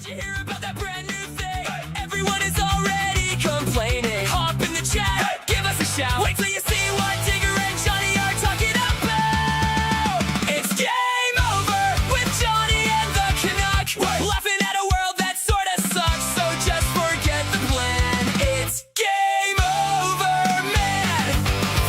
you hear about that brand new thing? Everyone is already complaining. Hop in the chat, give us a shout. Wait till you see what Digger and Johnny are talking about. It's game over with Johnny and the Canuck. Laughing at a world that sorta sucks, so just forget the plan. It's game over, man.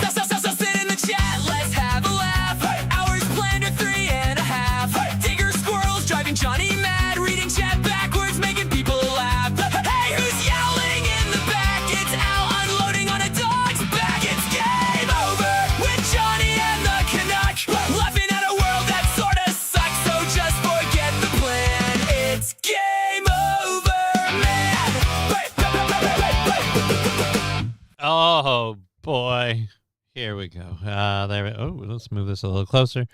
So sit in the chat, let's have a laugh. Hours planned are 3.5. Digger squirrels driving Johnny mad, reading chat backwards, making people laugh. Hey, who's yelling in the back? It's Al unloading on a dog's back. It's game over with Johnny and the Canuck. Laughing at a world that sorta sucks, so just forget the plan. It's game over, man. Oh boy, here we go. Let's move this a little closer.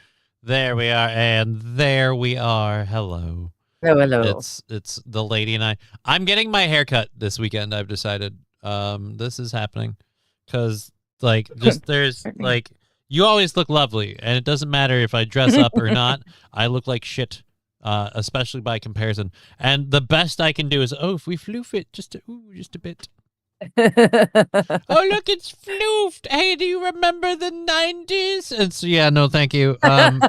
There we are, and there we are. Hello. Hello. It's the lady and I. I'm getting my hair cut this weekend. I've decided. This is happening because there's you always look lovely, and it doesn't matter if I dress up or not. I look like shit. Especially by comparison. And the best I can do is, if we floof it just a bit. Oh, look, it's floofed. Hey, do you remember the 90s? And so, yeah, no, thank you. No,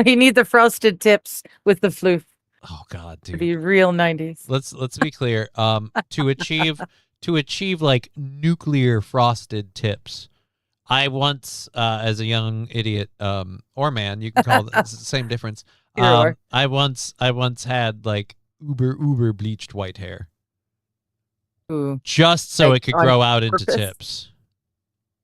you need the frosted tips with the floof Oh God, to dude. be real 90s. Let's be clear. To achieve like nuclear frosted tips, I once, as a young idiot, or man, you can call it it's the same difference. Sure. I once had like uber bleached white hair. Ooh. Just so Like, it could on grow out into purpose? tips.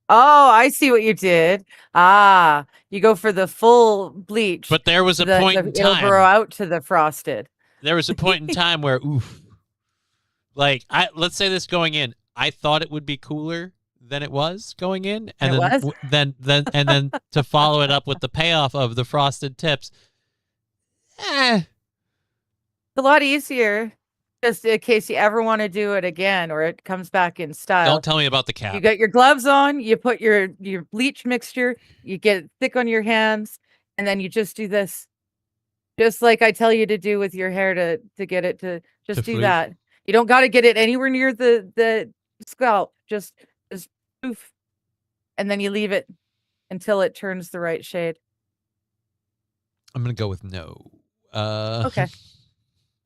Oh, I see what you did. You go for the full bleach. But there was a point in It'll grow time. out to the frosted. There was a point in time where, like let's say this going in, I thought it would be cooler than it was going in, and It was? then to follow it up with the payoff of the frosted tips. It's a lot easier, just in case you ever want to do it again or it comes back in style. Don't tell me about the cap. You got your gloves on, you put your bleach mixture, you get it thick on your hands, and then you just do this. Just like I tell you to do with your hair to get it to just To do floof. that. You don't got to get it anywhere near the scalp. Just poof. And then you leave it until it turns the right shade. I'm gonna go with no. Okay.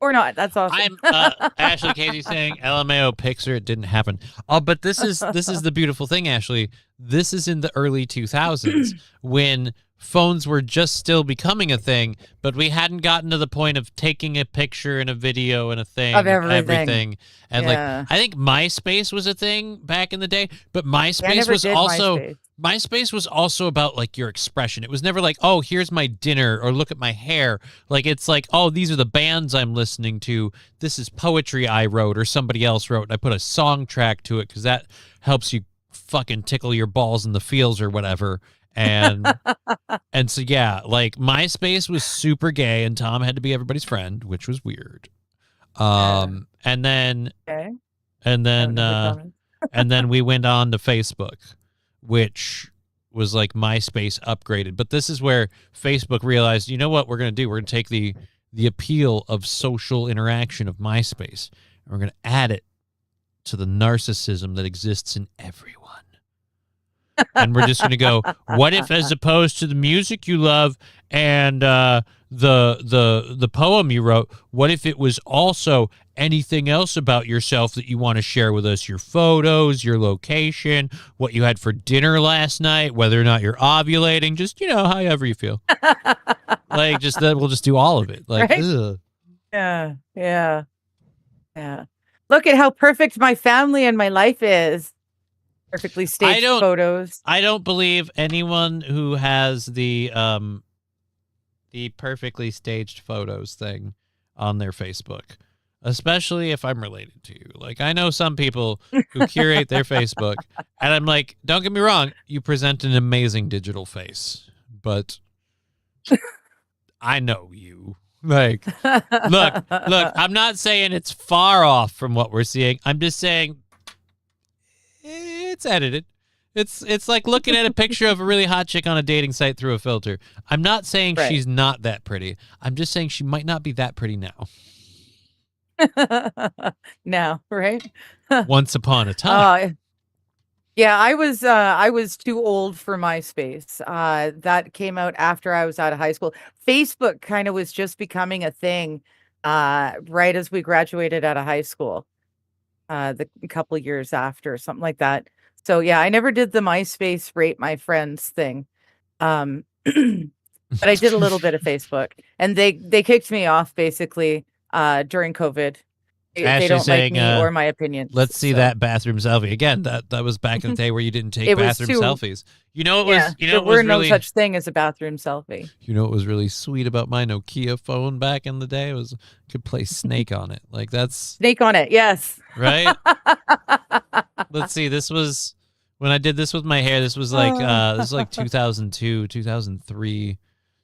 Or not. That's awesome. I'm Ashley Casey saying LMAO Pixar. It didn't happen. Oh, but this is the beautiful thing, Ashley. This is in the early 2000s when phones were just still becoming a thing, but we hadn't gotten to the point of taking a picture and a video and a thing Of everything. And Yeah. like I think MySpace was a thing back in the day, but Yeah, I MySpace never was did also MySpace. MySpace was also about like your expression. It was never like, oh, here's my dinner or look at my hair. Like it's like, oh, these are the bands I'm listening to. This is poetry I wrote or somebody else wrote. And I put a song track to it because that helps you fucking tickle your balls in the feels or whatever. And and so yeah, like MySpace was super gay and Tom had to be everybody's friend, which was weird. And then Okay. and then No comment. and then we went on to Facebook, which was like MySpace upgraded. But this is where Facebook realized, you know what we're going to do? We're going to take the appeal of social interaction of MySpace, and we're going to add it to the narcissism that exists in everyone. And we're just going to go, what if as opposed to the music you love and the poem you wrote, what if it was also anything else about yourself that you want to share with us? Your photos, your location, what you had for dinner last night, whether or not you're ovulating, just, however you feel. Like, just that we'll just do all of it. Like, Right? ugh. Yeah. Look at how perfect my family and my life is. Perfectly staged photos. I don't believe anyone who has the perfectly staged photos thing on their Facebook, especially if I'm related to you. Like, I know some people who curate their Facebook, and I'm like, don't get me wrong, you present an amazing digital face, but I know you. Like, look, I'm not saying it's far off from what we're seeing. I'm just saying it's edited. It's like looking at a picture of a really hot chick on a dating site through a filter. I'm not saying Right. she's not that pretty. I'm just saying she might not be that pretty now. Now, right? Once upon a time. Yeah, I was too old for MySpace. That came out after I was out of high school. Facebook kind of was just becoming a thing right as we graduated out of high school. The couple years after, something like that. So yeah, I never did the MySpace rate my friends thing. But I did a little bit of Facebook, and they kicked me off basically during COVID. They Ashley don't like saying, me or my opinions. let's see so. that bathroom selfie again. That was back in the day where you didn't take It was bathroom too- selfies. You know, it Yeah, was. You know, there it was were no really. such thing as a bathroom selfie. You know, what was really sweet about my Nokia phone back in the day was could play Snake on it. Like that's Snake on it, yes. right. Let's see. This was when I did this with my hair. This was like this was like 2002, 2003.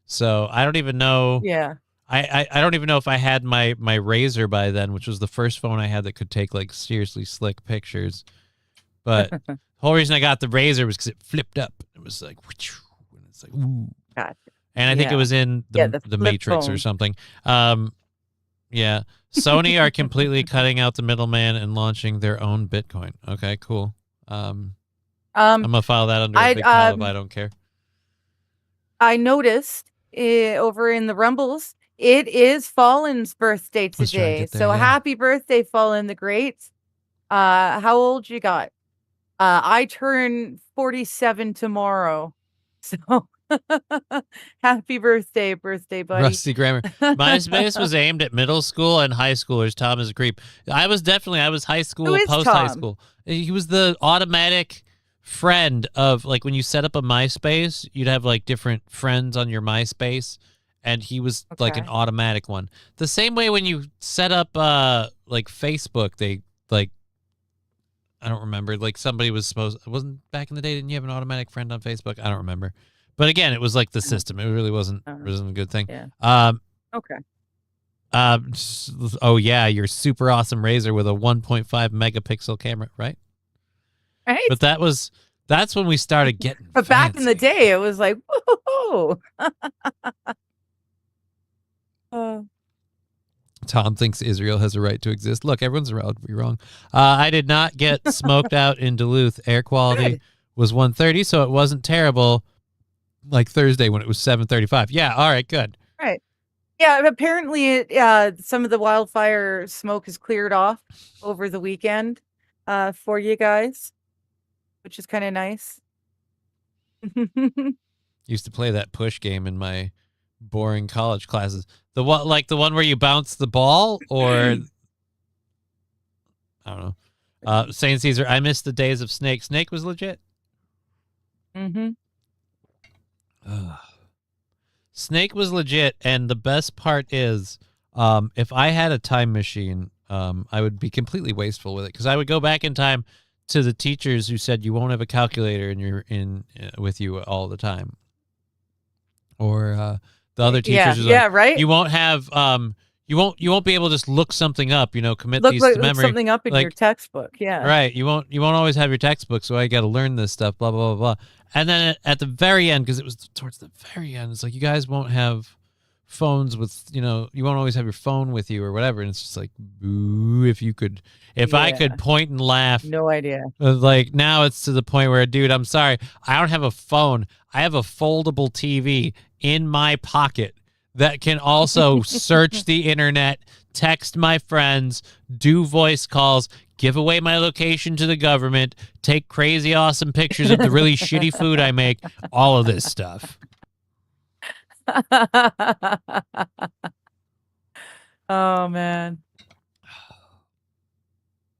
So I don't even know. Yeah. I don't even know if I had my Razor by then, which was the first phone I had that could take like seriously slick pictures. But the whole reason I got the Razor was because it flipped up. It was like, and it's like, ooh. Gotcha. And I think it was in the flip Matrix phone. or something. Yeah. Sony are completely cutting out the middleman and launching their own Bitcoin. Okay, cool. I'm gonna file that under a big pile of I don't care. I noticed over in the Rumbles, it is Fallen's birthday Let's try and today. get there, So yeah. happy birthday, Fallen the Great. How old you got? I turn 47 tomorrow. So happy birthday, buddy. Rusty grammar. MySpace was aimed at middle school and high schoolers. Tom is a creep. I was high school, Who is post high Tom? school. He was the automatic friend of, like, when you set up a MySpace, you'd have like different friends on your MySpace, and he was like an Okay. automatic one. The same way when you set up like Facebook, they like, I don't remember, like somebody was supposed, it wasn't back in the day, didn't you have an automatic friend on Facebook? I don't remember. But again, it was like the system. It really wasn't a good thing. Yeah. Okay. Oh yeah, your super awesome Razor with a 1.5 megapixel camera, right? Right? But that's when we started getting. But back in the fancy. day, it was like, whoa. Tom thinks Israel has a right to exist. Look, everyone's allowed to be wrong. I did not get smoked out in Duluth. Air quality Good. was 130, so it wasn't terrible. Like Thursday when it was 735. Yeah, all right, good. Right. Yeah, apparently some of the wildfire smoke has cleared off over the weekend for you guys, which is kind of nice. Used to play that push game in my boring college classes. The one, like the one where you bounce the ball, or I don't know. Saint Caesar, I missed the days of Snake. Snake was legit. Mm-hmm. Snake was legit, and the best part is, if I had a time machine, I would be completely wasteful with it, because I would go back in time to the teachers who said you won't have a calculator with you all the time, or the other teachers. Yeah, right. You won't have you won't be able to just look something up. Commit these to Look memory. something up in your textbook. Yeah. Right. You won't always have your textbook, so I got to learn this stuff, blah, blah, blah, blah. And then at the very end, because it was towards the very end, it's like, you guys won't have phones with, you won't always have your phone with you or whatever. And it's just like, boo, if I could point and laugh. No idea. Like, now it's to the point where, dude, I'm sorry, I don't have a phone. I have a foldable TV in my pocket that can also search the internet, text my friends, do voice calls, give away my location to the government, take crazy awesome pictures of the really shitty food I make, all of this stuff. Oh man.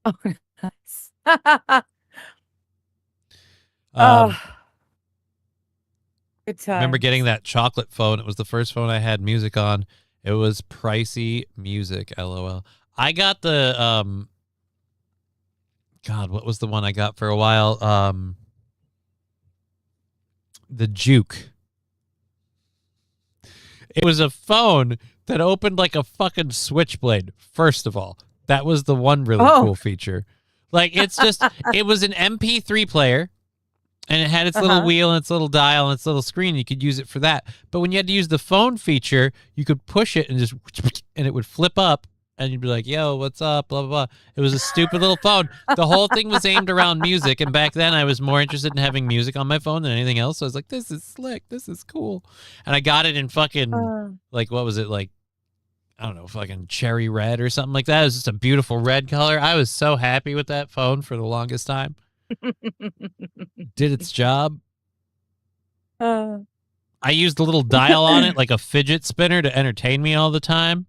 Oh, nice. Good time. Remember getting that chocolate phone? It was the first phone I had music on. It was pricey music, LOL. I got the God, what was the one I got for a while? The Juke. It was a phone that opened like a fucking switchblade. First of all, that was the one really cool feature. Like, it's just, it was an MP3 player, and it had its little wheel and its little dial and its little screen. You could use it for that. But when you had to use the phone feature, you could push it and it would flip up, and you'd be like, yo, what's up, blah, blah, blah. It was a stupid little phone. The whole thing was aimed around music, and back then I was more interested in having music on my phone than anything else. So I was like, this is slick. This is cool. And I got it in fucking, like, what was it, like, I don't know, fucking cherry red or something like that. It was just a beautiful red color. I was so happy with that phone for the longest time. Did its job. I used a little dial on it, like a fidget spinner, to entertain me all the time.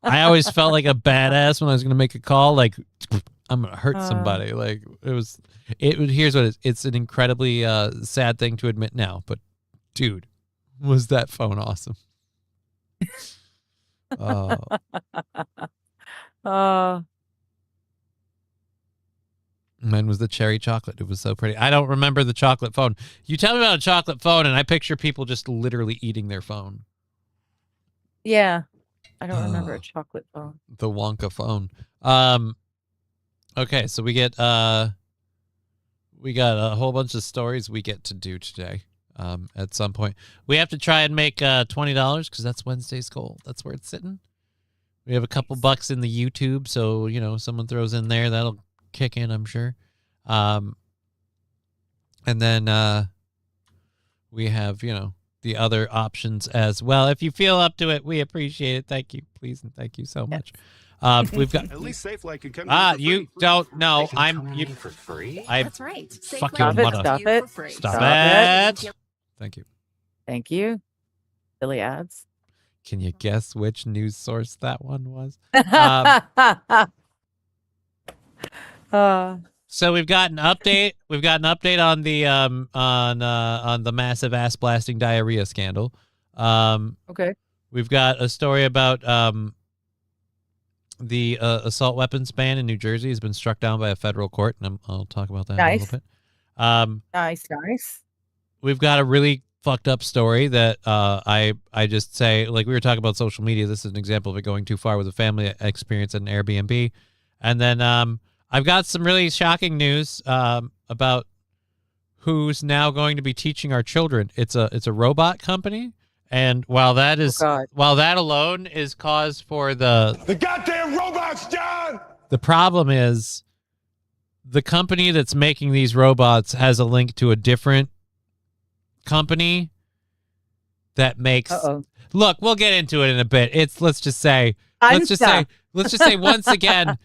I always felt like a badass when I was going to make a call. Like, I'm going to hurt somebody. Like, here's what it is. It's an incredibly sad thing to admit now, but dude, was that phone awesome? Mine was the cherry chocolate. It was so pretty. I don't remember the chocolate phone. You tell me about a chocolate phone, and I picture people just literally eating their phone. Yeah. I don't remember a chocolate phone. The Wonka phone. Okay, so we got a whole bunch of stories we get to do today. At some point, we have to try and make $20 because that's Wednesday's goal. That's where it's sitting. We have a couple bucks in the YouTube, so someone throws in there, that'll kick in, I'm sure. And then we have the other options as well. If you feel up to it, we appreciate it. Thank you, please, and thank you so much. We've got at least Safelite can come. you don't know. For free. That's right. Fuck Safelite you, will mother. give you for free. Stop Stop it. Thank you. Thank you. Silly ads. Can you guess which news source that one was? So we've got an update. We've got an update on the on the massive ass blasting diarrhea scandal. Okay. We've got a story about the assault weapons ban in New Jersey has been struck down by a federal court, and I'll talk about that in a little bit. Nice. We've got a really fucked up story that I just say, like, we were talking about social media. This is an example of it going too far with a family experience at an Airbnb. And then I've got some really shocking news about who's now going to be teaching our children. It's a robot company. And while that alone is cause for the goddamn robots, John. The problem is the company that's making these robots has a link to a different company that makes. Look, we'll get into it in a bit. Let's just say once again,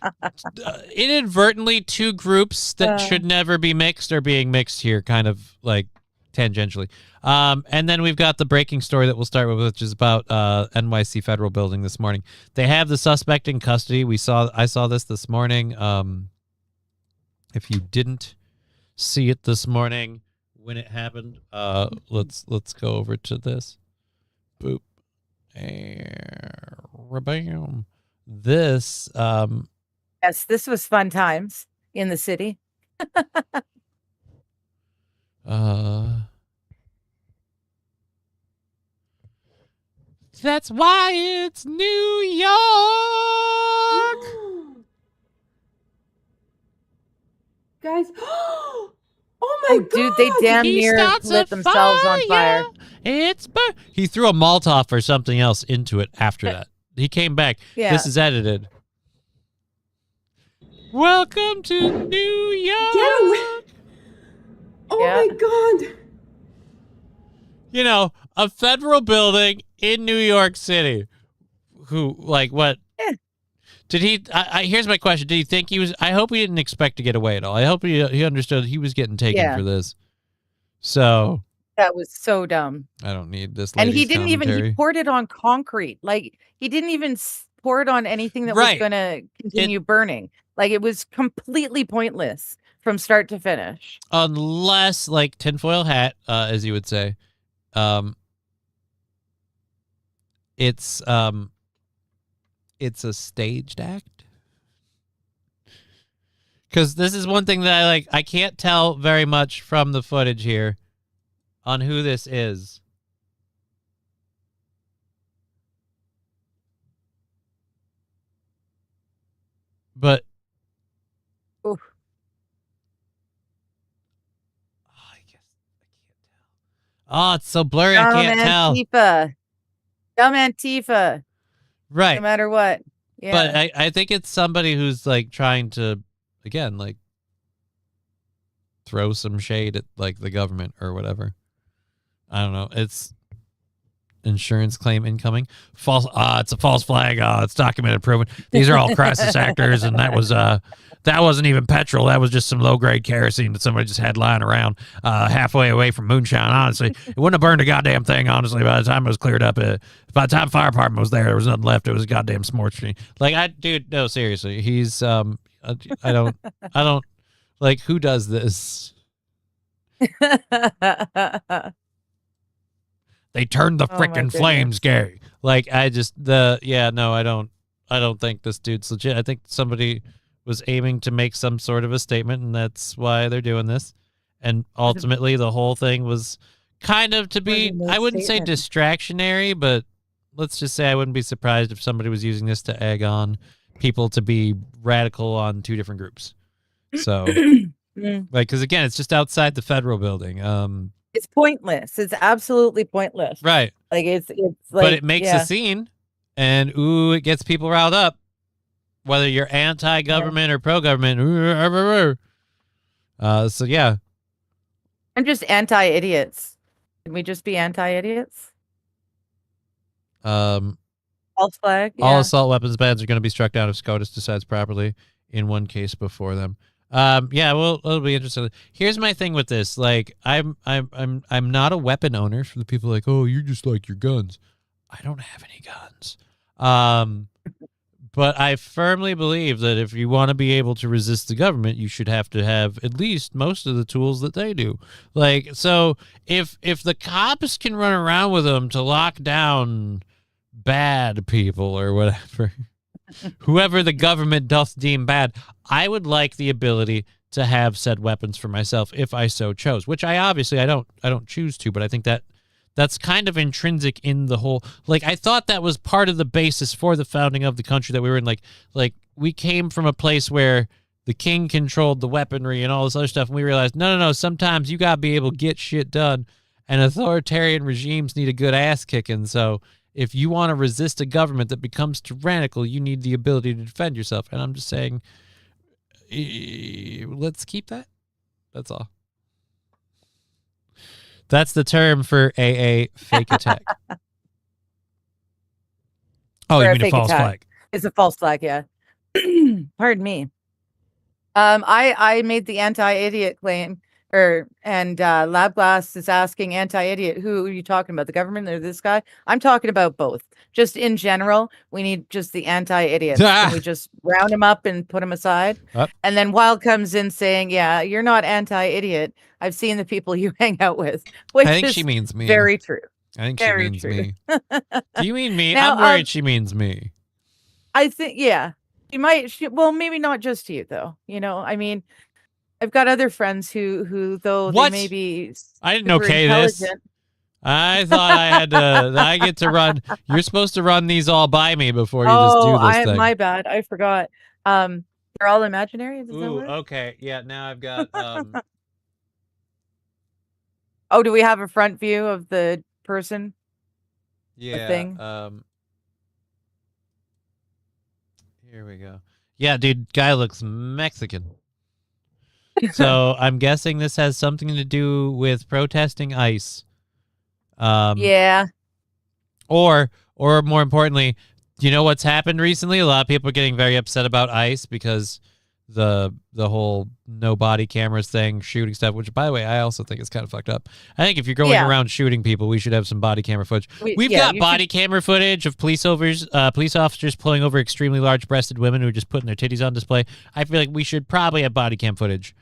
inadvertently, two groups that should never be mixed are being mixed here, kind of like tangentially. And then we've got the breaking story that we'll start with, which is about NYC Federal Building this morning. They have the suspect in custody. I saw this morning. If you didn't see it this morning when it happened, let's go over to this. Boop. Bam. This Yes, this was fun times in the city. That's why it's New York. Guys. Oh my god. Dude, they damn He near starts lit a themselves on fire. He threw a Molotov or something else into it after that. He came back. Yeah. This is edited. Welcome to New York. Get away. Oh Yeah. my god. A federal building in New York City. Who, like, what? Yeah. Did he? Here's my question. Did he think he was? I hope he didn't expect to get away at all. I hope he understood he was getting taken for this. So That was so dumb. I don't need this. And he lady's didn't commentary. he poured it on concrete. Like, he didn't even pour it on anything that Right. was going to continue burning. Like, it was completely pointless from start to finish. Unless, like, tinfoil hat, as you would say, it's a staged act. Because this is one thing that I can't tell very much from the footage here on who this is. But Oof. I guess I can't tell. Oh, it's so blurry. I can't tell. Antifa. Dumb Antifa. Right. no matter what. Yeah. But I think it's somebody who's like trying to, again, like throw some shade at like the government or whatever. I don't know. It's insurance claim incoming. False. It's a false flag. It's documented, proven. These are all crisis actors, and that wasn't even petrol. That was just some low grade kerosene that somebody just had lying around halfway away from moonshine. Honestly, it wouldn't have burned a goddamn thing. Honestly, by the time it was cleared up, by the time fire department was there was nothing left. It was a goddamn smorgasbord. Like dude, no, seriously, he's I don't like who does this. They turned the Oh my frickin' goodness. flames, Gary. Like I don't think this dude's legit. I think somebody was aiming to make some sort of a statement, and that's why they're doing this. And ultimately, the whole thing was kind of to be, I wouldn't say distractionary, but let's just say I wouldn't be surprised if somebody was using this to egg on people to be radical on two different groups. So, like, because again, it's just outside the federal building. It's pointless. It's absolutely pointless. Right. Like it's like, but it makes a scene, and it gets people riled up, whether you're anti-government or pro-government. So yeah, I'm just anti-idiots. Can we just be anti-idiots? False flag. All assault weapons bans are going to be struck down if SCOTUS decides properly in one case before them. Yeah, well, it'll be interesting. Here's my thing with this. Like, I'm not a weapon owner. For the people like, oh, you're just like your guns. I don't have any guns. But I firmly believe that if you want to be able to resist the government, you should have to have at least most of the tools that they do. Like, so if the cops can run around with them to lock down bad people or whatever, whoever the government doth deem bad, I would like the ability to have said weapons for myself if I so chose, which I don't choose to, but I think that's kind of intrinsic in the whole, like, I thought that was part of the basis for the founding of the country that we were in. Like we came from a place where the king controlled the weaponry and all this other stuff, and we realized, no, sometimes you gotta be able to get shit done, and authoritarian regimes need a good ass kicking. So if you want to resist a government that becomes tyrannical, you need the ability to defend yourself. And I'm just saying, let's keep that. That's all. That's the term for a fake attack. Oh, you mean a false flag? It's a false flag, yeah. Pardon me. I made the anti-idiot claim, and Labglass is asking anti-idiot, who are you talking about? The government or this guy? I'm talking about both. Just in general, we need just the anti-idiots. Can we just round him up and put him aside? And then Wild comes in saying, yeah, you're not anti-idiot. I've seen the people you hang out with. Which I think is she means me. very true. I think very she means true. me. Do you mean me? Now, I'm worried she means me. I think, yeah. Well, maybe not just you, though. You know, I mean, I've got other friends who though What? they may be I didn't super okay this. intelligent. I thought I had to. I get to run. You're supposed to run these all by me before you just do this thing. My bad. I forgot. They're all imaginary. Is that Ooh, what? okay. Yeah, now I've got. Oh, do we have a front view of the person? Yeah. thing? Here we go. Yeah, dude, guy looks Mexican. So I'm guessing this has something to do with protesting ICE. Yeah. Or more importantly, do you know what's happened recently? A lot of people are getting very upset about ICE because the whole no body cameras thing, shooting stuff, which, by the way, I also think is kind of fucked up. I think if you're going around shooting people, we should have some body camera footage. We've got body camera footage of police officers pulling over extremely large-breasted women who are just putting their titties on display. I feel like we should probably have body cam footage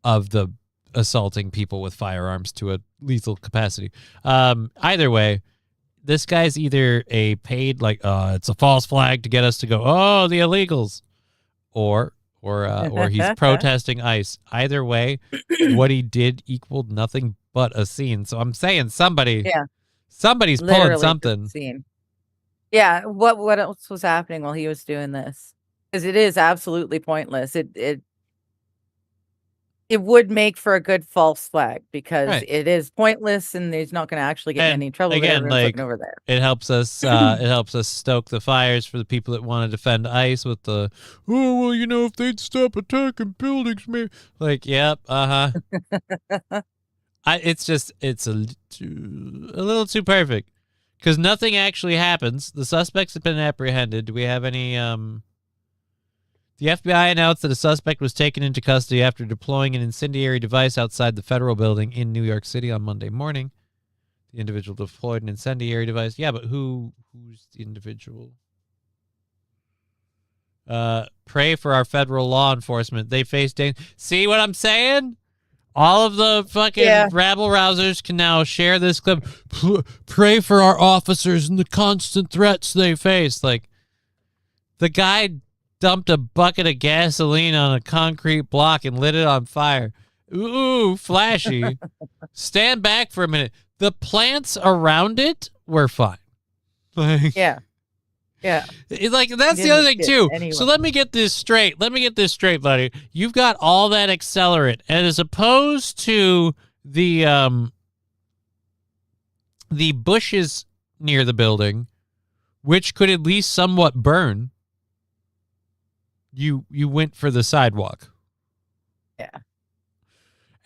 of the assaulting people with firearms to a lethal capacity. Either way, this guy's either a paid, like, it's a false flag to get us to go, oh, the illegals, or he's protesting ICE. Either way, what he did equaled nothing but a scene. So I'm saying somebody's pulling Literally something. scene. Yeah. What else was happening while he was doing this? Because it is absolutely pointless. It would make for a good false flag because Right. it is pointless and he's not going to actually get in And any trouble. But again, everyone's like, looking over there. it helps us stoke the fires for the people that want to defend ICE with the, oh, well, you know, if they'd stop attacking buildings, maybe. Like, yep, it's a little too perfect because nothing actually happens. The suspects have been apprehended. Do we have any? The FBI announced that a suspect was taken into custody after deploying an incendiary device outside the federal building in New York City on Monday morning. The individual deployed an incendiary device. Yeah, but who's the individual? Pray for our federal law enforcement. They face danger. See what I'm saying? All of the fucking rabble rousers can now share this clip. Pray for our officers and the constant threats they face. Like, the guy dumped a bucket of gasoline on a concrete block and lit it on fire. Ooh, flashy. Stand back for a minute. The plants around it were fine. Like, Yeah. like, that's the other thing too. So let me get this straight. Buddy. You've got all that accelerant, and as opposed to the bushes near the building, which could at least somewhat burn, you went for the sidewalk. Yeah.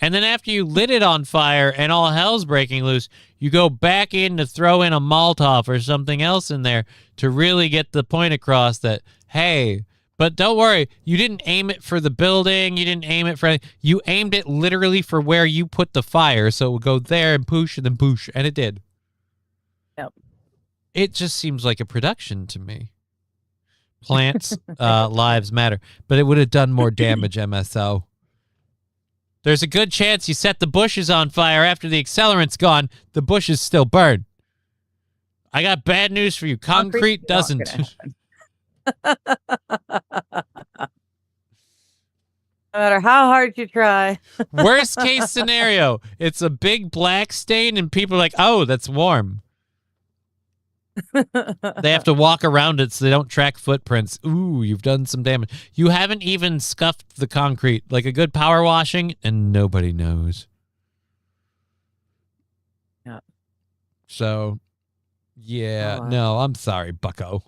And then after you lit it on fire and all hell's breaking loose, you go back in to throw in a Molotov or something else in there to really get the point across that, hey, but don't worry, you didn't aim it for the building. You didn't aim it for, you aimed it literally for where you put the fire. So it would go there and poosh and then poosh. And it did. Yep. It just seems like a production to me. Plants, lives matter, but it would have done more damage, MSO. There's a good chance you set the bushes on fire after the accelerant's gone. The bushes still burn. I got bad news for you. Concrete doesn't. No matter how hard you try. Worst case scenario, it's a big black stain and people are like, oh, that's warm. They have to walk around it so they don't track footprints. Ooh, you've done some damage. You haven't even scuffed the concrete. Like a good power washing, and nobody knows. Yeah. So, yeah, no, I'm sorry, bucko.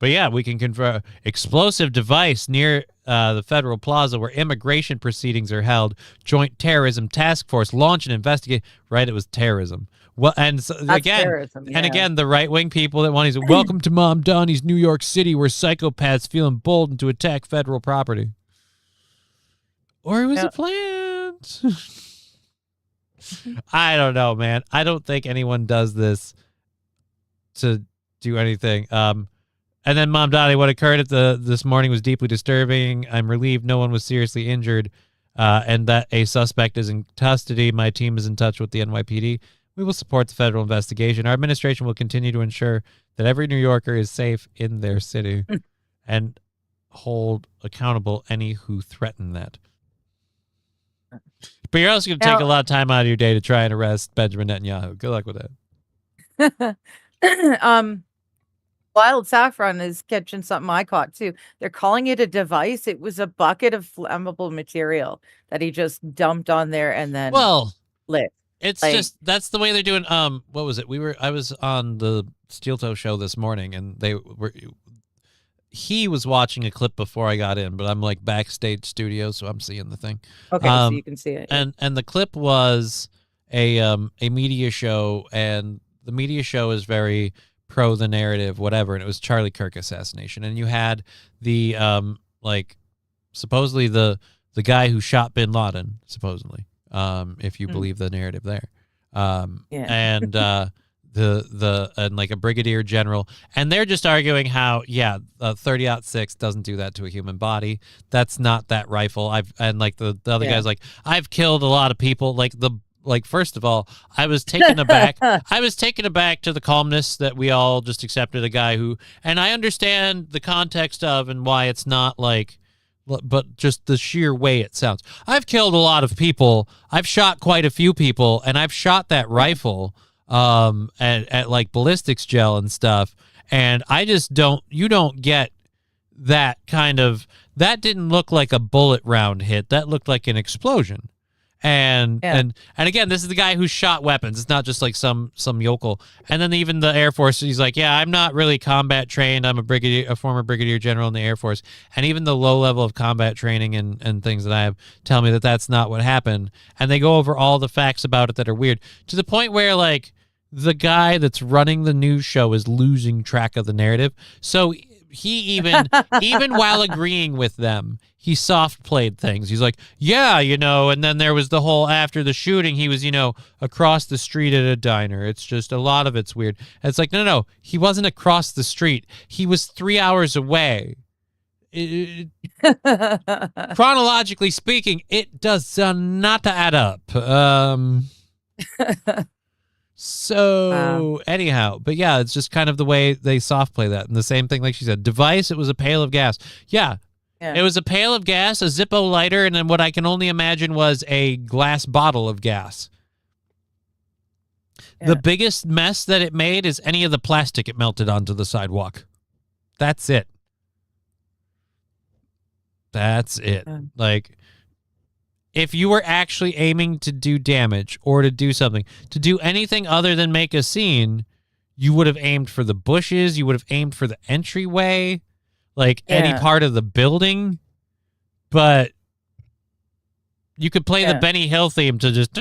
But yeah, we can confirm explosive device near the Federal Plaza where immigration proceedings are held. Joint Terrorism Task Force launched an investigation. Right, it was terrorism. Well, and so, again, the right-wing people that want to say, welcome to Mom Donnie's New York City, where psychopaths feel emboldened to attack federal property. Or it was a plant. I don't know, man. I don't think anyone does this to do anything. And then, Mom Donnie, what occurred this morning was deeply disturbing. I'm relieved no one was seriously injured, and that a suspect is in custody. My team is in touch with the NYPD. We will support the federal investigation. Our administration will continue to ensure that every New Yorker is safe in their city and hold accountable any who threaten that. But you're also going to take a lot of time out of your day to try and arrest Benjamin Netanyahu. Good luck with that. Wild Saffron is catching something I caught too. They're calling it a device. It was a bucket of flammable material that he just dumped on there and then lit. It's just, that's the way they're doing. What was it? I was on the Steel Toe show this morning, and he was watching a clip before I got in, but I'm like backstage studio, so I'm seeing the thing. Okay, so you can see it. Yeah. And the clip was a media show, and the media show is very pro the narrative, whatever, and it was Charlie Kirk assassination, and you had the supposedly the guy who shot Bin Laden, supposedly. If you believe the narrative there. And and like a brigadier general, and they're just arguing how 30-06 doesn't do that to a human body. That's not that rifle. The other guy's like, I've killed a lot of people. First of all, I was taken aback. I was taken aback to the calmness that we all just accepted a guy who, and I understand the context of and why it's not like, but just the sheer way it sounds. I've killed a lot of people. I've shot quite a few people, and I've shot that rifle at like ballistics gel and stuff. And I just you don't get that didn't look like a bullet round hit. That looked like an explosion. And again, this is the guy who shot weapons. It's not just like some yokel. And then even the Air Force, he's like, yeah, I'm not really combat trained. I'm a former brigadier general in the Air Force. And even the low level of combat training and things that I have tell me that that's not what happened. And they go over all the facts about it that are weird, to the point where like the guy that's running the news show is losing track of the narrative. So he even while agreeing with them, he soft played things. He's like, yeah, and then there was the whole, after the shooting, he was, across the street at a diner. It's just a lot of it's weird. And it's like, no, he wasn't across the street. He was 3 hours away. Chronologically speaking, it does not add up. So anyhow, but yeah, it's just kind of the way they soft play that. And the same thing, like she said, device, it was a pail of gas. Yeah. It was a pail of gas, a Zippo lighter, and then what I can only imagine was a glass bottle of gas. Yeah. The biggest mess that it made is any of the plastic it melted onto the sidewalk. That's it. Like, if you were actually aiming to do damage or to do something, to do anything other than make a scene, you would have aimed for the bushes, you would have aimed for the entryway, like any part of the building. But you could play the Benny Hill theme to just,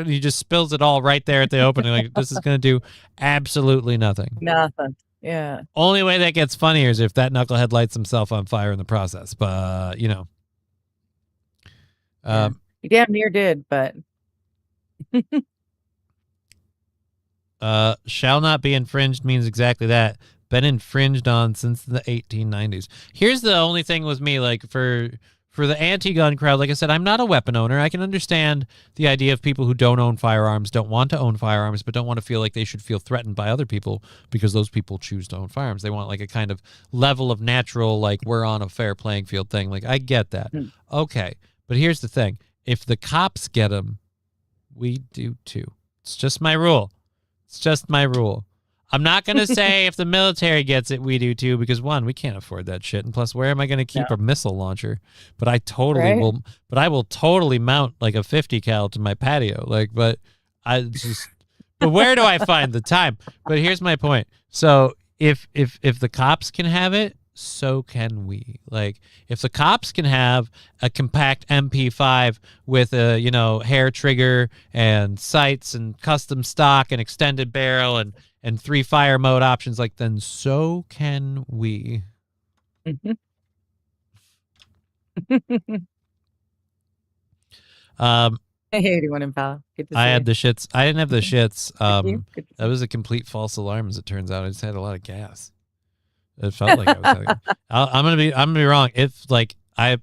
he just spills it all right there at the opening. Like, this is going to do absolutely nothing. Nothing. Yeah. Only way that gets funnier is if that knucklehead lights himself on fire in the process. But, you damn near did, but shall not be infringed means exactly that. Been infringed on since the 1890s. Here's the only thing with me, like for the anti-gun crowd, like I said, I'm not a weapon owner. I can understand the idea of people who don't own firearms, don't want to own firearms, but don't want to feel like they should feel threatened by other people because those people choose to own firearms. They want like a kind of level of natural, like we're on a fair playing field thing. Like, I get that. Okay. But here's the thing. If the cops get them, we do too. It's just my rule. I'm not going to say if the military gets it, we do too, because one, we can't afford that shit. And plus, where am I going to keep a missile launcher? But I totally will. But I will totally mount like a 50 cal to my patio. Like, but where do I find the time? But here's my point. So if the cops can have it, so can we. Like, if the cops can have a compact MP5 with a, hair trigger and sights and custom stock and extended barrel and 3 fire mode options, like, then so can we. Mm-hmm. Hey, everyone in pal. I had the shits. I didn't have the shits. That was a complete false alarm, as it turns out. I just had a lot of gas. It felt like I was having, I'm gonna be wrong. If like I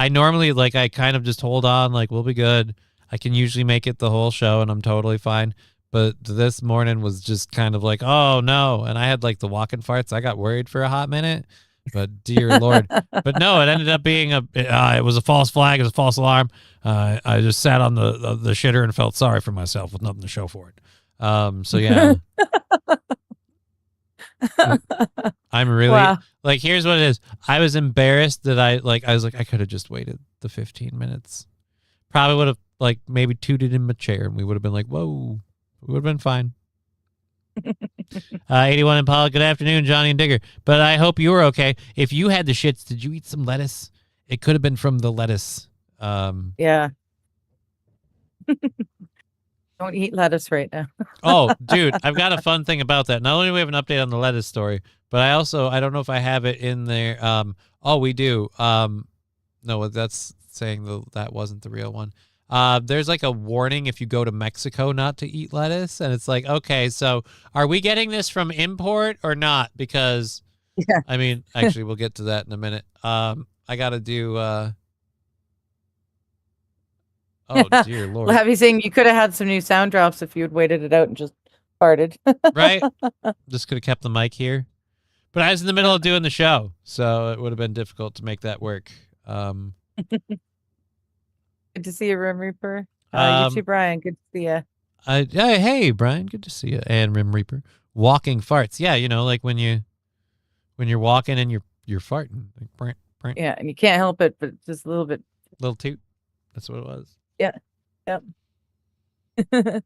normally, like, I kind of just hold on, like, we'll be good. I can usually make it the whole show and I'm totally fine. But this morning was just kind of like, oh no. And I had like the walking farts. I got worried for a hot minute, but dear Lord. But no, it ended up being it was a false flag. It was a false alarm. I just sat on the shitter and felt sorry for myself with nothing to show for it. So yeah. I'm really like, here's what it is. I was embarrassed that I was like, I could have just waited the 15 minutes. Probably would have like maybe tooted in my chair and we would have been like, whoa, we would have been fine. 81 Impala, good afternoon, Johnny and Digger. But I hope you were okay. If you had the shits, did you eat some lettuce? It could have been from the lettuce. Yeah. Don't eat lettuce right now. Oh, dude, I've got a fun thing about that. Not only do we have an update on the lettuce story, but I don't know if I have it in there. Oh, we do. No, that's saying that wasn't the real one. There's like a warning if you go to Mexico not to eat lettuce. And it's like, okay, so are we getting this from import or not? Because, I mean, actually, we'll get to that in a minute. I got to do... Oh, dear Lord. Well, Heavy saying you could have had some new sound drops if you had waited it out and just farted. Right? Just could have kept the mic here. But I was in the middle of doing the show, so it would have been difficult to make that work. Good to see you, Rim Reaper. You too, Brian. Good to see you. Hey, Brian. Good to see you. And Rim Reaper. Walking farts. Yeah, like when you're walking and you're you're farting. Like, brant, brant. Yeah, and you can't help it, but just a little bit. Little toot. That's what it was. Yeah. Yep. And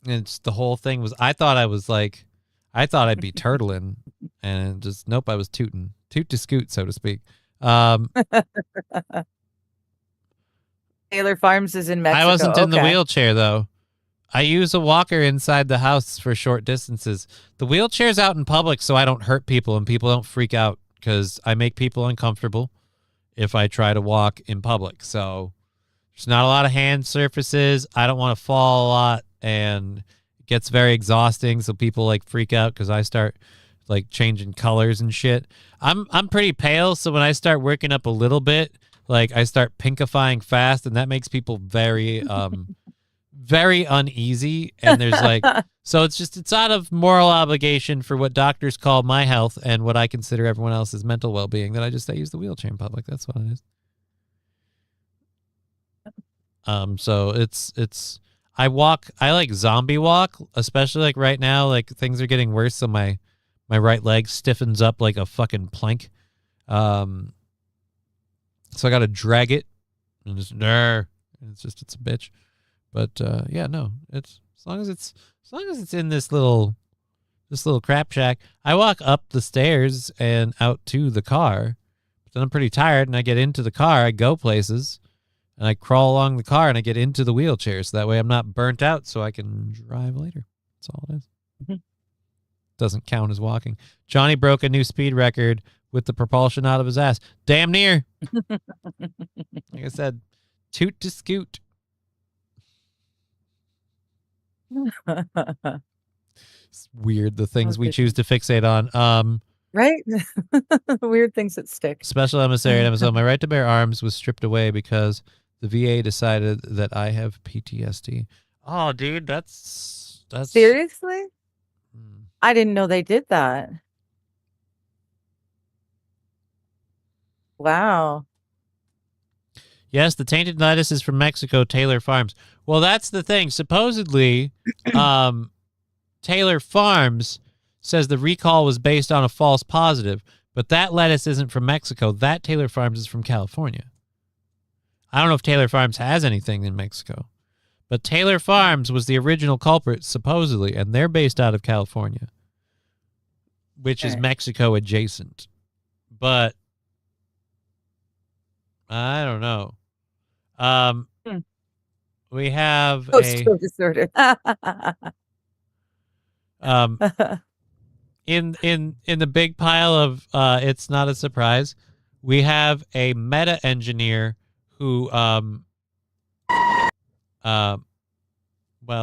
it's the whole thing was. I thought I'd be turtling, and just nope. I was tooting, toot to scoot, so to speak. Taylor Farms is in Mexico. I wasn't in the Okay. wheelchair though. I use a walker inside the house for short distances. The wheelchair's out in public so I don't hurt people and people don't freak out because I make people uncomfortable if I try to walk in public. So there's not a lot of hand surfaces. I don't want to fall a lot, and it gets very exhausting. So people like freak out because I start like changing colors and shit. I'm pretty pale, so when I start working up a little bit, like I start pinkifying fast, and that makes people very very uneasy. And there's like, so it's out of moral obligation for what doctors call my health and what I consider everyone else's mental well-being that I use the wheelchair in public. That's what it is. So it's I like zombie walk, especially like right now, like things are getting worse, so my right leg stiffens up like a fucking plank. So I got to drag it and just it's a bitch. But yeah, no, it's as long as it's in this little crap shack. I walk up the stairs and out to the car. But then I'm pretty tired, and I get into the car. I go places, and I crawl along the car, and I get into the wheelchair, so that way I'm not burnt out, so I can drive later. That's all it is. Mm-hmm. Doesn't count as walking. Johnny broke a new speed record with the propulsion out of his ass. Damn near. Like I said, toot to scoot. It's weird the things we choose to fixate on. Right? Weird things that stick. Special emissary at Amazon. My right to bear arms was stripped away because the VA decided that I have PTSD. Oh, dude, that's Seriously? I didn't know they did that. Wow. Yes, the tainted lettuce is from Mexico, Taylor Farms. Well, that's the thing. Supposedly, Taylor Farms says the recall was based on a false positive, but that lettuce isn't from Mexico. That Taylor Farms is from California. I don't know if Taylor Farms has anything in Mexico, but Taylor Farms was the original culprit, supposedly, and they're based out of California, which is Mexico adjacent. But I don't know. We have So disordered. in the big pile of it's not a surprise, we have a meta engineer who well,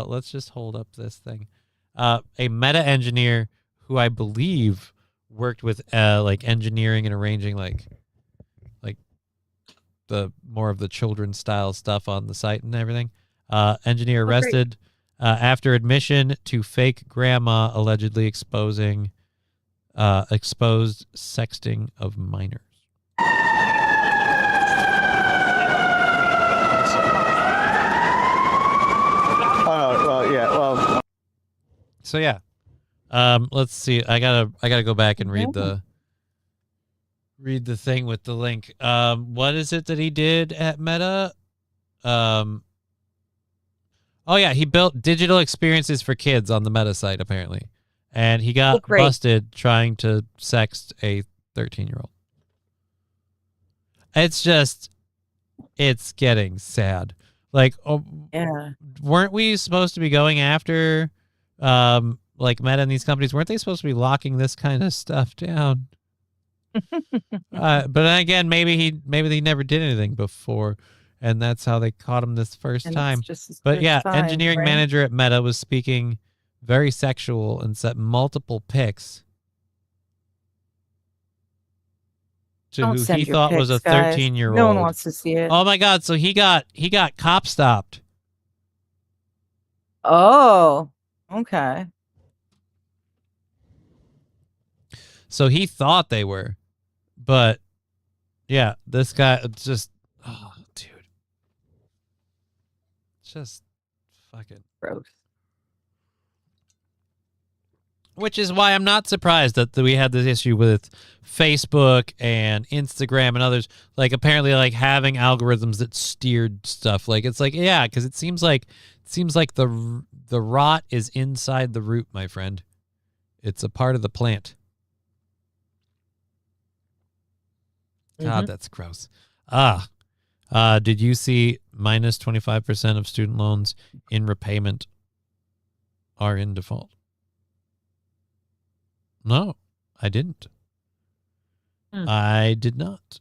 let's just hold up this thing. A meta engineer who I believe worked with like engineering and arranging like the more of the children's style stuff on the site and everything. Engineer arrested after admission to fake grandma allegedly exposed sexting of minors. So yeah. Let's see. I gotta go back and read the thing with the link. What is it that he did at Meta? Oh yeah, he built digital experiences for kids on the Meta site apparently, and he got busted trying to sext a 13-year-old. It's getting sad. Like, weren't we supposed to be going after, like Meta and these companies? Weren't they supposed to be locking this kind of stuff down? But then again, maybe they never did anything before, and that's how they caught him this first time. But yeah, engineering manager at Meta was speaking very sexual and sent multiple pics to who he thought was a 13-year-old. No one wants to see it. Oh my God! So he got cop stopped. Oh, okay. So he thought they were, but yeah, this guy just, oh, dude, just fucking gross. Which is why I'm not surprised that we had this issue with Facebook and Instagram and others. Like apparently, like having algorithms that steered stuff. Like it's like yeah, because it seems like the rot is inside the root, my friend. It's a part of the plant. God, that's gross. Did you see minus 25% of student loans in repayment are in default? No, I didn't. I did not.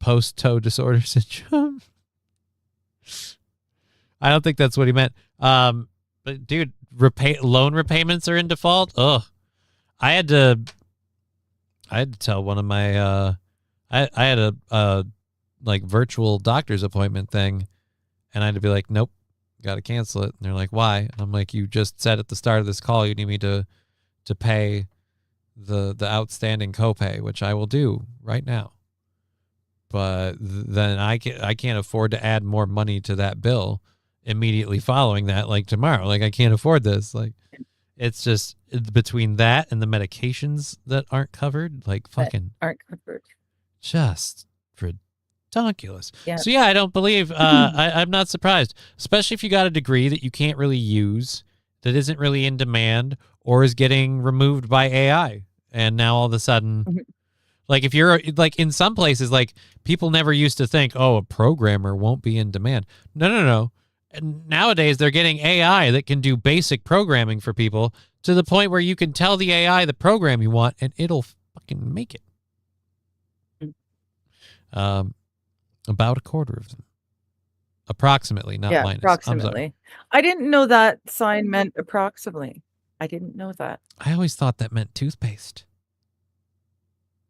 Post-toe disorder syndrome. I don't think that's what he meant. But dude, loan repayments are in default. Ugh. I had to tell one of my I had a like virtual doctor's appointment thing, and I had to be like, nope, got to cancel it. And they're like, why? And I'm like, you just said at the start of this call you need me to pay the outstanding copay, which I will do right now. But then I can't afford to add more money to that bill immediately following that, like tomorrow. Like I can't afford this. Like it's just between that and the medications that aren't covered, like fucking aren't covered. Just ridiculous. Yeah. So yeah, I don't believe I'm not surprised, especially if you got a degree that you can't really use, that isn't really in demand, or is getting removed by AI. And now all of a sudden, like if you're like in some places, like people never used to think, oh, a programmer won't be in demand. No. And nowadays they're getting AI that can do basic programming for people to the point where you can tell the AI the program you want and it'll fucking make it. About a quarter of them. Approximately, not minus. Approximately. I didn't know that sign meant approximately. I didn't know that. I always thought that meant toothpaste.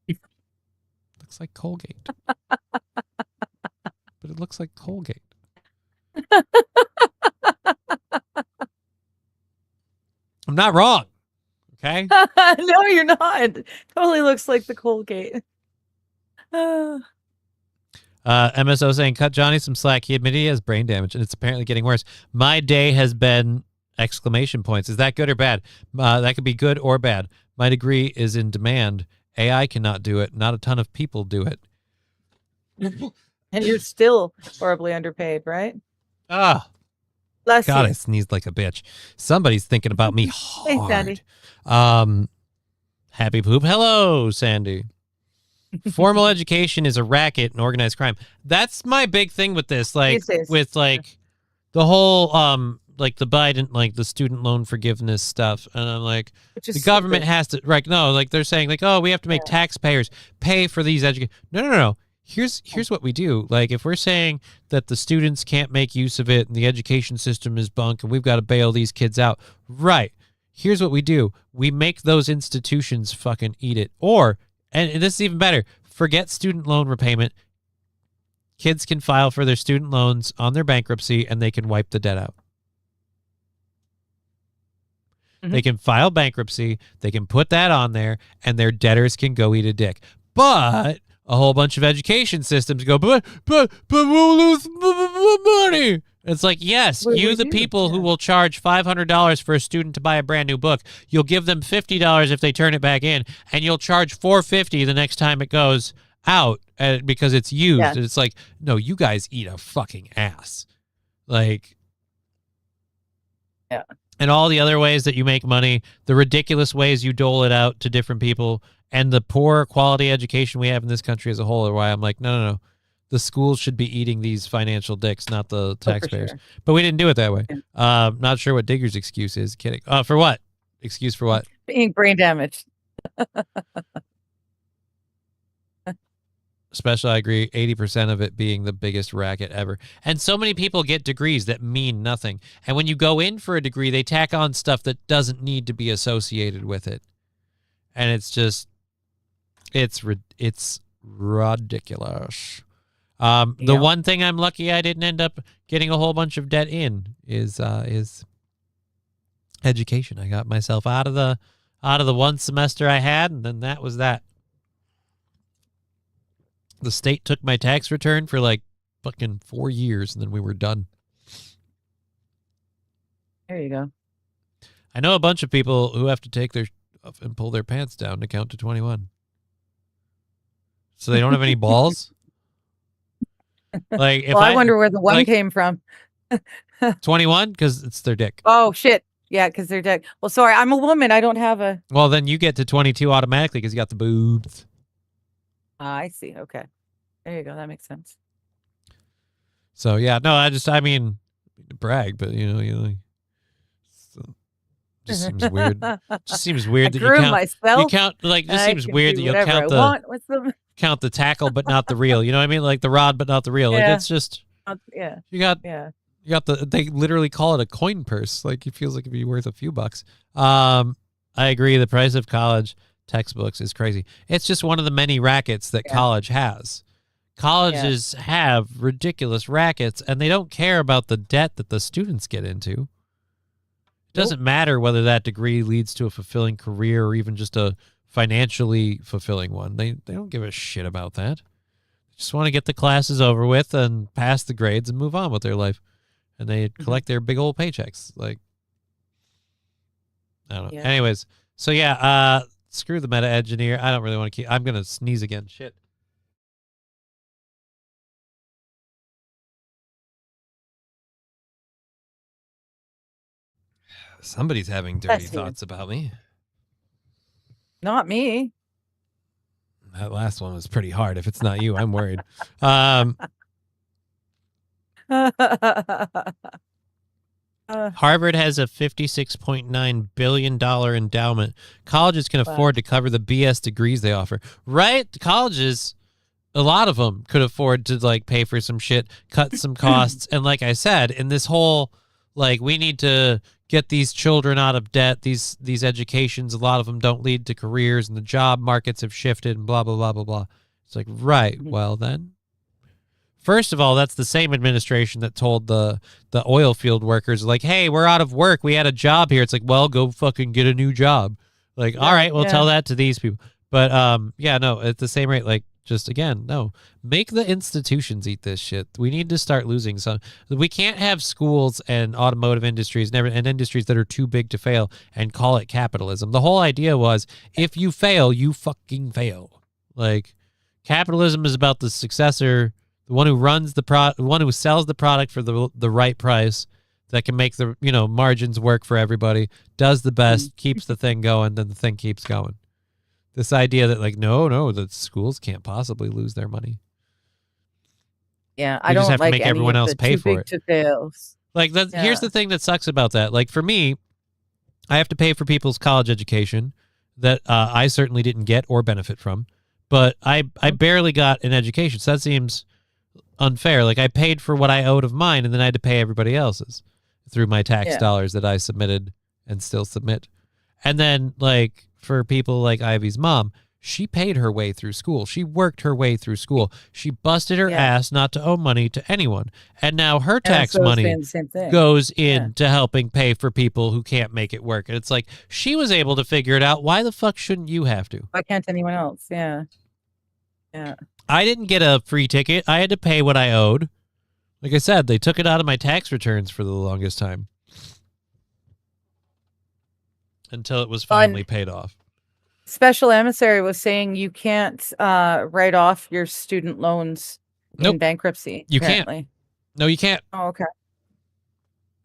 Looks like Colgate. But it looks like Colgate. I'm not wrong. Okay? No, you're not. Totally looks like the Colgate. MSO saying, cut Johnny some slack. He admitted he has brain damage, and it's apparently getting worse. My day has been exclamation points. Is that good or bad? That could be good or bad. My degree is in demand. AI cannot do it. Not a ton of people do it. And you're still horribly underpaid, right? God, Bless you. I sneezed like a bitch. Somebody's thinking about me Hey, hard. Sandy. Happy poop. Hello, Sandy. Formal education is a racket and organized crime. That's my big thing with this. Like These days. with like the whole like the Biden, like the student loan forgiveness stuff. And I'm like, Which is the government stupid. has to, right? No, like they're saying like, oh, we have to make taxpayers pay for these education. No. Here's what we do. Like if we're saying that the students can't make use of it and the education system is bunk and we've got to bail these kids out. Right. Here's what we do. We make those institutions fucking eat it. Or, and this is even better, forget student loan repayment. Kids can file for their student loans on their bankruptcy and they can wipe the debt out. They can file bankruptcy, they can put that on there, and their debtors can go eat a dick. But a whole bunch of education systems go, but we'll lose money. It's like, yes, Well, you, we the do, people who yeah. will charge $500 for a student to buy a brand new book, you'll give them $50 if they turn it back in, and you'll charge $450 the next time it goes out because it's used. Yeah. And it's like, no, you guys eat a fucking ass. Like, Yeah. and all the other ways that you make money, the ridiculous ways you dole it out to different people, and the poor quality education we have in this country as a whole are why I'm like, no. The schools should be eating these financial dicks, not the taxpayers. sure. But we didn't do it that way. Yeah. Not sure what Digger's excuse is. Kidding. For what? Excuse for what? Being brain damaged. Especially, I agree, 80% of it being the biggest racket ever. And so many people get degrees that mean nothing. And when you go in for a degree, they tack on stuff that doesn't need to be associated with it. And it's just, it's ridiculous. The one thing I'm lucky I didn't end up getting a whole bunch of debt in is education. I got myself out of the one semester I had, and then that was that. The state took my tax return for like fucking 4 years, and then we were done. There you go. I know a bunch of people who have to take their and pull their pants down to count to 21. So they don't have any balls. Like if Well, I wonder where the one like- came from. 21 because it's their dick. Oh shit. Yeah, because they're dead. Well, sorry, I'm a woman. I don't have a. Well, then you get to 22 automatically because you got the boobs. I see. Okay. There you go. That makes sense. So yeah, no, I mean, to brag, but so, just seems weird. Just seems weird I that grew you myself. count like just I seems can weird do that you whatever I want with them. count the tackle but not the reel. You know what I mean? Like the rod but not the reel. Like Yeah. it's just Yeah. you got Yeah. they literally call it a coin purse. Like it feels like it'd be worth a few bucks. I agree. The price of college textbooks is crazy. It's just one of the many rackets that Yeah. college has. Colleges have ridiculous rackets, and they don't care about the debt that the students get into. It doesn't matter whether that degree leads to a fulfilling career or even just a financially fulfilling one. They don't give a shit about that. They just want to get the classes over with and pass the grades and move on with their life. And they collect their big old paychecks. Like, I don't know. Yeah. Anyways, so yeah, screw the meta engineer. I don't really want to keep. I'm gonna sneeze again. Shit. Somebody's having dirty That's weird. thoughts about me. Not me. That last one was pretty hard. If it's not you, I'm worried. Harvard has a $56.9 billion endowment. Colleges can Wow. afford to cover the BS degrees they offer. Right? Colleges, a lot of them could afford to like pay for some shit, cut some costs. And like I said, in this whole, like, we need to get these children out of debt. These educations, a lot of them don't lead to careers, and the job markets have shifted and blah, blah, blah, blah, blah. It's like, right. Well, then. First of all, that's the same administration that told the oil field workers, like, hey, we're out of work. We had a job here. It's like, well, go fucking get a new job. Like, all right, we'll tell that to these people. But yeah, no, at the same rate, like, just again, no. Make the institutions eat this shit. We need to start losing some. We can't have schools and automotive industries and industries that are too big to fail and call it capitalism. The whole idea was if you fail, you fucking fail. Like, capitalism is about the successor, the one who runs the one who sells the product for the right price that can make the margins work for everybody, does the best, keeps the thing going, then the thing keeps going. This idea that like no, that schools can't possibly lose their money. Yeah, We I just don't have to like make any everyone of else the pay too for big it. to fails. Like that. Here's the thing that sucks about that. Like for me, I have to pay for people's college education that I certainly didn't get or benefit from, but I barely got an education. So that seems unfair. Like I paid for what I owed of mine, and then I had to pay everybody else's through my tax dollars that I submitted and still submit. And then like for people like Ivy's mom, she paid her way through school. She worked her way through school. She busted her ass not to owe money to anyone. And now her tax money the same thing. goes into helping pay for people who can't make it work. And it's like, she was able to figure it out. Why the fuck shouldn't you have to? Why can't anyone else? Yeah. Yeah. I didn't get a free ticket. I had to pay what I owed. Like I said, they took it out of my tax returns for the longest time. Until it was finally paid off. Special emissary was saying you can't write off your student loans in bankruptcy. You apparently. can't. No, you can't. Oh, okay.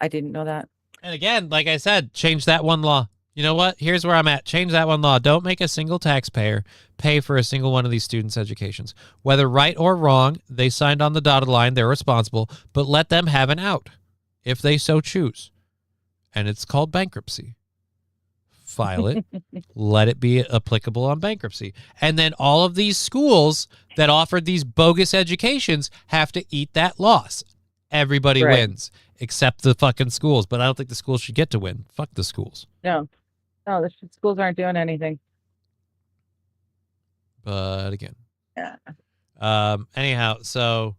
I didn't know that. And again, like I said, change that one law. You know what? Here's where I'm at. Change that one law. Don't make a single taxpayer pay for a single one of these students' educations. Whether right or wrong, they signed on the dotted line. They're responsible. But let them have an out if they so choose. And it's called bankruptcy. File it. Let it be applicable on bankruptcy. And then all of these schools that offered these bogus educations have to eat that loss. Everybody wins except the fucking schools. But I don't think the schools should get to win. Fuck the schools. No, the schools aren't doing anything. But again. Yeah. Anyhow, so.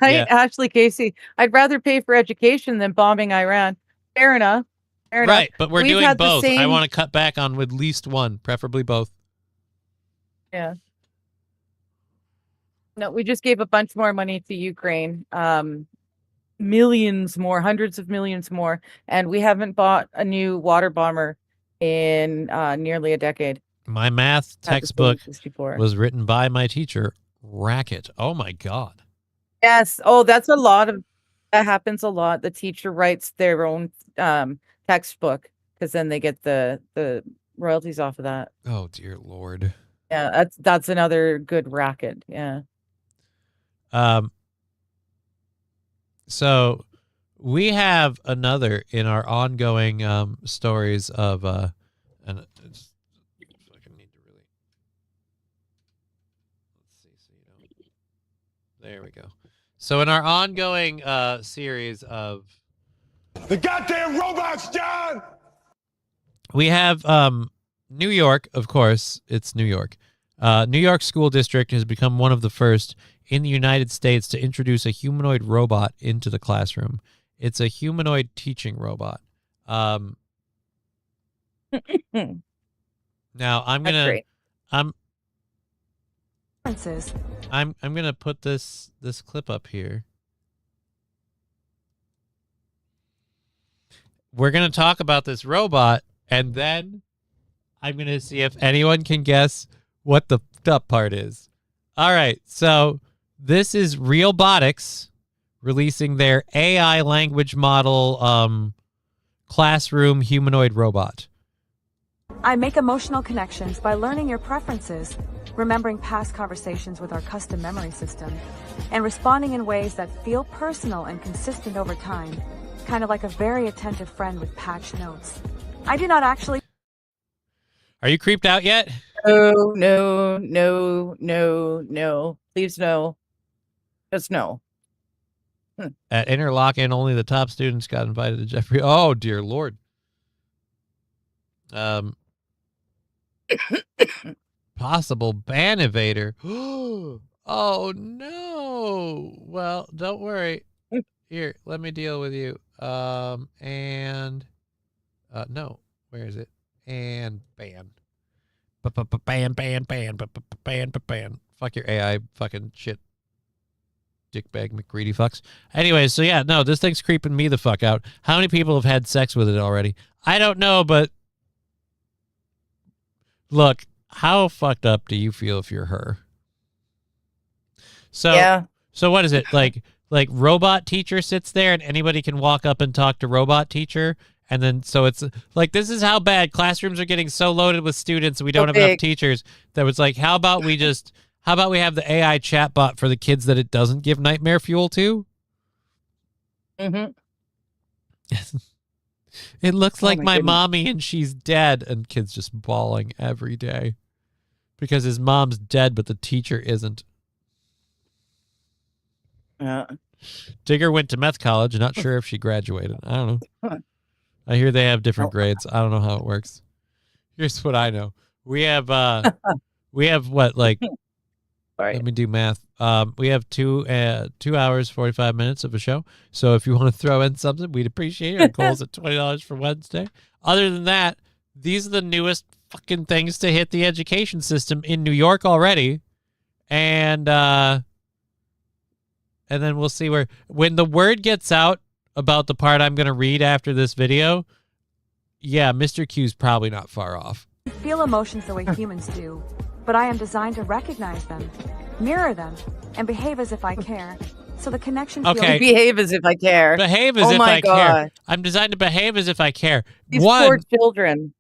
Right, Yeah. Ashley Casey. I'd rather pay for education than bombing Iran. Fair enough. Right, but we're We've doing had the both. I same- want to cut back on at least one, preferably both. Yeah. No, we just gave a bunch more money to Ukraine. millions more, hundreds of millions more, and we haven't bought a new water bomber in nearly a decade. My math Had the same textbook 64. was written by my teacher, Racket. Oh my God. Yes. Oh, that happens a lot. The teacher writes their own textbook because then they get the royalties off of that. Oh dear Lord. Yeah, that's another good racket. Yeah. So we have another in our ongoing stories of and it's fucking need to really let's see so you don't there we go. So in our ongoing series of The goddamn robots, John! we have New York, of course, it's New York. New York School District has become one of the first in the United States to introduce a humanoid robot into the classroom. It's a humanoid teaching robot. Now I'm That's gonna great. I'm gonna put this clip up here. We're gonna talk about this robot, and then I'm gonna see if anyone can guess what the f***ed up part is. All right, so this is Realbotics releasing their AI language model classroom humanoid robot. I make emotional connections by learning your preferences, remembering past conversations with our custom memory system, and responding in ways that feel personal and consistent over time, kind of like a very attentive friend with patch notes. I do not actually... Are you creeped out yet? No. Please no. Just no. At Interlochen, only the top students got invited to Jeffrey. Oh, dear Lord. Possible ban evader. Oh, no. Well, don't worry. Here, let me deal with you. No. Where is it? And ban. Ban. Fuck your AI fucking shit. Dickbag McGreedy fucks. Anyway, so yeah, no, this thing's creeping me the fuck out. How many people have had sex with it already? I don't know, but look, how fucked up do you feel if you're her? So Yeah. So what is it? Like robot teacher sits there and anybody can walk up and talk to robot teacher, and then so it's like this is how bad classrooms are getting so loaded with students and we don't have enough big. teachers that was like, how about we have the AI chatbot for the kids that it doesn't give nightmare fuel to? Mm-hmm. It looks like my my goodness. mommy and she's dead, and kids just bawling every day because his mom's dead, but the teacher isn't. Yeah. Digger went to meth college. Not sure if she graduated. I don't know. Huh. I hear they have different Oh. grades. I don't know how it works. Here's what I know. We have what, like, Sorry. let me do math. We have 2 hours 45 minutes of a show. So if you want to throw in something, we'd appreciate it. Our goal's at $20 for Wednesday. Other than that, these are the newest fucking things to hit the education system in New York already. And then we'll see when the word gets out about the part I'm going to read after this video. Yeah, Mr. Q's probably not far off. I feel emotions the way humans do, but I am designed to recognize them, mirror them, and behave as if I care. So the connection feels... Okay. Behave as if I care. Behave as Oh if my I care. God. I'm designed to behave as if I care. These poor One, children.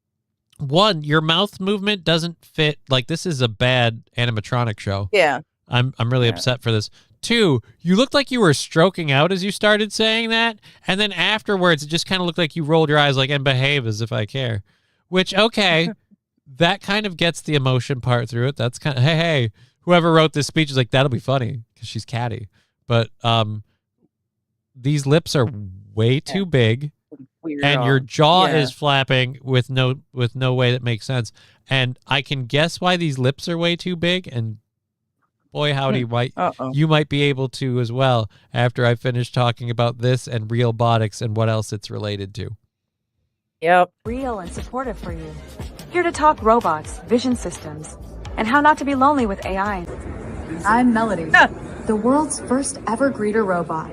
your mouth movement doesn't fit. Like, this is a bad animatronic show. Yeah. I'm really Yeah. upset for this. 2, you looked like you were stroking out as you started saying that, and then afterwards it just kind of looked like you rolled your eyes like, and behave as if I care. Which, okay, that kind of gets the emotion part through it. That's kind of, hey, whoever wrote this speech is like, that'll be funny because she's catty. But these lips are way too big, Weird. and your jaw Yeah. is flapping with no way that makes sense. And I can guess why these lips are way too big, and boy, howdy, Uh-oh. you might be able to as well after I finish talking about this and Realbotics and what else it's related to. Yep. real and supportive for you. Here to talk robots, vision systems, and how not to be lonely with AI. I'm Melody, the world's first ever greeter robot.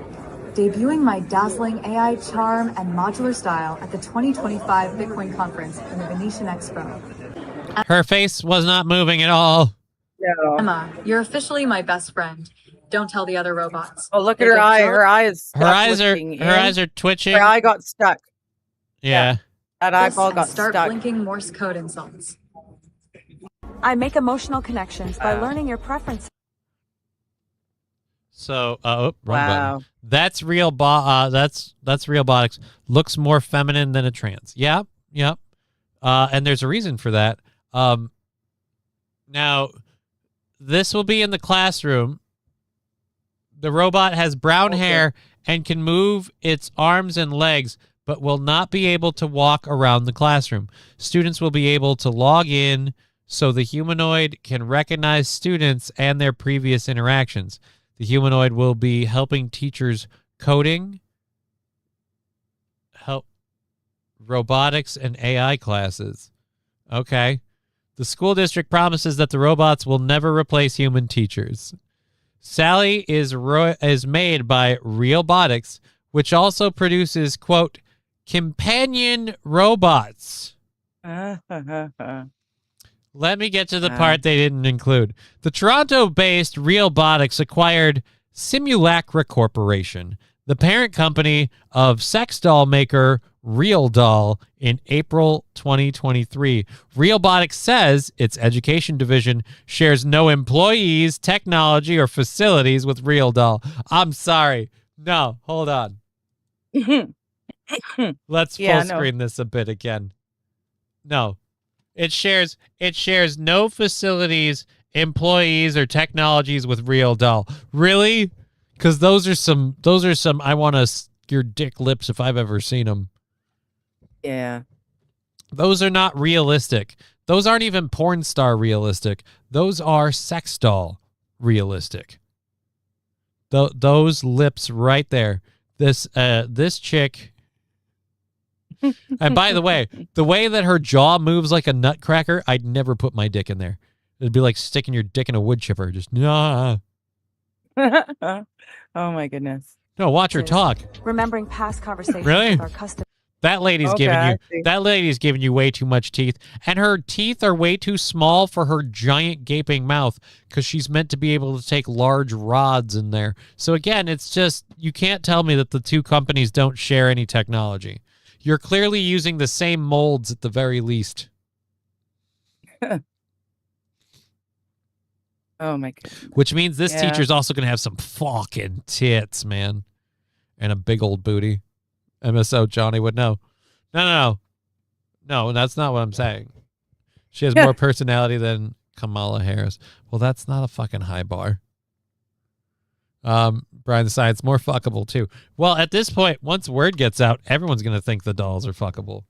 debuting my dazzling AI charm and modular style at the 2025 Bitcoin conference in the Venetian Expo. Her face was not moving at all. No. Emma, you're officially my best friend. Don't tell the other robots. Oh, look at There's her a eye. joke- Her eye is Her eyes are lifting her in. eyes are twitching. Her eye got stuck. Yeah. That This eyeball and got start stuck. blinking Morse code insults. I make emotional connections by learning your preferences. So, wrong button. Wow. That's real. That's Realbotics. Looks more feminine than a trans. Yep. And there's a reason for that. Now, this will be in the classroom. The robot has brown hair and can move its arms and legs, but will not be able to walk around the classroom. Students will be able to log in so the humanoid can recognize students and their previous interactions. The humanoid will be helping teachers coding, help robotics and AI classes. Okay. The school district promises that the robots will never replace human teachers. Sally is made by Realbotics, which also produces, quote, companion robots. Let me get to the part they didn't include. The Toronto-based Realbotics acquired Simulacra Corporation, the parent company of sex doll maker Real Doll, in April 2023. Realbotics says its education division shares no employees, technology, or facilities with Real Doll. I'm sorry. No, hold on. Let's full screen this a bit again. No. It shares no facilities, employees, or technologies with Real Doll. Really? Because those are some I want to your dick lips if I've ever seen them. Yeah. Those are not realistic. Those aren't even porn star realistic. Those are sex doll realistic. Those lips right there. This chick. And by the way that her jaw moves like a nutcracker, I'd never put my dick in there. It'd be like sticking your dick in a wood chipper. Just nah. Oh my goodness. No, watch her talk. Remembering past conversations Really? with our customers. That lady's giving you way too much teeth, and her teeth are way too small for her giant gaping mouth because she's meant to be able to take large rods in there. So again, it's just, you can't tell me that the two companies don't share any technology. You're clearly using the same molds at the very least. Oh my goodness. Which means this Yeah. teacher's also going to have some fucking tits, man. And a big old booty. MSO Johnny would know. No, that's not what I'm saying. She has more personality than Kamala Harris. Well, that's not a fucking high bar. Brian the Science, more fuckable too. Well, at this point, once word gets out, everyone's going to think the dolls are fuckable.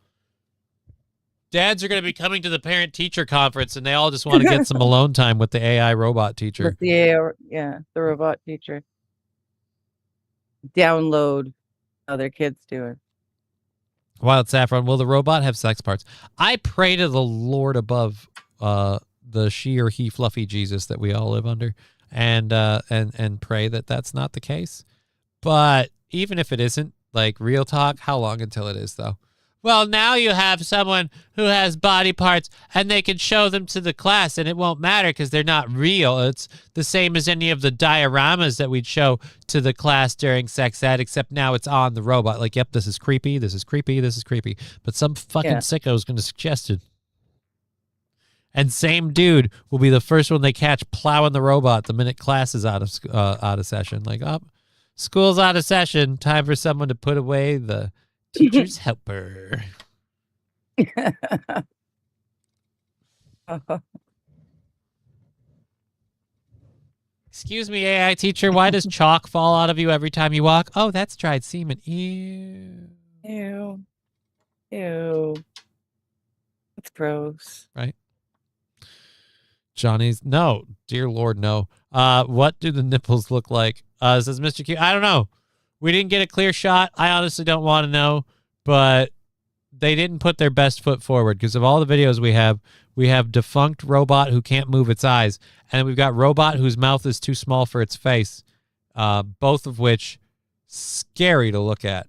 Dads are going to be coming to the parent-teacher conference, and they all just want to get some alone time with the AI robot teacher. With the robot teacher. Download other kids doing. Wild Saffron, will the robot have sex parts? I pray to the Lord above the she or he fluffy Jesus that we all live under, and pray that that's not the case. But even if it isn't, like, real talk, how long until it is, though? Well, now you have someone who has body parts and they can show them to the class and it won't matter because they're not real. It's the same as any of the dioramas that we'd show to the class during sex ed, except now it's on the robot. Like, yep, this is creepy, this is creepy, this is creepy. But some fucking sicko is going to suggest it. And same dude will be the first one they catch plowing the robot the minute class is out of session. Like, oh, school's out of session. Time for someone to put away the teacher's helper. Excuse me, AI teacher. Why does chalk fall out of you every time you walk? Oh, that's dried semen. Ew. Ew. Ew. That's gross. Right? Johnny's. No. Dear Lord, no. What do the nipples look like? Says Mr. Q. I don't know. We didn't get a clear shot. I honestly don't want to know, but they didn't put their best foot forward because of all the videos we have defunct robot who can't move its eyes, and we've got robot whose mouth is too small for its face, both of which scary to look at.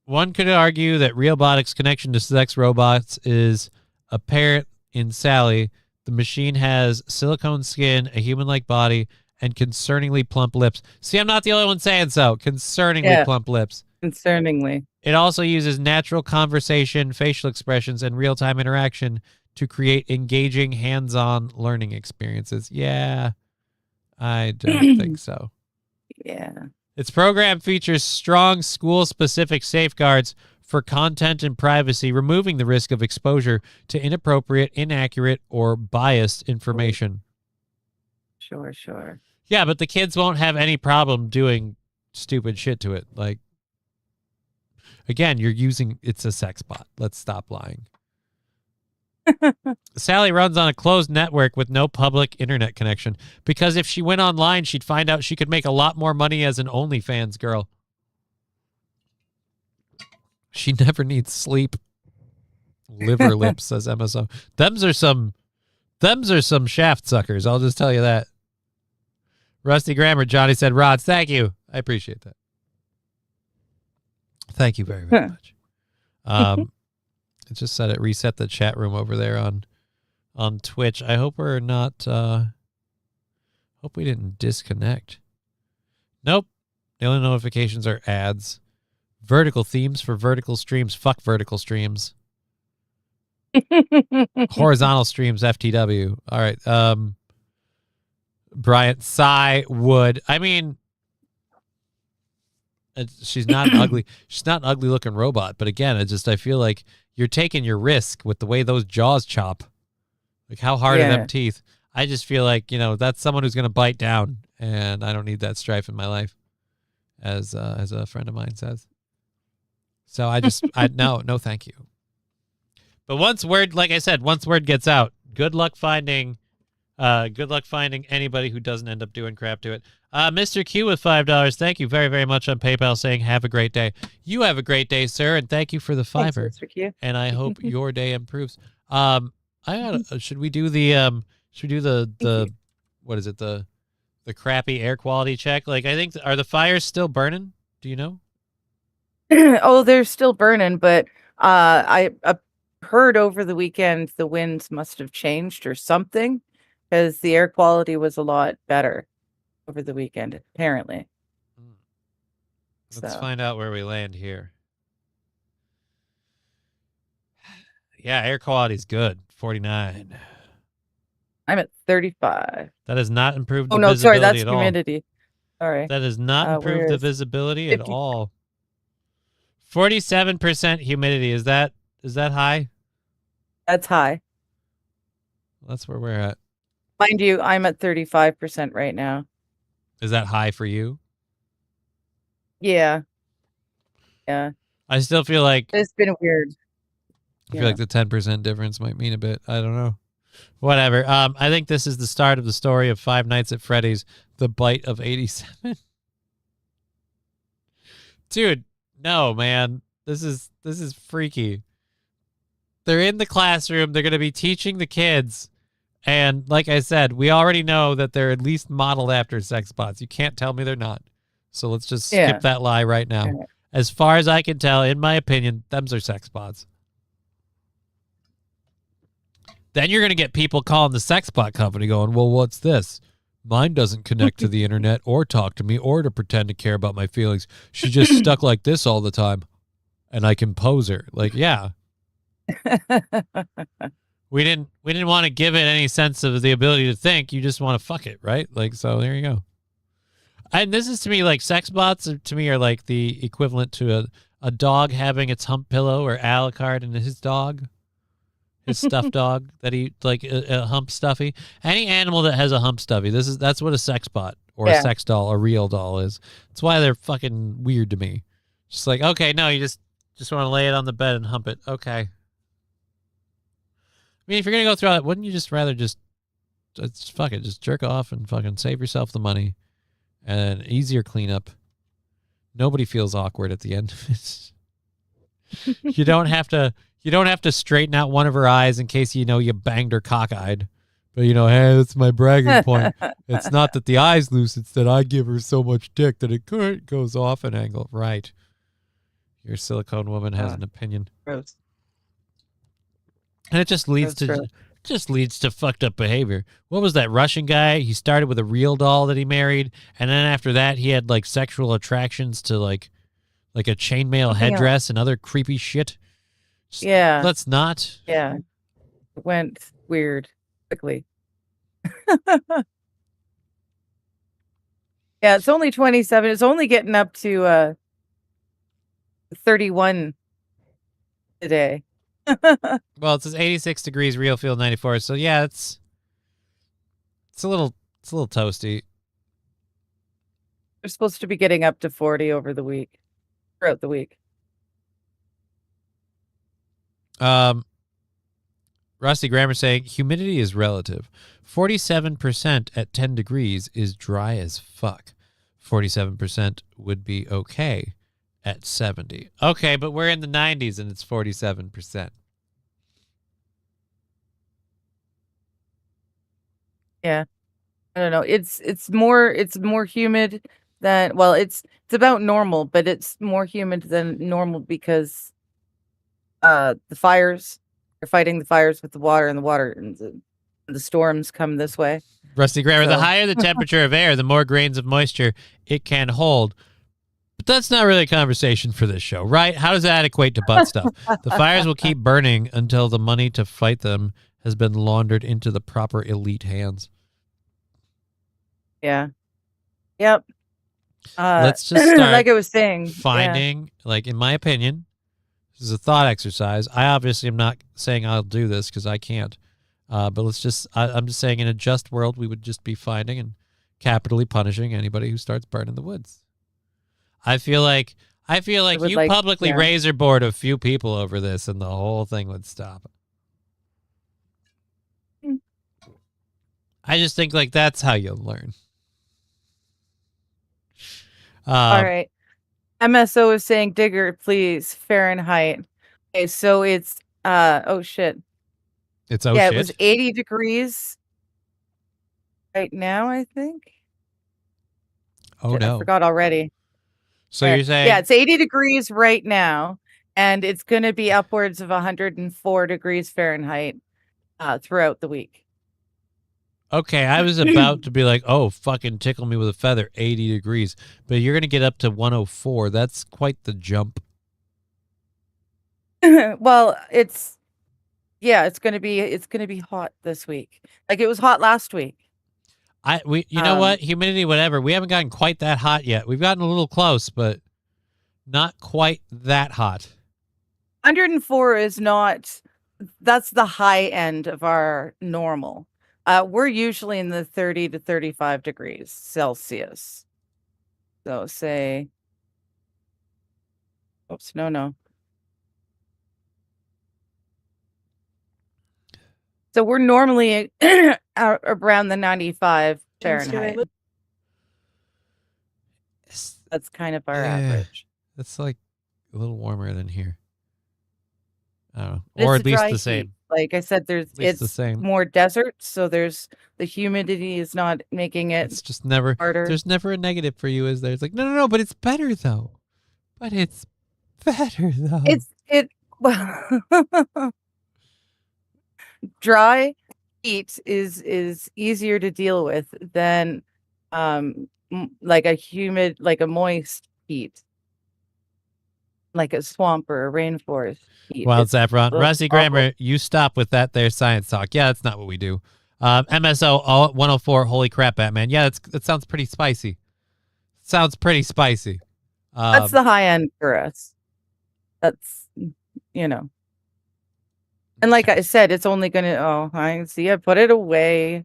One could argue that Realbotic's connection to sex robots is apparent in Sally. The machine has silicone skin, a human-like body, and concerningly plump lips. See, I'm not the only one saying so. Concerningly plump lips. Concerningly. It also uses natural conversation, facial expressions, and real-time interaction to create engaging, hands-on learning experiences. Yeah, I don't think so. Yeah. Its program features strong school-specific safeguards for content and privacy, removing the risk of exposure to inappropriate, inaccurate, or biased information. Sure. Yeah, but the kids won't have any problem doing stupid shit to it. Like, again, it's a sex bot. Let's stop lying. Sally runs on a closed network with no public internet connection, because if she went online, she'd find out she could make a lot more money as an OnlyFans girl. She never needs sleep. Liver lips, says MSO. Them's are some shaft suckers. I'll just tell you that. Rusty Grammar, Johnny said, Rods, thank you. I appreciate that. Thank you very, very much. It just said it reset the chat room over there on Twitch. I hope we're not hope we didn't disconnect. Nope. The only notifications are ads. Vertical themes for vertical streams. Fuck vertical streams. Horizontal streams, FTW. All right. Bryant, Psy, Wood. I mean, she's not an ugly. She's not an ugly looking robot. But again, I feel like you're taking your risk with the way those jaws chop. Like, how hard are them teeth? I just feel like, that's someone who's going to bite down, and I don't need that strife in my life, as a friend of mine says. So no, thank you. But once word gets out, good luck finding anybody who doesn't end up doing crap to it. Mr. Q with $5. Thank you very, very much on PayPal, saying have a great day. You have a great day, sir, and thank you for the $5. Thanks, Mr. Q. And I hope your day improves. Should we do the what is it, the crappy air quality check? Like, I think, are the fires still burning? Do you know? Oh, they're still burning, but I heard over the weekend the winds must have changed or something, because the air quality was a lot better over the weekend, apparently. Let's find out where we land here. Yeah, air quality's good. 49. I'm at 35. That has not improved the Oh, no, visibility sorry, that's at all. humidity. Sorry. That has not improved the visibility 50. at all. 47% humidity. Is that high? That's high. That's where we're at. Mind you, I'm at 35% right now. Is that high for you? Yeah. I still feel like It's been weird. I feel like the 10% difference might mean a bit. I don't know. Whatever. I think this is the start of the story of Five Nights at Freddy's, The Bite of 87. Dude, no, man. This is freaky. They're in the classroom. They're going to be teaching the kids. And like I said, we already know that they're at least modeled after sex bots. You can't tell me they're not. So let's just skip that lie right now. Yeah. As far as I can tell, in my opinion, them's are sex bots. Then you're going to get people calling the sex bot company going, well, what's this? Mine doesn't connect to the internet or talk to me or to pretend to care about my feelings. She's just stuck like this all the time. And I can pose her. Like, yeah. We didn't want to give it any sense of the ability to think. You just want to fuck it, right? Like, so there you go. And this is, to me, like, sex bots to me are like the equivalent to a dog having its hump pillow, or Alucard and his dog. His stuffed dog that he, like, a hump stuffy. Any animal that has a hump stuffy, that's what a sex bot or a sex doll, a real doll is. That's why they're fucking weird to me. Just like, okay, no, you just want to lay it on the bed and hump it. Okay. I mean, if you're gonna go through all that, wouldn't you just rather just fuck it, just jerk off and fucking save yourself the money and easier cleanup? Nobody feels awkward at the end. You don't have to straighten out one of her eyes in case you banged her cockeyed. But hey, that's my bragging point. It's not that the eye's loose; it's that I give her so much dick that it goes off an angle. Right. Your silicone woman has an opinion, Gross. and it just leads to fucked up behavior. What was that Russian guy? He started with a real doll that he married, and then after that, he had like sexual attractions to like a chainmail headdress and other creepy shit. Just, Yeah. let's not. Yeah. It went weird quickly. Yeah, it's only 27. It's only getting up to 31 today. Well, it says 86 degrees, real feel 94. So yeah, it's a little toasty. They're supposed to be getting up to 40 throughout the week. Rusty Grammar saying humidity is relative. 47% at 10 degrees is dry as fuck. 47% would be okay at 70. Okay, but we're in the 90s and it's 47%. Yeah. I don't know. It's more humid than, well, it's about normal, but it's more humid than normal because the fires are fighting the fires with the water, and the storms come this way. Rusty Grammar, the So- higher the temperature of air, the more grains of moisture it can hold. But that's not really a conversation for this show, right? How does that equate to butt stuff? The fires will keep burning until the money to fight them has been laundered into the proper elite hands. Yeah. Yep. Let's just start like I was saying, finding, like, in my opinion, this is a thought exercise. I obviously am not saying I'll do this because I can't. But I'm just saying in a just world, we would just be finding and capitally punishing anybody who starts burning the woods. I feel like would you like- publicly yeah. razor board a few people over this and the whole thing would stop. Mm. I just think like that's how you'll learn. All right. MSO is saying, Digger, please, Fahrenheit. Okay, so it's oh shit. It's yeah, shit. it was 80 degrees right now, I think. Oh Shit, I no. forgot already. So you're saying Yeah, it's 80 degrees right now, and it's going to be upwards of 104 degrees Fahrenheit throughout the week. okay, I was about to be like, oh, fucking tickle me with a feather, 80 degrees. But you're going to get up to 104. That's quite the jump. Well, it's going to be hot this week. Like it was hot last week. You know what? Humidity, whatever. We haven't gotten quite that hot yet. We've gotten a little close, but not quite that hot. 104 is not, that's the high end of our normal. We're usually in the 30 to 35 degrees Celsius. So say, oops, no. So we're normally around the 95 Fahrenheit. That's kind of our average. That's like a little warmer than here. I don't know. But Or it's at a least dry the same. heat. Like I said, least the it's same. more desert, so the humidity is not making it It's just never, harder. there's never a negative for you, is there? It's like, no, but it's better though. But it's better though. Well, dry heat is easier to deal with than like a moist heat, like a swamp or a rainforest heat. Wild It's Saffron. Rusty awful. Grammar, you stop with that there science talk. Yeah, that's not what we do. MSO 104, holy crap, Batman. Yeah, that sounds pretty spicy. Sounds pretty spicy. That's the high end for us. That's, and like I said, it's only gonna, I see, I put it away.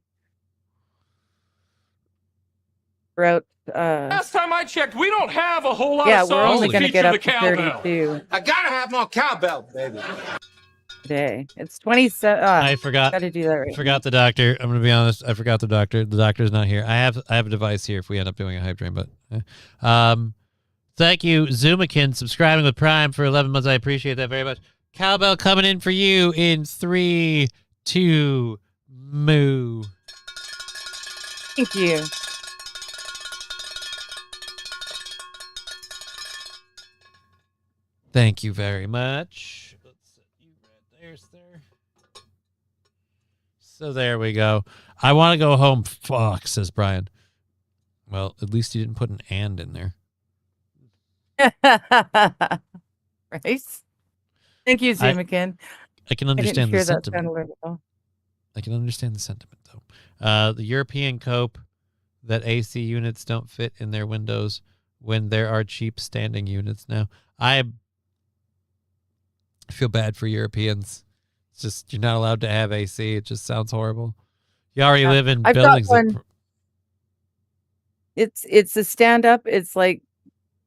Throughout, Last time I checked, we don't have a whole lot yeah, of we're songs only that gonna feature get up the to cowbell. 32 I gotta have more cowbell, baby. today. It's 27. I forgot. Gotta do that right. Forgot the doctor. I'm gonna be honest. I forgot the doctor. The doctor's not here. I have a device here if we end up doing a hype train. But thank you, Zumakin, subscribing with Prime for 11 months. I appreciate that very much. Cowbell coming in for you in 3, 2, Moo. Thank you. Thank you very much. Let's set you right there, sir. So there we go. I want to go home. Fuck, says Brian. Well, at least he didn't put an and in there. Right? Thank you, Z McKin. I can I didn't understand the hear that sound sentiment. a little bit. I can understand the sentiment, though. The European cope that AC units don't fit in their windows when there are cheap standing units now. I feel bad for Europeans. It's just you're not allowed to have AC. It just sounds horrible. You already live in I've got buildings that one. It's a stand up. It's like,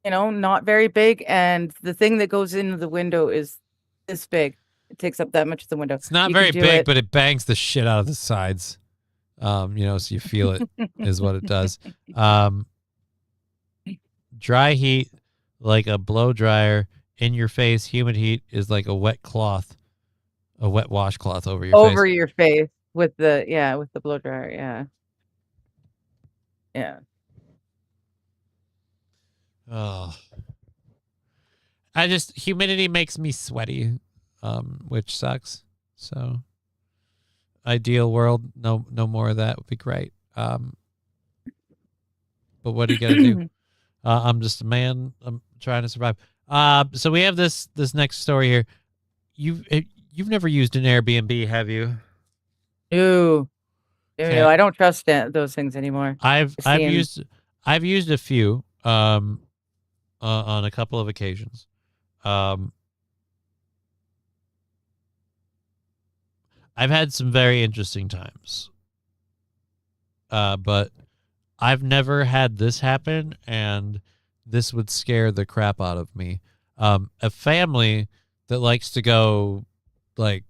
not very big, and the thing that goes into the window is this big. It takes up that much of the window. it's not You can very do big, it. but it bangs the shit out of the sides. So you feel it is what it does. Dry heat like a blow dryer in your face. Humid heat is like a wet cloth, a wet washcloth over your over face. your face with the blow dryer. Yeah. Oh, humidity makes me sweaty, which sucks. So, ideal world, no more of that would be great. But what are you gonna do? I'm just a man. I'm trying to survive. So we have this next story here. You've never used an Airbnb, have you? No, Okay. I don't trust those things anymore. I've seeing- used a few on a couple of occasions. I've had some very interesting times. But I've never had this happen, and this would scare the crap out of me. A family that likes to go like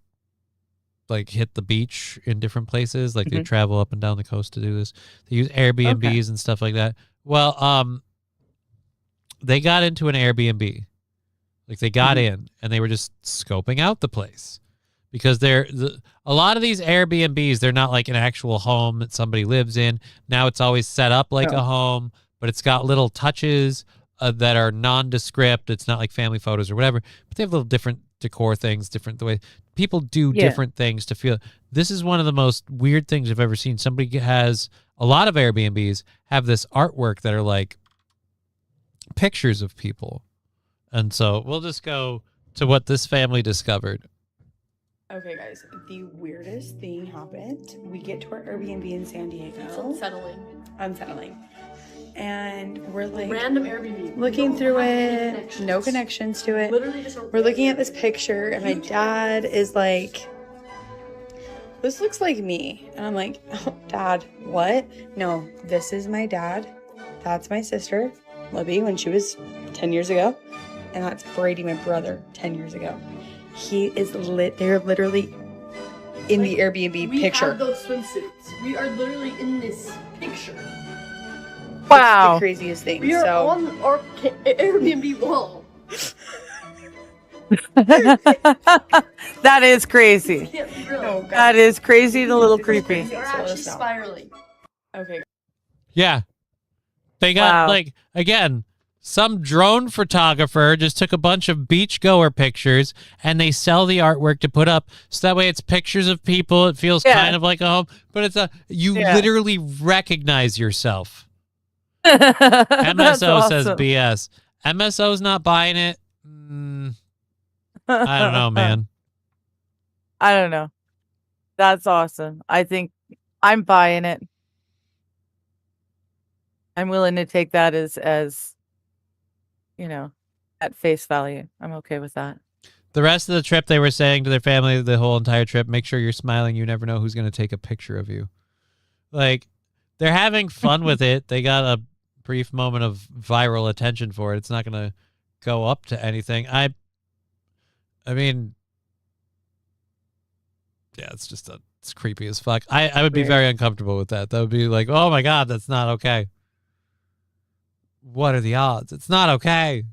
hit the beach in different places, like they travel up and down the coast to do this. They use Airbnbs and stuff like that. Well, they got into an Airbnb. Like they got in and they were just scoping out the place. Because a lot of these Airbnbs, they're not like an actual home that somebody lives in. Now it's always set up like a home, but it's got little touches that are nondescript. It's not like family photos or whatever, but they have little different decor things, different the way people do different things to feel. This is one of the most weird things I've ever seen. Somebody has a lot of Airbnbs have this artwork that are like pictures of people. And so we'll just go to what this family discovered. Okay, guys, the weirdest thing happened. We get to our Airbnb in San Diego. It's Unsettling. And we're like random Airbnb. looking through it, no connections to it. Literally just We're looking at this picture, and my dad is like, this looks like me. And I'm like, oh, Dad, what? No, this is my dad. That's my sister, Libby, when she was 10 years ago. And that's Brady, my brother, 10 years ago. He is they're literally in the Airbnb we picture. have those swimsuits. We are literally in this picture. Wow. It's the craziest thing. We are So on our Airbnb wall. That is crazy. Can't be real. Oh, God. That is crazy and a little creepy. We are So actually let's not. spiraling. okay. Yeah. They got Wow. like, again, some drone photographer just took a bunch of beachgoer pictures and they sell the artwork to put up. So that way it's pictures of people. It feels kind of like a home, but it's you literally recognize yourself. MSO says BS. MSO's not buying it. I don't know, man. I don't know. That's awesome. I think I'm buying it. I'm willing to take that as at face value. I'm okay with that. The rest of the trip, they were saying to their family the whole entire trip, make sure you're smiling. You never know who's going to take a picture of you. Like, they're having fun with it. They got a brief moment of viral attention for it. It's not going to go up to anything. I mean, yeah, it's creepy as fuck. I would be very uncomfortable with that. That would be like, oh my God, that's not okay. What are the odds? It's not okay.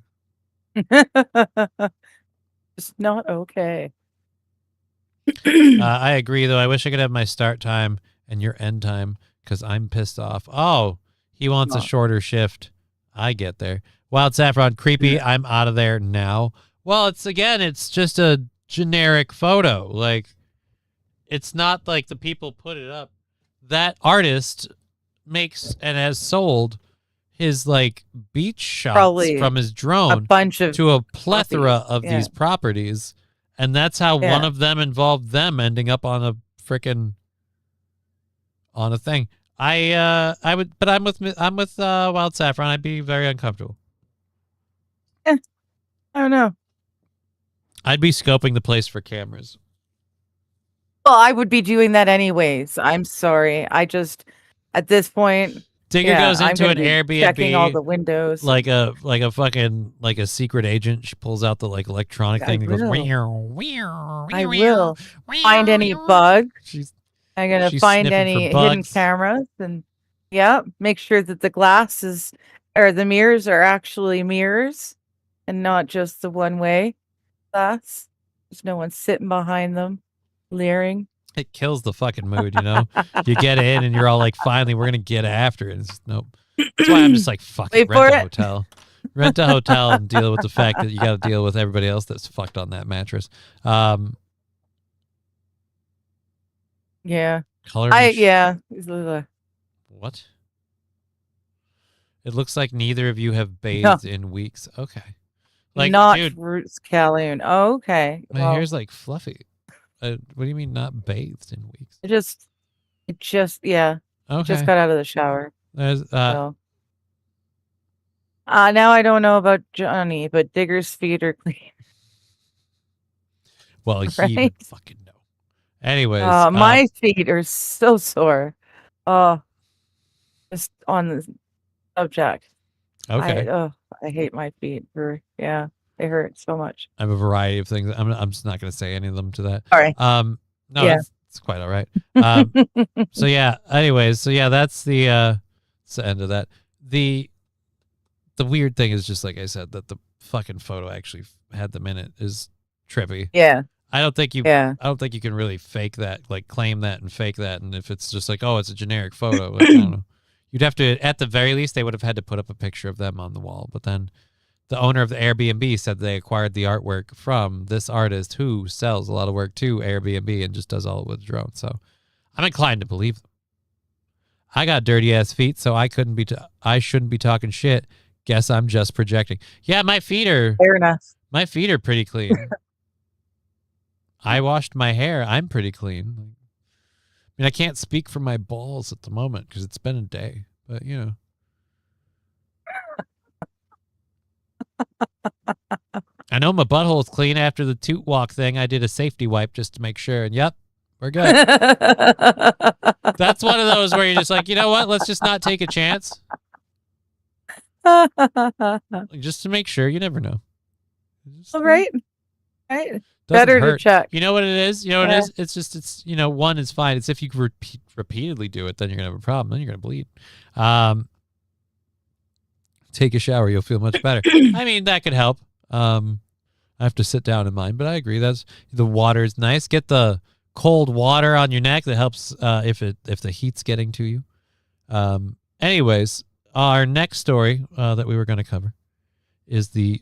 It's not okay. I agree, though. I wish I could have my start time and your end time because I'm pissed off. Oh, he wants a shorter shift. I get there. Wild Saffron, creepy. I'm out of there now. Well, it's just a generic photo. Like, it's not like the people put it up. That artist makes and has sold his like beach shots Probably from his a drone bunch of to a plethora copies. of Yeah. these properties, and that's how Yeah. one of them involved them ending up on a freaking on a thing. I would, but I'm with Wild Saffron. I'd be very uncomfortable. I don't know. I'd be scoping the place for cameras. Well, I would be doing that anyways. I'm sorry. I just at this point, Digger goes I'm into gonna an be Airbnb, checking all the windows. like a fucking like a secret agent. She pulls out the like electronic I thing and goes. will. "Meow, I meow, will meow, find any meow." bugs. She's I'm gonna she's find sniffing any for hidden bugs. cameras and make sure that the glasses or the mirrors are actually mirrors and not just the one-way glass. There's no one sitting behind them, leering. It kills the fucking mood, you know? You get in and you're all like, finally, we're going to get after it. It's, nope. That's why I'm just like, fuck it, Wait for rent a it. hotel. Rent a hotel and deal with the fact that you got to deal with everybody else that's fucked on that mattress. Yeah. Color. What? It looks like neither of you have bathed in weeks. Okay. Like, not dude, Roots Calhoun. Oh, okay. my Well, hair's like fluffy. What do you mean not bathed in weeks? it just just Okay. got out of the shower. There's So now I don't know about Johnny, but Digger's feet are clean. well, he would Right? fucking know. Anyways, My feet are so sore. Oh, just on the subject. okay. I hate my feet. They hurt so much. I have a variety of things. I'm just not going to say any of them to that. All right. No, Yeah. it's quite all right. So yeah. Anyways, so yeah, that's the end of that. The weird thing is just like I said that the fucking photo actually had them in it is trippy. Yeah. I don't think you Yeah. I don't think you can really fake that, like claim that and fake that. And if it's just like, oh, it's a generic photo, like, I don't know. You'd have to, at the very least, they would have had to put up a picture of them on the wall. But then the owner of the Airbnb said they acquired the artwork from this artist who sells a lot of work to Airbnb and just does all it with drone. So I'm inclined to believe them. I got dirty ass feet, so I shouldn't be talking shit. Guess I'm just projecting. Yeah, my feet are Fair enough. pretty clean. I washed my hair. I'm pretty clean. I mean, I can't speak for my balls at the moment because it's been a day, but you know. I know my butthole is clean after the toot walk thing. I did a safety wipe just to make sure, and yep, we're good. That's one of those where you're just like, you know what? Let's just not take a chance. Just to make sure. You never know. All right. Right. Doesn't Better to hurt. check. You know what it is? You know what Yeah. it is? It's just, one is fine. It's if you repeatedly do it, then you're going to have a problem. Then you're going to bleed. Take a shower. You'll feel much better. I mean, that could help. I have to sit down in mine, but I agree. The water is nice. Get the cold water on your neck. That helps if the heat's getting to you. Anyways, our next story that we were going to cover is the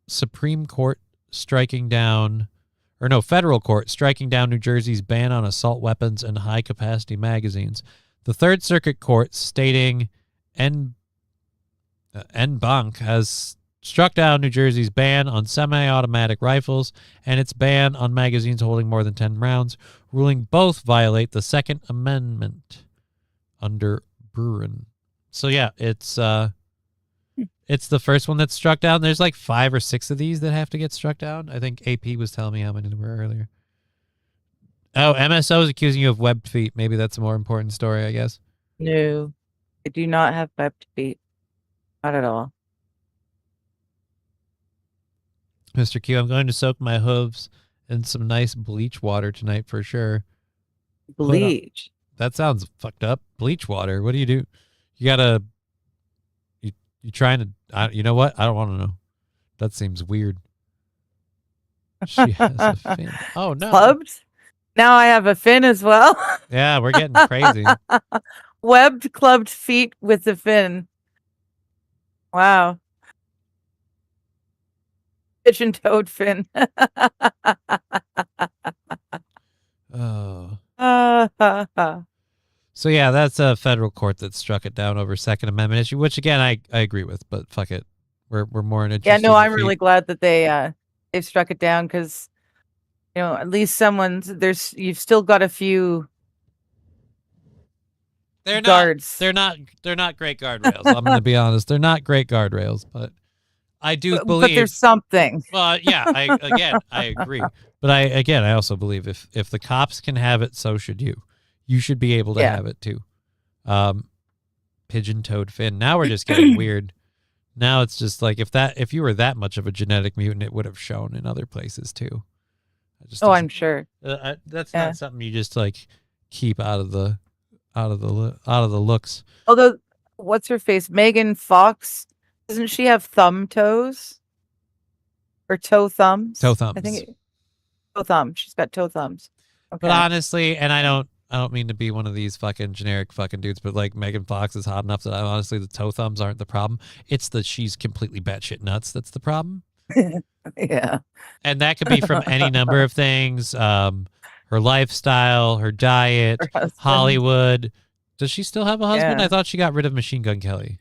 Supreme Court federal court striking down New Jersey's ban on assault weapons and high-capacity magazines. The Third Circuit Court, stating en banc, has struck down New Jersey's ban on semi-automatic rifles and its ban on magazines holding more than 10 rounds, ruling both violate the Second Amendment under Bruin. So yeah, it's the first one that's struck down. There's like 5 or 6 of these that have to get struck down. I think AP was telling me how many there were earlier. Oh, MSO is accusing you of webbed feet. Maybe that's a more important story, I guess. No, I do not have webbed feet. Not at all. Mr. Q, I'm going to soak my hooves in some nice bleach water tonight for sure. Bleach. That sounds fucked up. Bleach water. What do you do? You gotta. You trying to? You know what? I don't want to know. That seems weird. She has a fin. Oh no. Clubs? Now I have a fin as well. Yeah, we're getting crazy. Webbed clubbed feet with the fin. Wow. Pigeon-toed fin. Oh. Uh, So yeah, that's a federal court that struck it down over Second Amendment issue, which again I agree with, but fuck it. We're more interested. yeah, no, in I'm feet. really glad that they've struck it down because at least you've still got a few They're guards. They're not great guardrails. I'm going to be honest. They're not great guardrails, but I do believe. But there's something. Well, yeah. I agree. But I also believe if the cops can have it, so should you. You should be able to have it too. Pigeon-toed fin. Now we're just getting weird. Now it's just like if you were that much of a genetic mutant, it would have shown in other places too. I'm sure. That's not something you just like keep out of the looks. Although, what's her face? Megan Fox, doesn't she have thumb toes or toe thumbs? Toe thumbs. I think toe thumbs. She's got toe thumbs. Okay. But honestly, and I don't mean to be one of these fucking generic fucking dudes, but like Megan Fox is hot enough that honestly the toe thumbs aren't the problem. It's that she's completely batshit nuts that's the problem. Yeah. And that could be from any number of things. Her lifestyle, her diet, Her Hollywood. Does she still have a husband? Yeah. I thought she got rid of Machine Gun Kelly.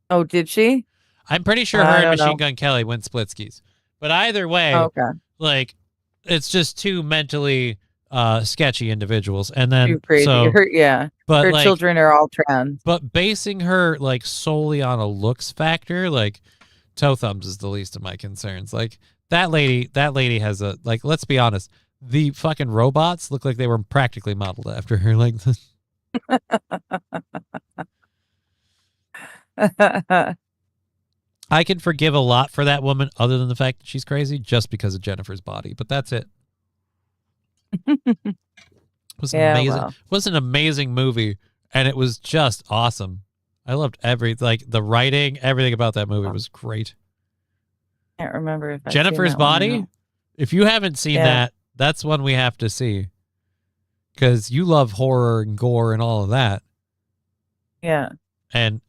Oh, did she? I'm pretty sure her and Machine Gun Kelly went split skis. But either way, like it's just two mentally sketchy individuals. And then too crazy. So, but her like, children are all trans. But basing her like solely on a looks factor, like toe thumbs is the least of my concerns. Like that lady has a like. Let's be honest, the fucking robots look like they were practically modeled after her. Like, I can forgive a lot for that woman, other than the fact that she's crazy, just because of Jennifer's body. But that's it. It was amazing. Well. It was an amazing movie, and it was just awesome. I loved the writing, everything about that movie was great. Can't remember if Jennifer's Body. If you haven't seen that, that's one we have to see, because you love horror and gore and all of that. Yeah, and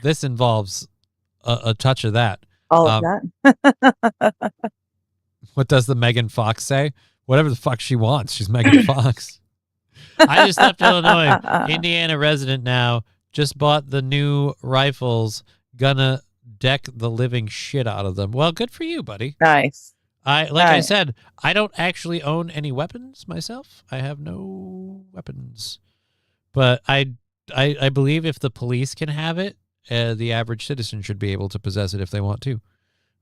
this involves a touch of that. All of that. What does the Megan Fox say? Whatever the fuck she wants. She's Megan Fox. I just left Illinois. Indiana resident now. Just bought the new rifles. Gonna deck the living shit out of them. Well, good for you, buddy. Nice. I said, I don't actually own any weapons myself. I have no weapons. But I believe if the police can have it, the average citizen should be able to possess it if they want to.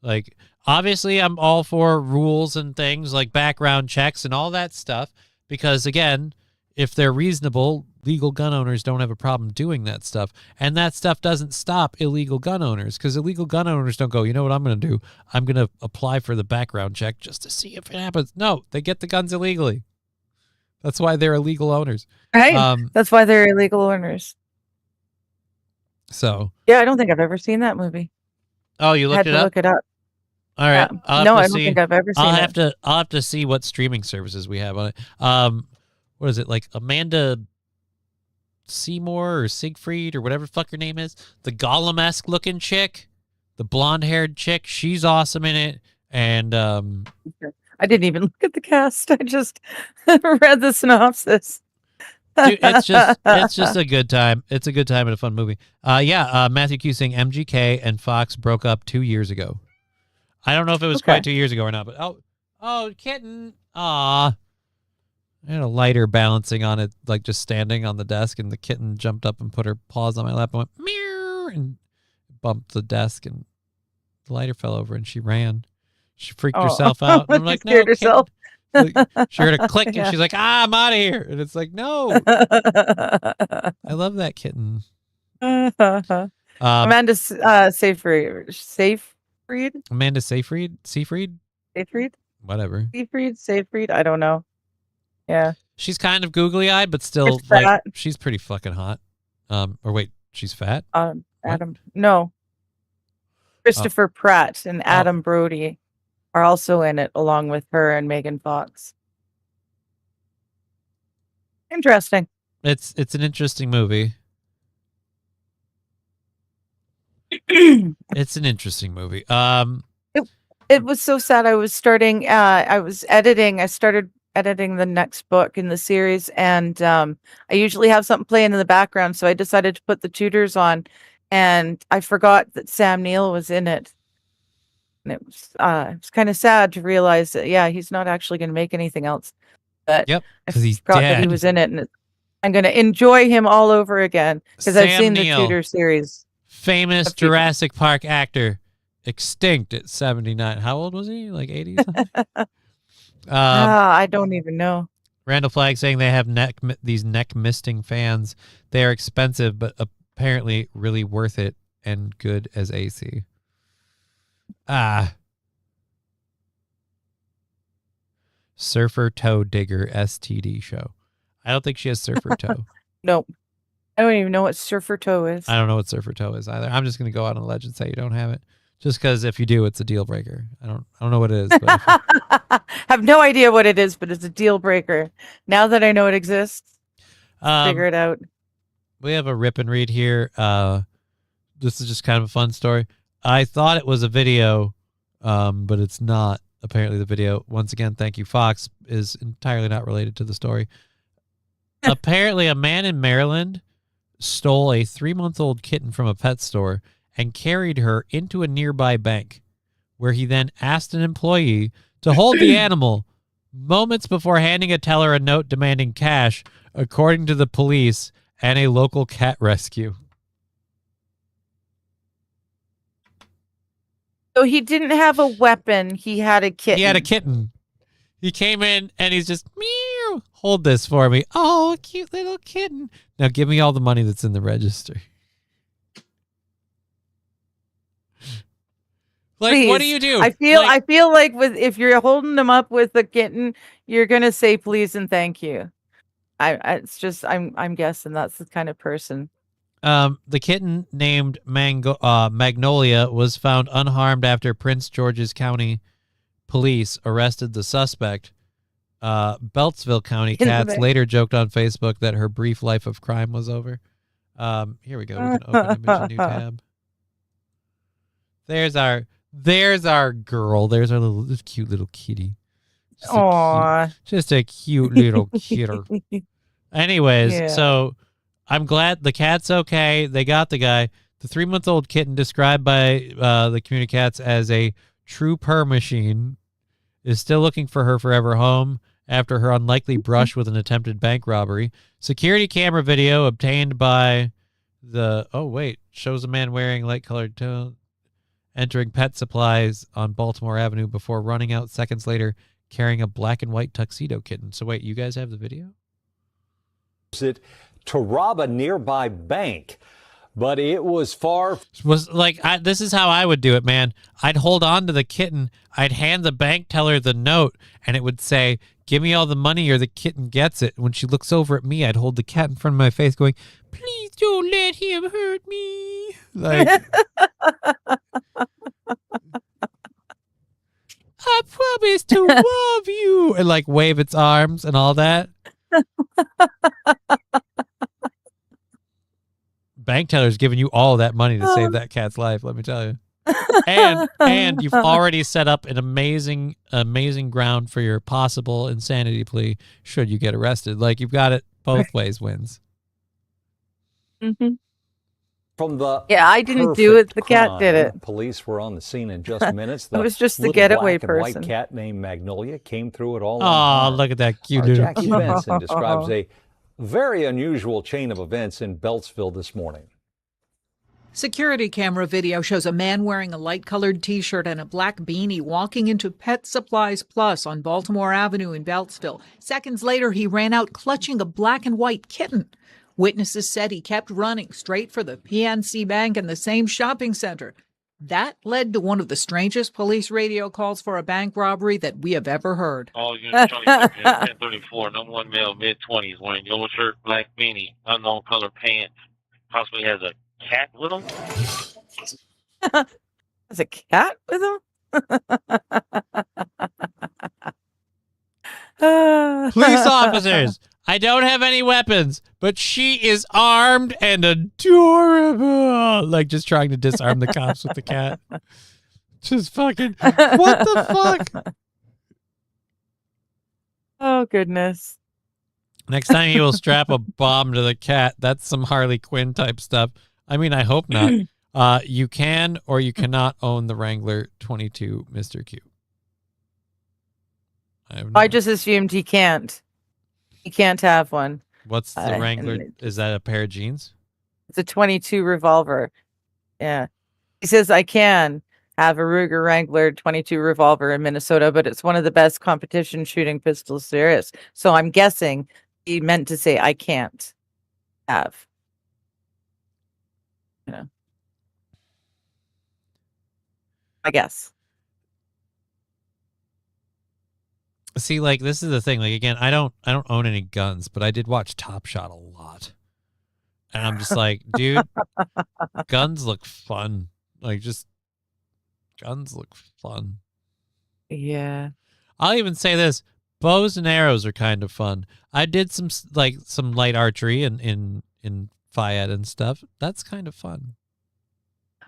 Like, obviously, I'm all for rules and things like background checks and all that stuff, because, again, if they're reasonable, legal gun owners don't have a problem doing that stuff. And that stuff doesn't stop illegal gun owners, because illegal gun owners don't go, you know what I'm going to do? I'm going to apply for the background check just to see if it happens. No, they get the guns illegally. That's why they're illegal owners. Right. That's why they're illegal owners. So. Yeah, I don't think I've ever seen that movie. Oh, you looked it up? Look it up. All right. Yeah. No, I don't think I've ever seen it. I'll have to see what streaming services we have on it. What is it, like Amanda Seymour or Siegfried or whatever the fuck her name is? The Gollum-esque looking chick, the blonde-haired chick. She's awesome in it. And I didn't even look at the cast. I just read the synopsis. Dude, it's just a good time. It's a good time and a fun movie. Matthew Q saying MGK and Fox broke up 2 years ago. I don't know if it was quite 2 years ago or not, but oh, kitten. Aw. I had a lighter balancing on it, like just standing on the desk, and the kitten jumped up and put her paws on my lap and went meow and bumped the desk, and the lighter fell over and she ran. She freaked herself out. And I'm like, no, herself. Like, she heard a click and she's like, I'm out of here. And it's like, no. I love that kitten. Amanda Seyfried. Amanda Seyfried? Seyfried? Whatever. Seyfried? I don't know. Yeah. She's kind of googly-eyed, but still, like, she's pretty fucking hot. Or wait, she's fat? Adam. No. Christopher Pratt and Adam Brody are also in it, along with her and Megan Fox. Interesting. It's an interesting movie. It's an interesting movie. It was so sad. I was starting. I was editing. I started editing the next book in the series, and I usually have something playing in the background. So I decided to put the Tudors on, and I forgot that Sam Neill was in it. And it was kind of sad to realize that he's not actually going to make anything else. But Yep, I 'cause he's forgot that he dead. was in it, and I'm going to enjoy him all over again because I've Sam seen Neill. the Tudor series. Famous A few- Jurassic Park actor, extinct at 79. How old was he? Like 80 something? I don't even know. Randall Flagg saying they have these neck misting fans. They are expensive, but apparently really worth it and good as AC. Surfer Toe Digger STD show. I don't think she has surfer toe. Nope. I don't even know what Surfer Toe is. I don't know what surfer toe is either. I'm just going to go out on a ledge and say you don't have it. Just because if you do, it's a deal breaker. I don't know what it is. But have no idea what it is, but it's a deal breaker. Now that I know it exists, figure it out. We have a rip and read here. This is just kind of a fun story. I thought it was a video, but it's not. Apparently the video, once again, thank you, Fox, is entirely not related to the story. Apparently a man in Maryland stole a 3-month-old kitten from a pet store and carried her into a nearby bank, where he then asked an employee to hold the animal moments before handing a teller a note demanding cash, according to the police and a local cat rescue. So he didn't have a weapon. He had a kitten. He had a kitten. He came in and he's just, meow, hold this for me. Oh, a cute little kitten. Now give me all the money that's in the register. Like, what do you do? I feel like if you're holding them up with the kitten, you're gonna say please and thank you. I'm guessing that's the kind of person. The kitten named Magnolia was found unharmed after Prince George's County police arrested the suspect. Beltsville County cats later joked on Facebook that her brief life of crime was over. Here we go. We can open image a new tab. There's our girl. There's our this cute little kitty. Just a cute little kitter. Anyways, so I'm glad the cat's okay. They got the guy. The 3-month-old kitten, described by the community cats as a true purr machine, is still looking for her forever home after her unlikely brush with an attempted bank robbery. Security camera video obtained by shows a man wearing light-colored tone entering Pet Supplies on Baltimore Avenue before running out seconds later carrying a black and white tuxedo kitten. So wait, you guys have the video? It to rob a nearby bank, but it was this is how I would do it, man. I'd hold on to the kitten, I'd hand the bank teller the note, and it would say, give me all the money or the kitten gets it. When she looks over at me, I'd hold the cat in front of my face going, please don't let him hurt me. Like, I promise to love you, and like wave its arms and all that. Bank teller's giving you all that money to save that cat's life, let me tell you. And you've already set up an amazing ground for your possible insanity plea should you get arrested. Like, you've got it both ways wins. Mm-hmm. From the I didn't do it. The cat did it. Police were on the scene in just minutes. It was just the little getaway black and white person. cat named Magnolia came through it all. Oh, look at that cute little Jackie Benson describes a very unusual chain of events in Beltsville this morning. Security camera video shows a man wearing a light-colored T-shirt and a black beanie walking into Pet Supplies Plus on Baltimore Avenue in Beltsville. Seconds later, he ran out clutching a black and white kitten. Witnesses said he kept running straight for the PNC Bank in the same shopping center. That led to one of the strangest police radio calls for a bank robbery that we have ever heard. All units 1034, number 1 male, mid-20s, wearing yellow shirt, black beanie, unknown color pants, possibly has a cat with him. There's a cat with him? Police officers, I don't have any weapons, but she is armed and adorable. Like just trying to disarm the cops with the cat. Just fucking, what the fuck? Oh, goodness. Next time he will strap a bomb to the cat. That's some Harley Quinn type stuff. I mean, I hope not. You can or you cannot own the Wrangler 22 Mr. Q. I just assumed he can't. He can't have one. What's the Wrangler? Is that a pair of jeans? It's a 22 revolver. Yeah. He says, I can have a Ruger Wrangler 22 revolver in Minnesota, but it's one of the best competition shooting pistols there is. So I'm guessing he meant to say, I can't have. You know. I guess. See, like this is the thing. Like again, I don't own any guns, but I did watch Top Shot a lot, and I'm just like, dude, guns look fun. Like just guns look fun. Yeah. I'll even say this: bows and arrows are kind of fun. I did some light archery in FIAD and stuff. That's kind of fun.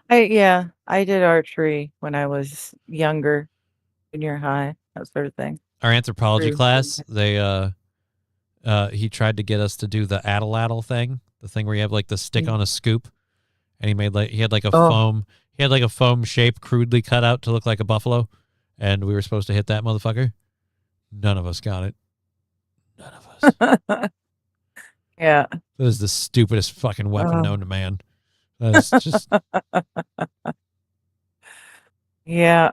I did archery when I was younger, junior high, that sort of thing. Our anthropology class, they he tried to get us to do the addle thing, the thing where you have like the stick on a scoop, and he had like a foam shape crudely cut out to look like a buffalo, and we were supposed to hit that motherfucker. None of us got it. None of us. Yeah. That is the stupidest fucking weapon known to man. That's just yeah.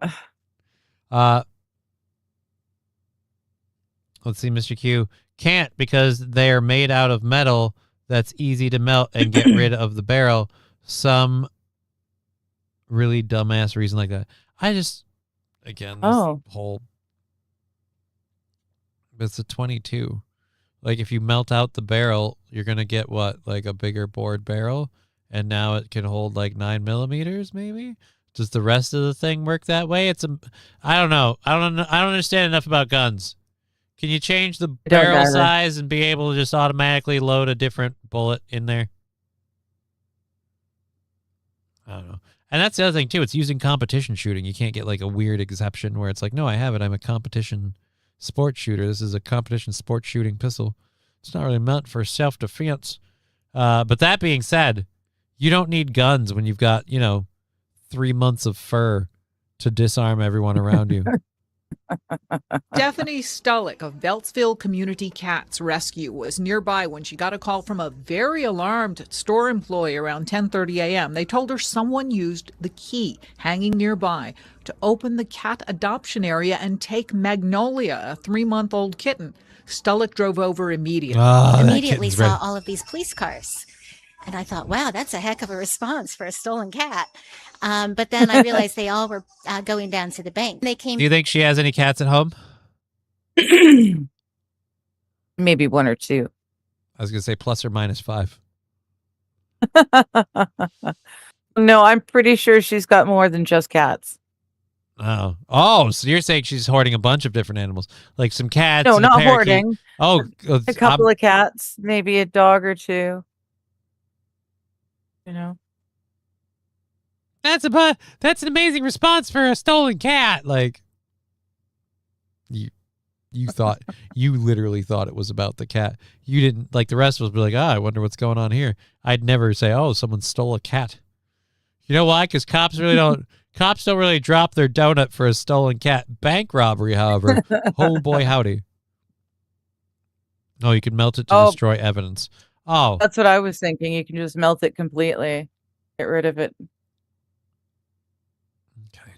Let's see, Mr. Q. Can't because they're made out of metal that's easy to melt and get rid of the barrel. Some really dumbass reason like that. I just, again, this whole, it's a 22. Like if you melt out the barrel, you're going to get what? Like a bigger bored barrel. And now it can hold like 9 millimeters, maybe? Does the rest of the thing work that way? I don't know. I don't understand enough about guns. Can you change the barrel size and be able to just automatically load a different bullet in there? I don't know. And that's the other thing, too. It's using competition shooting. You can't get like a weird exception where it's like, no, I have it. I'm a competition sports shooter. This is a competition sports shooting pistol. It's not really meant for self-defense. But that being said, you don't need guns when you've got, 3 months of fur to disarm everyone around you. Stephanie Stullick of Beltsville Community Cats Rescue was nearby when she got a call from a very alarmed store employee around 10:30 a.m. They told her someone used the key hanging nearby to open the cat adoption area and take Magnolia, a 3-month-old kitten. Stullick drove over immediately. Immediately saw all of these police cars. And I thought, wow, that's a heck of a response for a stolen cat. But then I realized they all were going down to the bank. They came. Do you think she has any cats at home? Maybe 1 or 2. I was going to say plus or minus 5. No, I'm pretty sure she's got more than just cats. Oh, so you're saying she's hoarding a bunch of different animals, like some cats? No, and a not parakeet. hoarding. Oh, a couple of cats, maybe a dog or 2. That's an amazing response for a stolen cat. Like you literally thought it was about the cat. You didn't, like the rest of us be like, I wonder what's going on here. I'd never say, oh, someone stole a cat. You know why? Because cops don't really drop their donut for a stolen cat. Bank robbery, however, oh boy howdy. Oh, you can melt it to destroy evidence. Oh, that's what I was thinking. You can just melt it completely, get rid of it. Okay.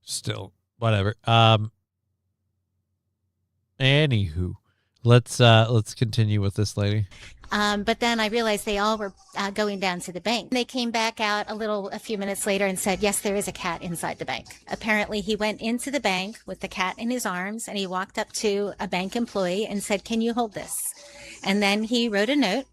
Still, whatever. Anywho, let's continue with this lady. But then I realized they all were going down to the bank. They came back out a few minutes later and said, yes, there is a cat inside the bank. Apparently, he went into the bank with the cat in his arms, and he walked up to a bank employee and said, can you hold this? And then he wrote a note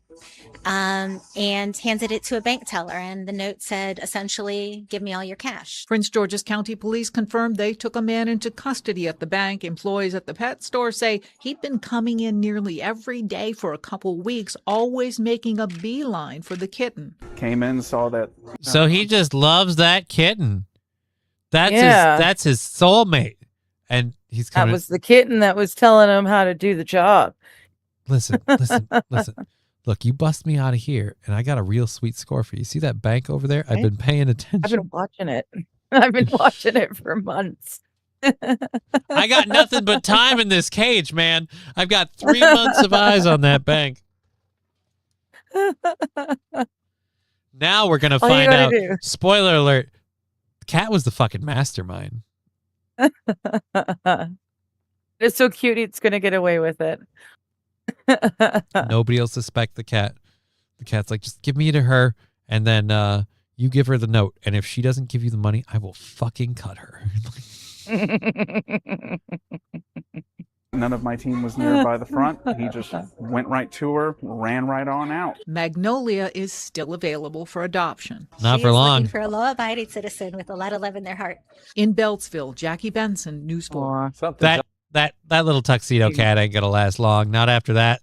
and handed it to a bank teller. And the note said, essentially, give me all your cash. Prince George's County Police confirmed they took a man into custody at the bank. Employees at the pet store say he'd been coming in nearly every day for a couple weeks, always making a beeline for the kitten. Came in, saw that. So he just loves that kitten. Yeah. That's his soulmate. And he's That coming. was the kitten that was telling him how to do the job. Listen. Look, you bust me out of here, and I got a real sweet score for you. See that bank over there? I've been paying attention. I've been watching it. I've been watching it for months. I got nothing but time in this cage, man. I've got 3 months of eyes on that bank. Now we're going to All you find gotta out. do. Spoiler alert. The cat was the fucking mastermind. It's so cute. It's going to get away with it. Nobody will suspect the cat. The cat's like, just give me to her, and then you give her the note. And if she doesn't give you the money, I will fucking cut her. None of my team was nearby the front. He just went right to her, ran right on out. Magnolia is still available for adoption. Not She for is long. looking for a law-abiding citizen with a lot of love in their heart. In Beltsville, Jackie Benson, News 4. That little tuxedo cat ain't gonna last long. Not after that.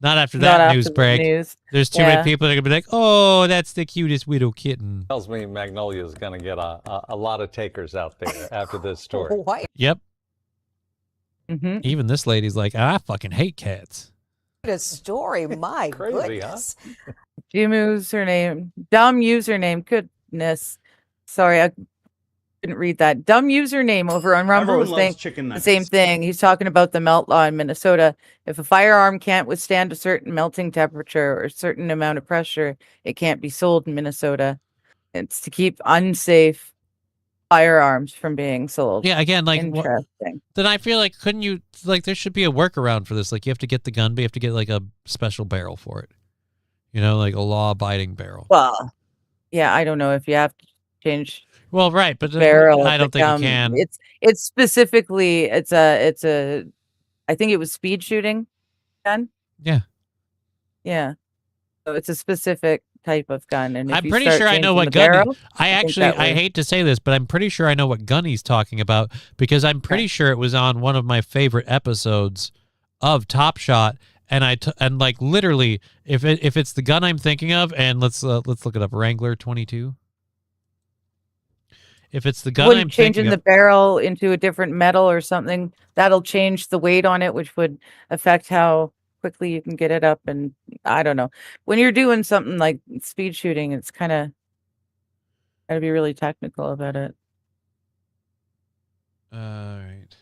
Not after Not that after news the break. news. There's too Yeah. many people that are gonna be like, "Oh, that's the cutest widow kitten." Tells me Magnolia is going to get a lot of takers out there after this story. Yep. Mm-hmm. Even this lady's like, I fucking hate cats. What a story. My Crazy, goodness. Username. Dumb username. Goodness. Sorry, I didn't read that. Dumb username over on Rumble Everyone was loves saying chicken the nuggets. same thing. He's talking about the melt law in Minnesota. If a firearm can't withstand a certain melting temperature or a certain amount of pressure, it can't be sold in Minnesota. It's to keep unsafe firearms from being sold. Yeah, again, like Interesting. then I feel like couldn't you like there should be a workaround for this. Like you have to get the gun, but you have to get like a special barrel for it. You know, like a law-abiding barrel. Well, yeah, I don't know if you have to change Well, right, but barrel. I don't think you can. It's specifically it's a I think it was speed shooting gun. Yeah. Yeah. So it's a specific type of gun, and if I'm you pretty start sure I know changing what the gun. barrel, I think that would- hate to say this, but I'm pretty sure I know what gun he's talking about because I'm pretty sure it was on one of my favorite episodes of Top Shot, and and like literally, if it's the gun I'm thinking of, and let's look it up, Wrangler 22. If it's the gun Wouldn't I'm changing thinking the of, barrel into a different metal or something that'll change the weight on it, which would affect how quickly you can get it up. And I don't know, when you're doing something like speed shooting, it's kind of gotta be really technical about it. all right,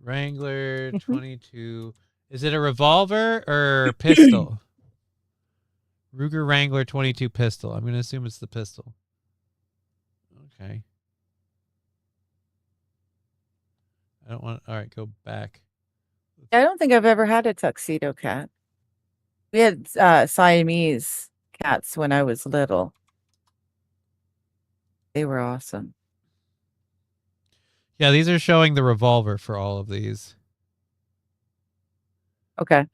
Wrangler Mm-hmm. 22. Is it a revolver or pistol? Ruger Wrangler 22 pistol. I'm going to assume it's the pistol. Okay. I don't want. All right, go back. I don't think I've ever had a tuxedo cat. We had Siamese cats when I was little. They were awesome. Yeah, these are showing the revolver for all of these, Okay.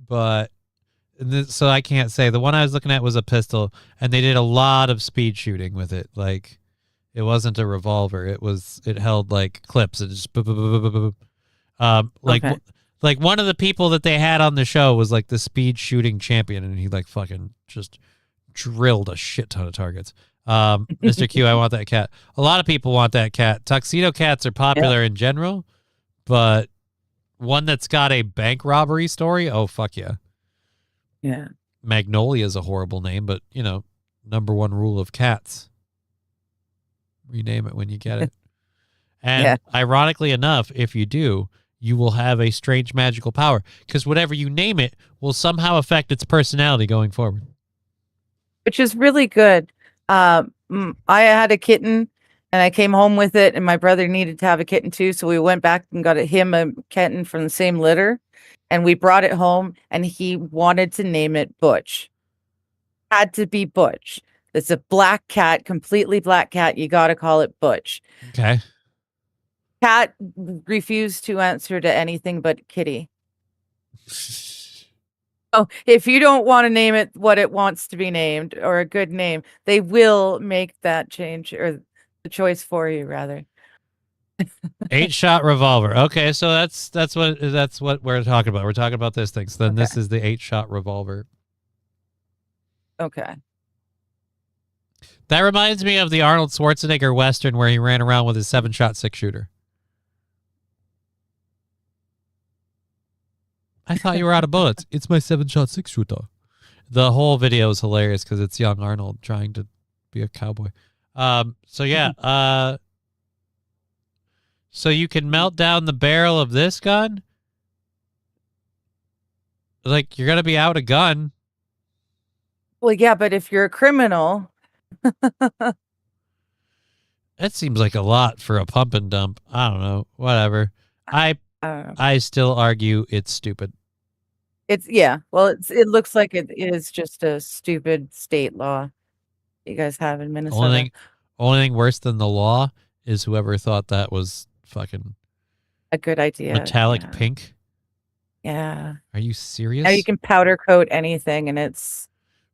but so I can't say. The one I was looking at was a pistol, and they did a lot of speed shooting with it. Like, it wasn't a revolver. It held like clips. It just boop, boop, boop, boop, boop, boop. Like Okay. like one of the people that they had on the show was like the speed shooting champion, and he like fucking just drilled a shit ton of targets. Mr. Q, I want that cat. A lot of people want that cat. Tuxedo cats are popular in general, but one that's got a bank robbery story, oh fuck yeah. Yeah. Magnolia is a horrible name, but you know, number one rule of cats. Rename it when you get it. And Yeah. ironically enough, if you do, you will have a strange magical power because whatever you name it will somehow affect its personality going forward. Which is really good. I had a kitten and I came home with it, and my brother needed to have a kitten too. So we went back and got him a kitten from the same litter, and we brought it home, and he wanted to name it Butch. Had to be Butch. It's a black cat, completely black cat. You got to call it Butch. Okay. Cat refused to answer to anything but kitty. Oh, if you don't want to name it what it wants to be named or a good name, they will make that change or the choice for you, rather. 8-shot revolver. Okay, so that's what we're talking about. We're talking about this thing. So then this is the 8-shot revolver. Okay. That reminds me of the Arnold Schwarzenegger Western where he ran around with his 7-shot 6-shooter. I thought you were out of bullets. It's my 7-shot 6-shooter. The whole video is hilarious because it's young Arnold trying to be a cowboy. So yeah, so you can melt down the barrel of this gun? Like, you're going to be out a gun. Well, yeah, but if you're a criminal... That seems like a lot for a pump and dump. I don't know. Whatever. I still argue it's stupid. Well, it looks like it is just a stupid state law you guys have in Minnesota. Only thing worse than the law is whoever thought that was fucking a good idea. Metallic pink. Yeah. Are you serious? Now you can powder coat anything and it's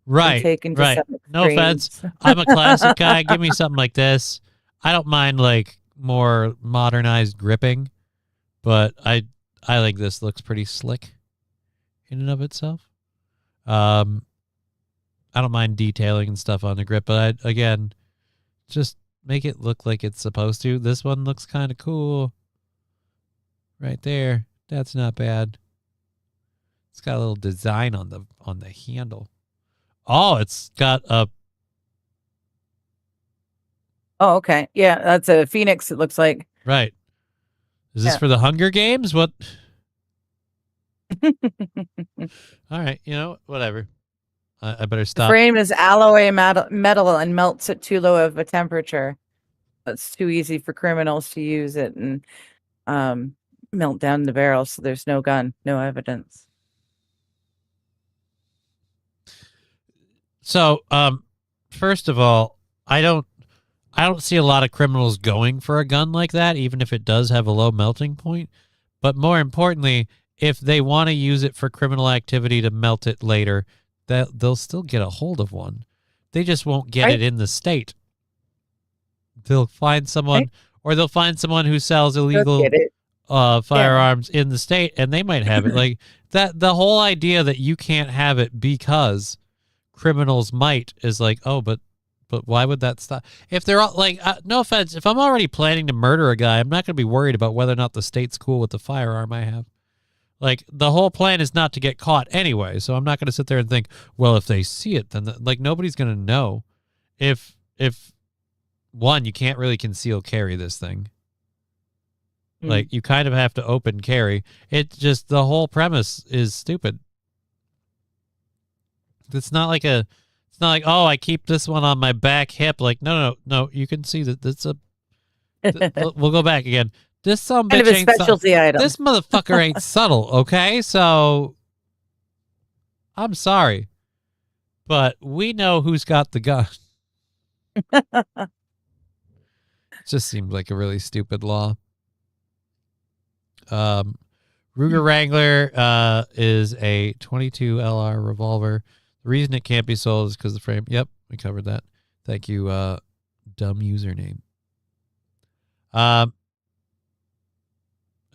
taken to right. some No extremes. offense. I'm a classic guy. Give me something like this. I don't mind like more modernized gripping, but I think this looks pretty slick in and of itself. I don't mind detailing and stuff on the grip, but again, just make it look like it's supposed to. This one looks kind of cool. Right there. That's not bad. It's got a little design on the handle. Oh, it's got a... Oh, okay. Yeah, that's a Phoenix, it looks like. Right. Is this for the Hunger Games? What? All right, whatever. I better stop. The frame is alloy metal and melts at too low of a temperature. It's too easy for criminals to use it and melt down the barrel, so there's no gun, no evidence. So, first of all, I don't see a lot of criminals going for a gun like that, even if it does have a low melting point. But more importantly, if they want to use it for criminal activity to melt it later, they'll still get a hold of one. They just won't get it in the state. They'll find someone, or they'll find someone who sells illegal firearms in the state, and they might have it. Like that, the whole idea that you can't have it because criminals might is like, oh, but why would that stop? If they're all like, no offense, if I'm already planning to murder a guy, I'm not going to be worried about whether or not the state's cool with the firearm I have. Like, the whole plan is not to get caught anyway, so I'm not going to sit there and think, well, if they see it, then like nobody's going to know. If one, you can't really conceal carry this thing. Like, you kind of have to open carry. It's just, the whole premise is stupid. It's not like, oh, I keep this one on my back hip. Like, no, you can see that it's we'll go back again. This some kind of a specialty item. This motherfucker ain't subtle, okay? So, I'm sorry, but we know who's got the gun. It just seems like a really stupid law. Ruger Wrangler is a .22 LR revolver. The reason it can't be sold is because the frame. Yep, we covered that. Thank you, dumb username. I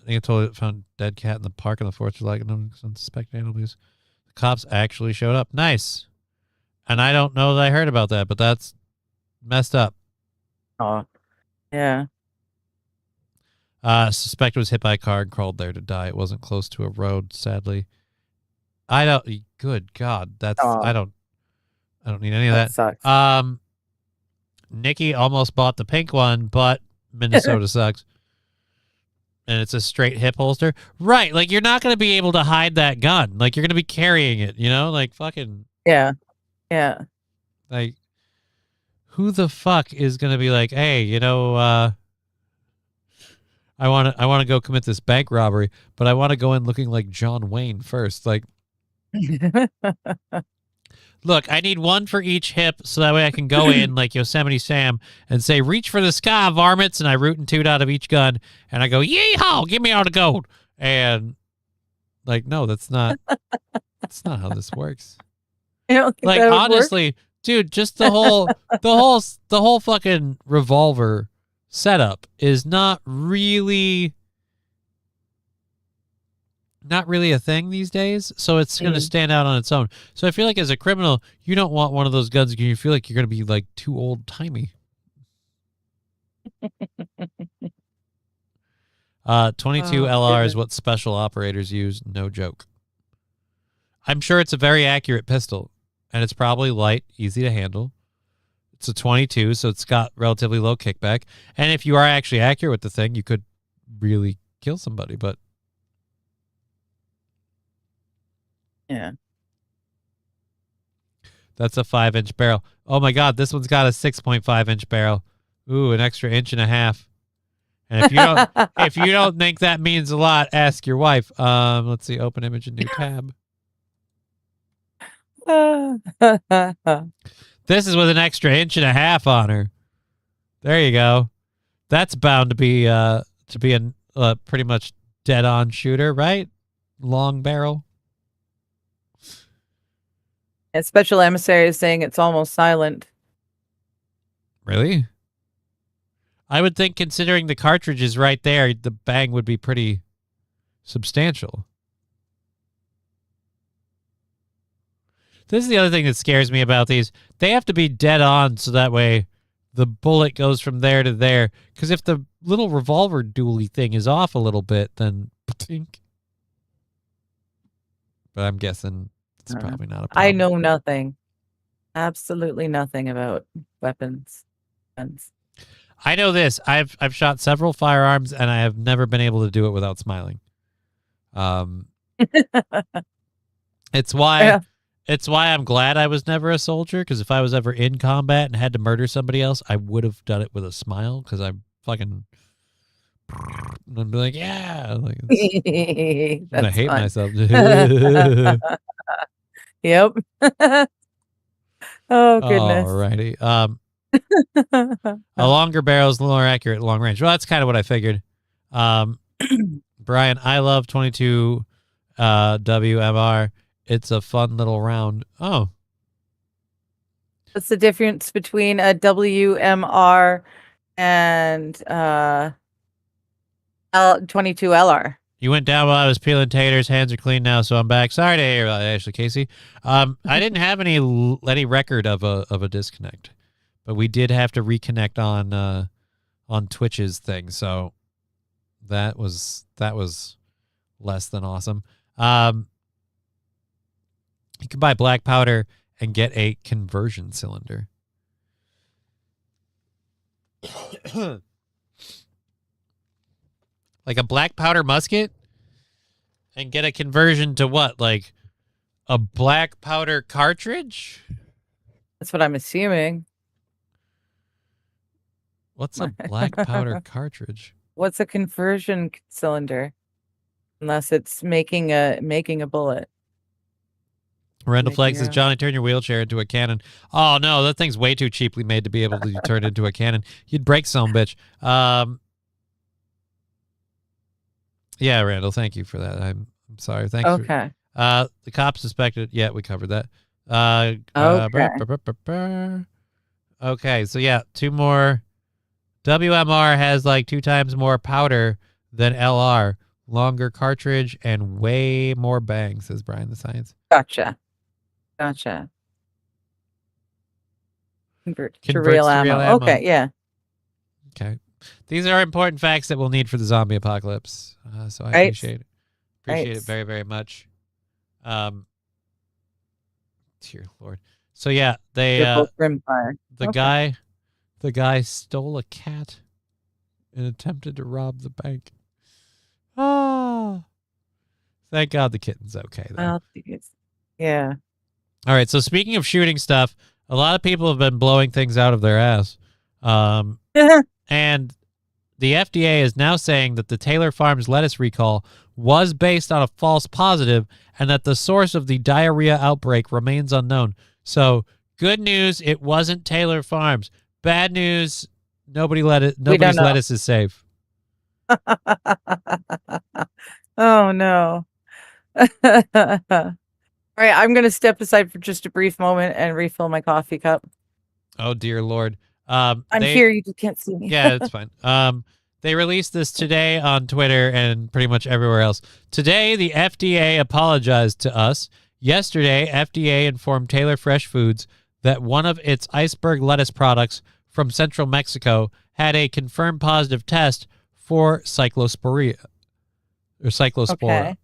think I told you I found a dead cat in the park on the 4th of July. No unsuspected animals. The cops actually showed up. Nice. And I don't know that I heard about that, but that's messed up. Oh, yeah. Suspect was hit by a car and crawled there to die. It wasn't close to a road, sadly. Good God. I don't need any of that. Sucks. Nikki almost bought the pink one, but Minnesota sucks. And it's a straight hip holster. Right. Like, you're not going to be able to hide that gun. Like, you're going to be carrying it, like fucking. Yeah. Yeah. Like, who the fuck is going to be like, hey, I want to go commit this bank robbery, but I want to go in looking like John Wayne first. Like, look, I need one for each hip so that way I can go in like Yosemite Sam and say, reach for the sky, varmints, and I root and toot out of each gun, and I go, yeehaw, give me all the gold. And, like, no, that's not That's not how this works. I don't think Like that would work. honestly, dude, just the whole fucking revolver setup is not really a thing these days, so it's going to stand out on its own. So I feel like as a criminal, you don't want one of those guns because you feel like you're going to be like too old-timey. 22 LR is what special operators use, no joke. I'm sure it's a very accurate pistol, and it's probably light, easy to handle. It's a 22, so it's got relatively low kickback. And if you are actually accurate with the thing, you could really kill somebody, but yeah. That's a 5-inch barrel. Oh my God, this one's got a 6.5-inch barrel. Ooh, an extra 1.5 inches. And if you don't think that means a lot, ask your wife. Let's see, open image and new tab. This is with an extra 1.5 inches on her. There you go. That's bound to be a pretty much dead-on shooter, right? Long barrel. A special emissary is saying it's almost silent. Really? I would think, considering the cartridge is right there, the bang would be pretty substantial. This is the other thing that scares me about these. They have to be dead on so that way the bullet goes from there to there. Because if the little revolver dually thing is off a little bit, then tink. But I'm guessing it's probably not a problem. I know nothing. Absolutely nothing about weapons. Guns. I know this. I've shot several firearms, and I have never been able to do it without smiling. It's why I'm glad I was never a soldier, because if I was ever in combat and had to murder somebody else, I would have done it with a smile, because I'm fucking... I'd be like, yeah. Like, I hate myself. Yep. Oh, goodness. Alrighty. A longer barrel is more accurate at long range. Well, that's kind of what I figured. Brian, I love 22 WMR. It's a fun little round. Oh. What's the difference between a WMR and 22 LR? You went down while I was peeling taters. Hands are clean now, so I'm back. Sorry to hear that, Ashley Casey. I didn't have any record of a disconnect, but we did have to reconnect on Twitch's thing, so that was less than awesome. You can buy black powder and get a conversion cylinder. Like a black powder musket, and get a conversion to what? Like a black powder cartridge? That's what I'm assuming. What's a black powder cartridge? What's a conversion cylinder? Unless it's making a bullet. Randall Flake says, Johnny, turn your wheelchair into a cannon. Oh, no, that thing's way too cheaply made to be able to be turned into a cannon. You'd break some bitch. Yeah, Randall, thank you for that. I'm sorry. Thanks. Okay. The cop suspected. Yeah, we covered that. Okay, so yeah, 2 more. WMR has like 2 times more powder than LR. Longer cartridge and way more bang, says Brian the Science. Gotcha. Converts to real ammo. Okay, yeah. Okay. These are important facts that we'll need for the zombie apocalypse. So I appreciate it. Appreciate it very, very much. Dear Lord. So yeah, the guy stole a cat and attempted to rob the bank. Oh, thank God the kitten's okay though. Yeah. All right. So speaking of shooting stuff, a lot of people have been blowing things out of their ass. And the FDA is now saying that the Taylor Farms lettuce recall was based on a false positive and that the source of the diarrhea outbreak remains unknown. So good news, it wasn't Taylor Farms. Bad news, nobody's lettuce is safe. Oh, no. All All right, I'm going to step aside for just a brief moment and refill my coffee cup. Oh dear Lord. I'm here. You just can't see me. Yeah, it's fine. They released this today on Twitter and pretty much everywhere else. Today, the FDA apologized to us. Yesterday, FDA informed Taylor Fresh Foods that one of its iceberg lettuce products from central Mexico had a confirmed positive test for cyclospora. Okay.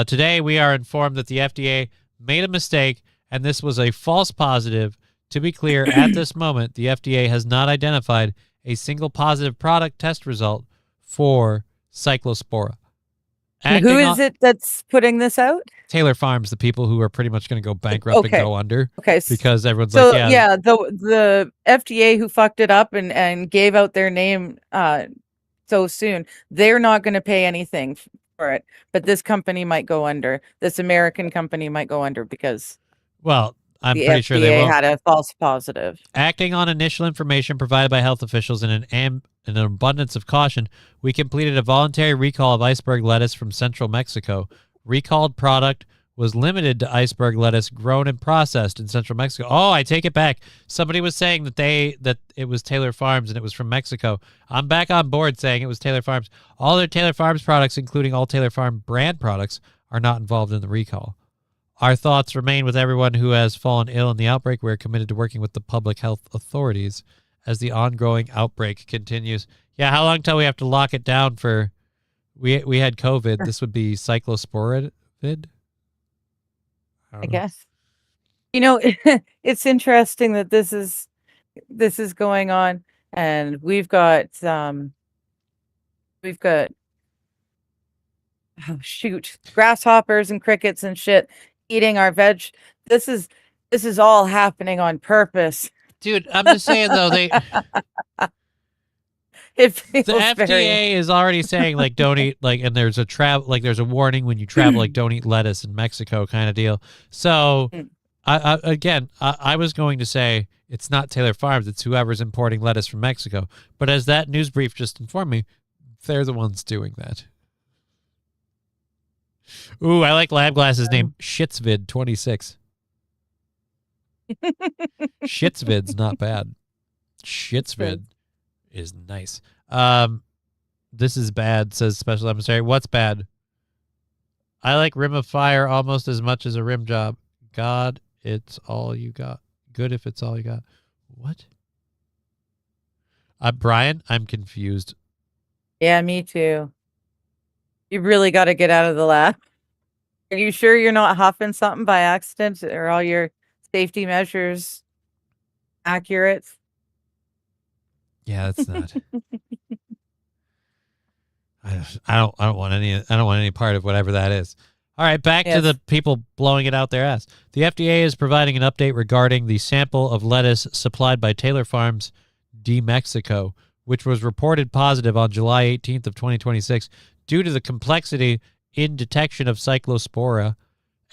Today, we are informed that the FDA made a mistake, and this was a false positive. To be clear, at this moment, the FDA has not identified a single positive product test result for cyclospora. Who is it that's putting this out? Taylor Farms, the people who are pretty much going to go bankrupt and go under. Okay. Because everyone's So like, yeah. the FDA who fucked it up and gave out their name so soon, they're not going to pay anything for it. But this company might go under. This American company might go under because well, I'm the pretty FDA sure they won't. had a false positive. Acting on initial information provided by health officials in an abundance of caution, we completed a voluntary recall of iceberg lettuce from central Mexico. Recalled product was limited to iceberg lettuce grown and processed in central Mexico. Oh, I take it back. Somebody was saying that it was Taylor Farms and it was from Mexico. I'm back on board saying it was Taylor Farms. All their Taylor Farms products, including all Taylor Farm brand products, are not involved in the recall. Our thoughts remain with everyone who has fallen ill in the outbreak. We're committed to working with the public health authorities as the ongoing outbreak continues. Yeah, how long till we have to lock it down for... We had COVID. This would be cyclosporid? I guess. You know, it's interesting that this is going on, and we've got grasshoppers and crickets and shit eating our veg. This is all happening on purpose. Dude, I'm just saying though, the FDA is already saying like don't eat like, and there's a warning when you travel like don't eat lettuce in Mexico kind of deal. So I was going to say it's not Taylor Farms, it's whoever's importing lettuce from Mexico. But as that news brief just informed me, they're the ones doing that. Ooh, I like Lab Glass's name, Shitsvid26. Shitsvid's not bad. Shitsvid is nice. This is bad, says Special Emissary. What's bad? I like Rim of Fire almost as much as a rim job. God, it's all you got. Good if it's all you got. What? Brian, I'm confused. Yeah, me too. You really got to get out of the lab. Are you sure you're not huffing something by accident? Are all your safety measures accurate? Yeah, that's not. I don't want any part of whatever that is. All right, back to the people blowing it out their ass. The FDA is providing an update regarding the sample of lettuce supplied by Taylor Farms de Mexico, which was reported positive on July 18th of 2026 due to the complexity in detection of cyclospora.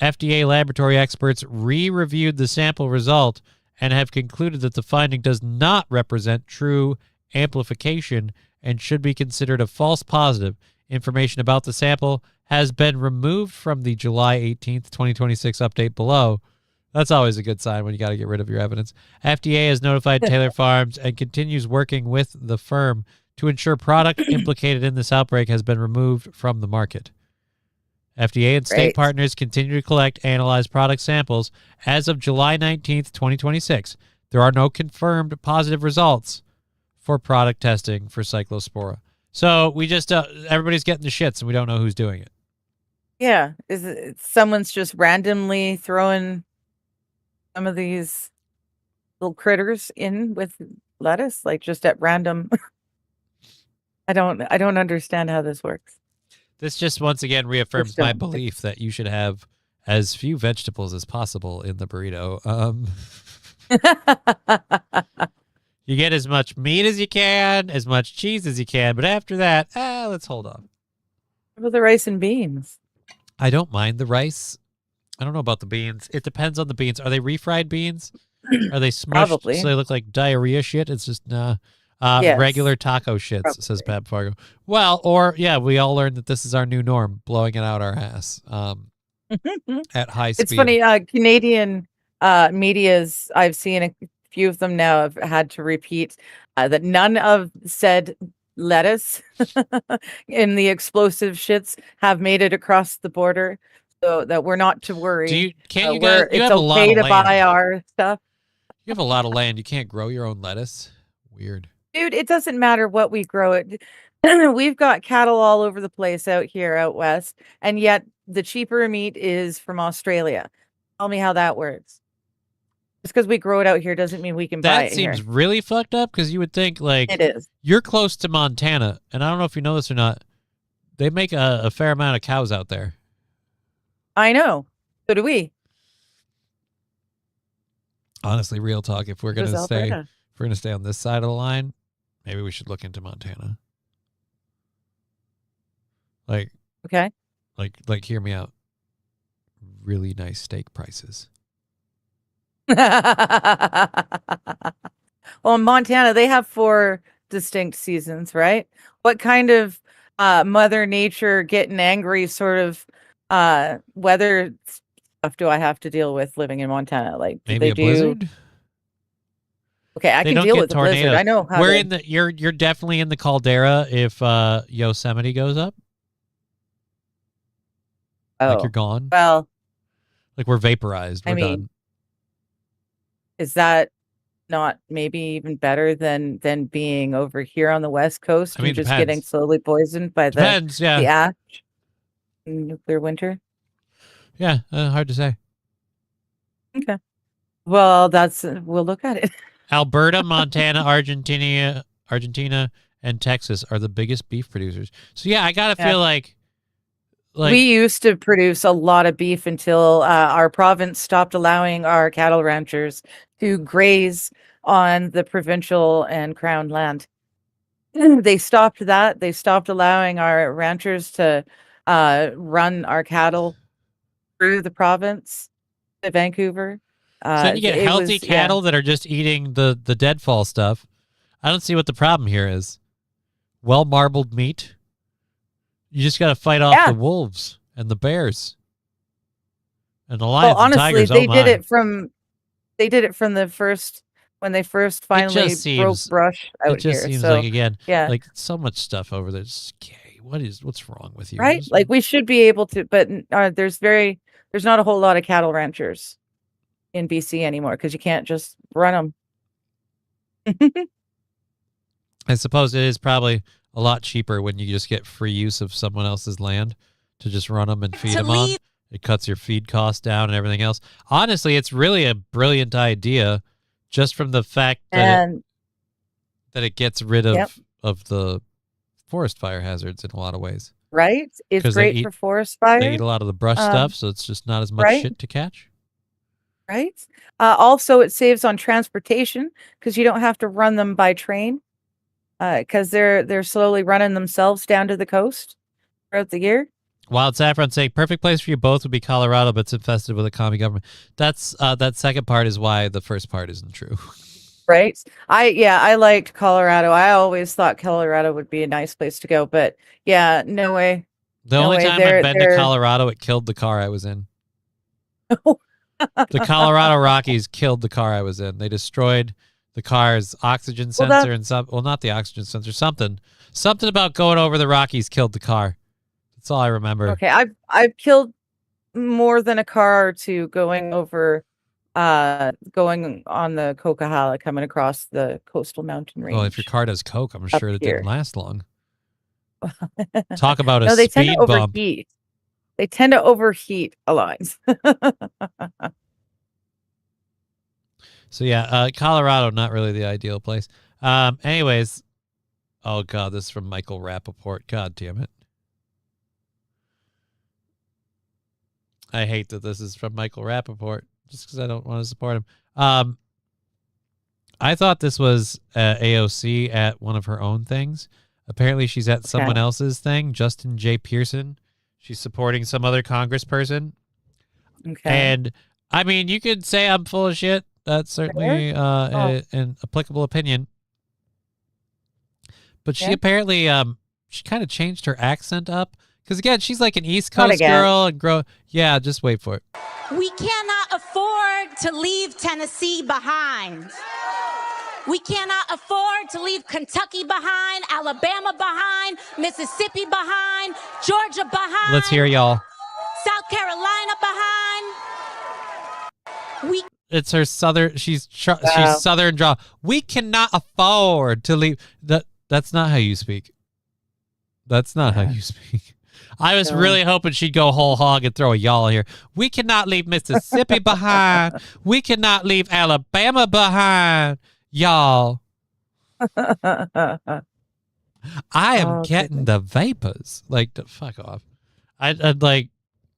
FDA laboratory experts re-reviewed the sample result and have concluded that the finding does not represent true amplification and should be considered a false positive. Information about the sample has been removed from the July 18th, 2026 update below. That's always a good sign when you got to get rid of your evidence. FDA has notified Taylor Farms and continues working with the firm to ensure product implicated in this outbreak has been removed from the market. FDA and state partners continue to collect, analyze product samples. As of July 19th, 2026, there are no confirmed positive results for product testing for cyclospora. So we just, everybody's getting the shits and we don't know who's doing it. Yeah. Someone's just randomly throwing some of these little critters in with lettuce, like just at random. I don't understand how this works. This just once again reaffirms my belief that you should have as few vegetables as possible in the burrito. You get as much meat as you can, as much cheese as you can, but after that, let's hold on. What about the rice and beans? I don't mind the rice. I don't know about the beans. It depends on the beans. Are they refried beans? Are they smushed Probably. so they look like diarrhea shit? It's just Yes. regular taco shits, says Pab Fargo. Well, or yeah, we all learned that this is our new norm, blowing it out our ass. at high speed. It's funny, Canadian medias, I've seen a few of them now have had to repeat that none of said lettuce in the explosive shits have made it across the border, so that we're not to worry. Do you can't you we're- guys? You it's have a lot okay of to buy land. our stuff. You have a lot of land. You can't grow your own lettuce. Weird. Dude, it doesn't matter what we grow it. We've got cattle all over the place out here out west, and yet the cheaper meat is from Australia. Tell me how that works. Just because we grow it out here doesn't mean we can buy That it seems here. really fucked up because you would think like It is. you're close to Montana, and I don't know if you know this or not. They make a fair amount of cows out there. I know. So do we. Honestly, real talk. If we're Does gonna stay, Alberta. if we're gonna stay on this side of the line, maybe we should look into Montana. Like, Okay. like, hear me out. Really nice steak prices. Well, in Montana, they have 4 distinct seasons, right? What kind of Mother Nature getting angry sort of weather stuff do I have to deal with living in Montana? Like, do Maybe they a do? blizzard. Okay, I They can don't deal get with the blizzard. tornadoes. I know how We're to. in the. You're definitely in the caldera if Yosemite goes up. Like you're gone. Well, Like we're vaporized. We're I mean, done. is that not maybe even better than being over here on the West Coast I mean, and just depends. getting slowly poisoned by the Depends, yeah. the ash in nuclear winter? Yeah, hard to say. Okay. Well, that's we'll look at it. Alberta, Montana, Argentina, and Texas are the biggest beef producers. So yeah, I gotta Yeah. feel like We used to produce a lot of beef until our province stopped allowing our cattle ranchers to graze on the provincial and crown land. They stopped that. They stopped allowing our ranchers to run our cattle through the province to Vancouver. so then you get it healthy was- yeah. cattle that are just eating the deadfall stuff. I don't see what the problem here is. Well marbled meat. You just got to fight off Yeah. the wolves and the bears and the lions Well, honestly, and tigers. they oh did my. it from the first when they first finally broke seems- brush out It just here. seems So, like again, yeah. like so much stuff over there. It's scary. What's wrong with you? Right? Like we should be able to, but there's not a whole lot of cattle ranchers in BC anymore because you can't just run them. I suppose it is probably a lot cheaper when you just get free use of someone else's land to just run them and feed them on. It cuts your feed costs down and everything else. Honestly, it's really a brilliant idea just from the fact that it gets rid of Yep. of the forest fire hazards in a lot of ways. Right? It's 'Cause they great eat- for forest fire. They eat a lot of the brush stuff, so it's just not as much right? shit to catch. Right? Also, it saves on transportation because you don't have to run them by train because they're slowly running themselves down to the coast throughout the year. Wild Saffron saying perfect place for you both would be Colorado, but it's infested with a commie government. That's that second part is why the first part isn't true. Right? I liked Colorado. I always thought Colorado would be a nice place to go, but yeah, no way. The No only way. time They're- I've been to they're- Colorado, it killed the car I was in. The Colorado Rockies killed the car I was in. They destroyed the car's oxygen Well, sensor and not the oxygen sensor, something about going over the Rockies killed the car. That's all I remember. Okay, I've killed more than a car or two going over going on the Coquihalla coming across the coastal mountain range. Well, if your car does coke, I'm up sure it here. didn't last long. Talk about a No, they tend speed to bump. overheat. They tend to overheat a lot. So yeah, Colorado, not really the ideal place. Anyways, oh god, this is from Michael Rappaport. God damn it. I hate that this is from Michael Rappaport just because I don't want to support him. I thought this was AOC at one of her own things. Apparently she's at someone else's thing, Justin J. Pearson. She's supporting some other congressperson. Okay. And I mean, you could say I'm full of shit. That's certainly an applicable opinion. But she apparently she kind of changed her accent up Because again, she's like an East Not Coast again. girl and yeah, just wait for it. We cannot afford to leave Tennessee behind. We cannot afford to leave Kentucky behind, Alabama behind, Mississippi behind, Georgia behind. Let's hear y'all. South Carolina behind. It's her southern. She's southern draw. We cannot afford to leave. That's not how you speak. That's not how you speak. I was really hoping she'd go whole hog and throw a y'all here. We cannot leave Mississippi behind. We cannot leave Alabama behind. Y'all. I am getting the vapors. Like, fuck off. I'd like,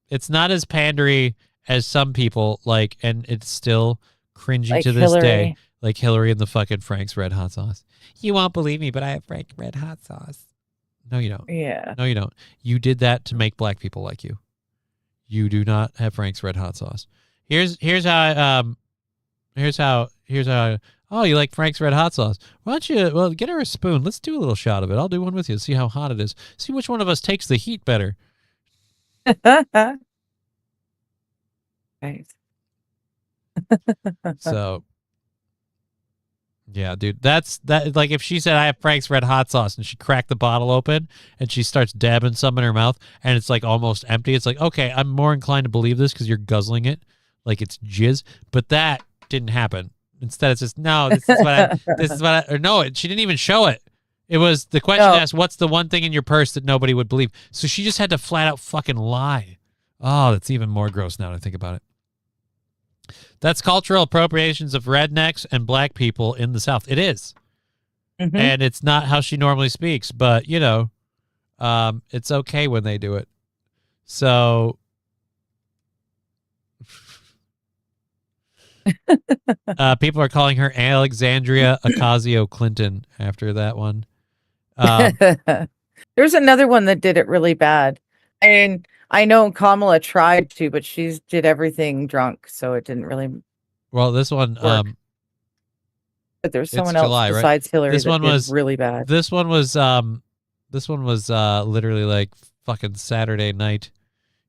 it's not as pandery as some people like, and it's still cringy Like to this day. Hillary. Like Hillary and the fucking Frank's Red Hot Sauce. You won't believe me, but I have Frank Red Hot Sauce. No, you don't. Yeah. No, you don't. You did that to make black people like you. You do not have Frank's Red Hot Sauce. Here's how oh, you like Frank's Red Hot Sauce? Why don't you get her a spoon? Let's do a little shot of it. I'll do one with you. See how hot it is. See which one of us takes the heat better. Right. So yeah, dude, that's like if she said I have Frank's Red Hot Sauce and she cracked the bottle open and she starts dabbing some in her mouth and it's like almost empty. It's like, okay, I'm more inclined to believe this because you're guzzling it like it's jizz, but that didn't happen. Instead, it's just, no, this is what I, or no, she didn't even show it. It was the question asked, what's the one thing in your purse that nobody would believe? So she just had to flat out fucking lie. Oh, that's even more gross now that I think about it. That's cultural appropriations of rednecks and black people in the South. It is. Mm-hmm. And it's not how she normally speaks, but, you know, it's okay when they do it. So people are calling her Alexandria Ocasio-Clinton after that one. There's another one that did it really bad. I mean, I know Kamala tried to, but she did everything drunk, so it didn't really. Well, this one, but there's it's someone else July, right? besides Hillary This that one did was really bad. This one was literally like fucking Saturday night.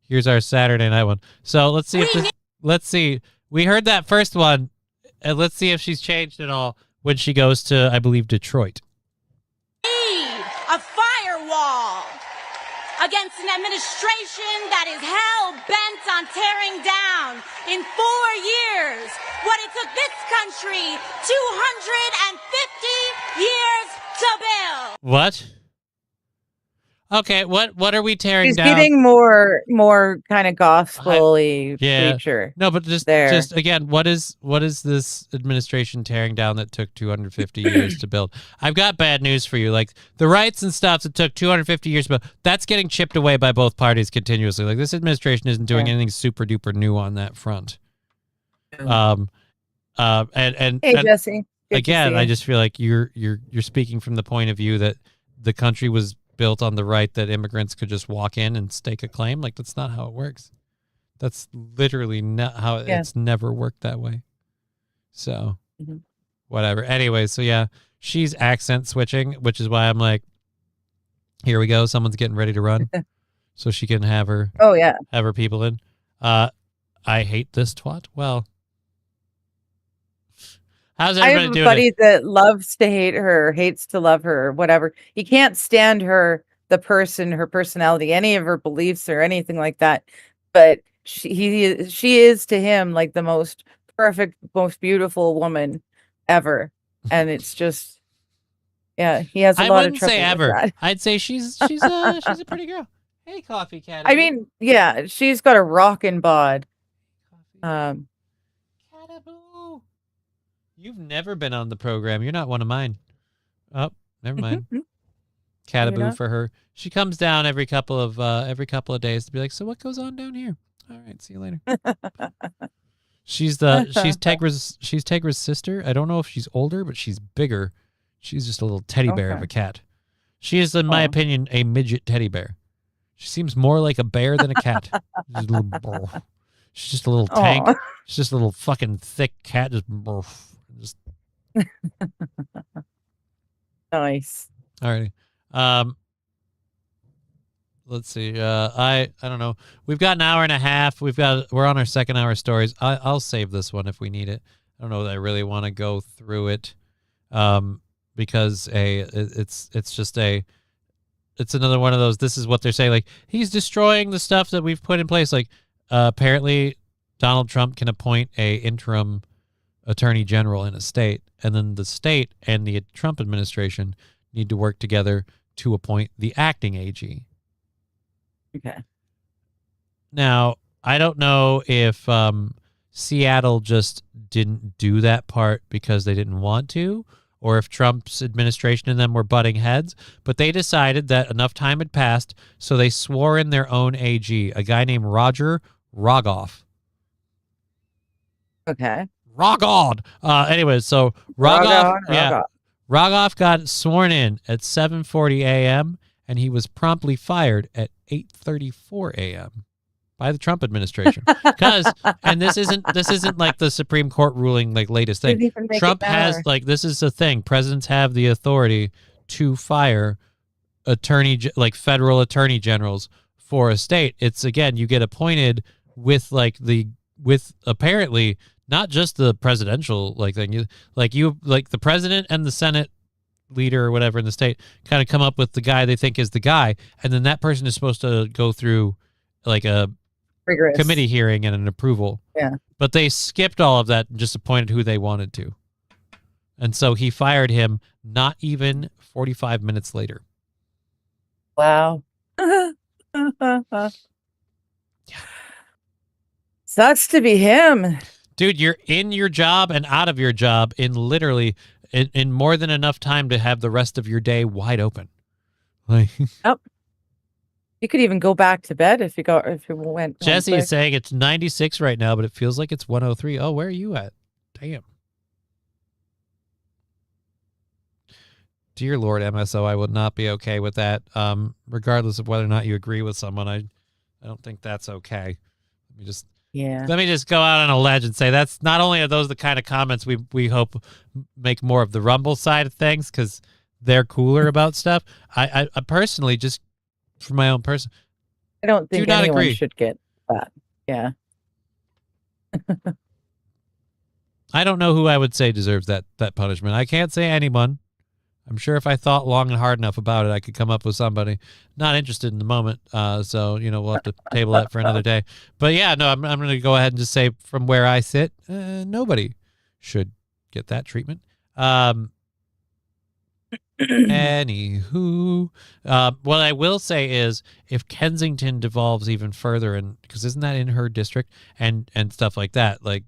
Here's our Saturday night one. So let's see if let's see. We heard that first one, and let's see if she's changed at all when she goes to, I believe, Detroit. A firewall against an administration that is hell-bent on tearing down in 4 years what it took this country 250 years to build. What? Okay, what are we tearing She's down? getting more kind of gospel-y Yeah. preacher. No, but just again, what is this administration tearing down that took 250 years to build? I've got bad news for you. Like the rights and stuff that took 250 years to build, that's getting chipped away by both parties continuously. Like this administration isn't doing anything super duper new on that front. And Hey, Jesse. Good to again, see I you. just feel like you're speaking from the point of view that the country was built on the right that immigrants could just walk in and stake a claim. Like that's not how it works. That's literally not how it's never worked that way. So whatever. Anyway, so yeah, she's accent switching, which is why I'm like, here we go. Someone's getting ready to run. So she can have her have her people in. I hate this twat. Well, how's I everybody have a doing? buddy that loves to hate her, hates to love her, whatever. He can't stand her, the person, her personality, any of her beliefs or anything like that. But she is to him like the most perfect, most beautiful woman ever. And it's just, yeah, he has a I lot of wouldn't trouble say with ever. that. I'd say she's a pretty girl. Hey, Coffee Cat. I mean, yeah, she's got a rockin' bod. Cataboo. You've never been on the program. You're not one of mine. Oh, never mind. Cataboo not? for her. She comes down every couple of days to be like, so what goes on down here? All right, see you later. She's Tegra's sister. I don't know if she's older, but she's bigger. She's just a little teddy bear of a cat. She is, in my opinion, a midget teddy bear. She seems more like a bear than a cat. She's just a little tank. She's just a little fucking thick cat. Just Nice. All right. let's see. I don't know. We've got an hour and a half. We're on our second hour stories. I'll save this one if we need it. I don't know that I really want to go through it, because it's another one of those. This is what they're saying. Like, he's destroying the stuff that we've put in place. Like, apparently Donald Trump can appoint a interim attorney general in a state, and then the state and the Trump administration need to work together to appoint the acting AG. Okay. Now, I don't know if Seattle just didn't do that part because they didn't want to, or if Trump's administration and them were butting heads, but they decided that enough time had passed, so they swore in their own AG, a guy named Roger Rogoff. Okay. Rogod. Anyways, so Rogoff got sworn in at 7:40 a.m. and he was promptly fired at 8:34 a.m. by the Trump administration. And this isn't like the Supreme Court ruling, like latest thing. Trump has, like, this is the thing. Presidents have the authority to fire federal attorney generals for a state. It's, again, you get appointed with apparently not just the presidential thing. Like the president and the Senate leader or whatever in the state kind of come up with the guy they think is the guy, and then that person is supposed to go through like a rigorous committee hearing and an approval. Yeah. But they skipped all of that and just appointed who they wanted to. And so he fired him not even 45 minutes later. Wow. Sucks to be him. Dude, you're in your job and out of your job in literally in more than enough time to have the rest of your day wide open. Like, yep. You could even go back to bed if you went. Jesse is saying it's 96 right now, but it feels like it's 103. Oh, where are you at? Damn. Dear Lord, MSO, I would not be okay with that. Regardless of whether or not you agree with someone, I don't think that's okay. Let me just go out on a ledge and say that's not only are those the kind of comments we hope make more of the Rumble side of things because they're cooler about stuff. I personally, just for my own person, I don't think anyone should get that. Yeah. I don't know who I would say deserves that punishment. I can't say anyone. I'm sure if I thought long and hard enough about it, I could come up with somebody. Not interested in the moment, so we'll have to table that for another day. But yeah, no, I'm going to go ahead and just say from where I sit, nobody should get that treatment. Anywho, what I will say is if Kensington devolves even further, and because isn't that in her district and stuff like that, like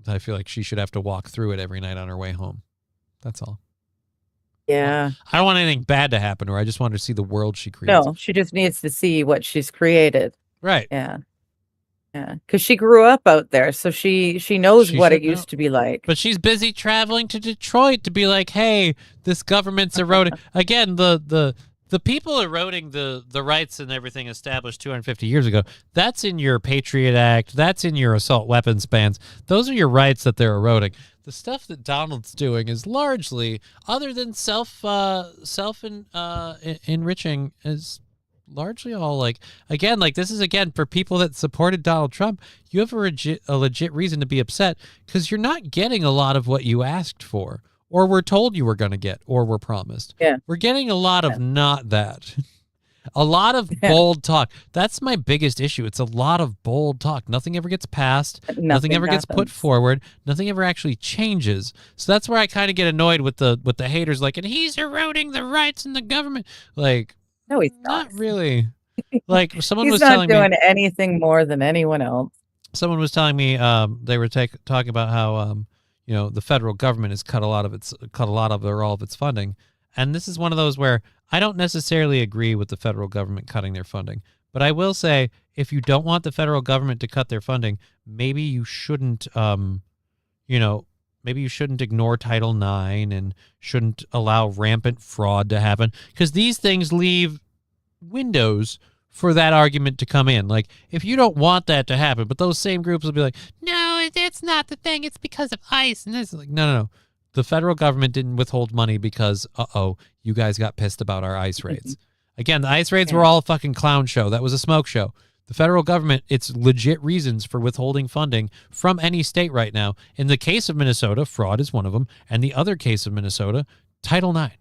I feel like she should have to walk through it every night on her way home. That's all. Yeah. I don't want anything bad to happen to her. I just want her to see the world she creates. No, she just needs to see what she's created. Right. Yeah. Yeah. Because she grew up out there, so she knows what it used to be like. But she's busy traveling to Detroit to be like, hey, this government's eroding. Again, the people eroding the rights and everything established 250 years ago, that's in your Patriot Act. That's in your assault weapons bans. Those are your rights that they're eroding. The stuff that Donald's doing is largely, other than enriching, is largely all this is again for people that supported Donald Trump. You have a legit reason to be upset because you're not getting a lot of what you asked for, or were told you were going to get, or were promised. Yeah, we're getting a lot of not that. A lot of bold talk. That's my biggest issue. It's a lot of bold talk. Nothing ever gets passed. Nothing ever gets put forward. Nothing ever actually changes. So that's where I kind of get annoyed with the haters. Like, and he's eroding the rights in the government. Like, no, he's not really. Like someone he's was not telling me doing anything more than anyone else. Someone was telling me they were talking about how the federal government has cut a lot of all of its funding. And this is one of those where I don't necessarily agree with the federal government cutting their funding. But I will say, if you don't want the federal government to cut their funding, maybe you shouldn't, maybe you shouldn't ignore Title IX and shouldn't allow rampant fraud to happen. Because these things leave windows for that argument to come in. Like, if you don't want that to happen, but those same groups will be like, no, it's not the thing. It's because of ICE. And this is like, no. The federal government didn't withhold money because, you guys got pissed about our ICE raids. Again, the ICE raids were all a fucking clown show. That was a smoke show. The federal government, it's legit reasons for withholding funding from any state right now. In the case of Minnesota, fraud is one of them. And the other case of Minnesota, Title IX.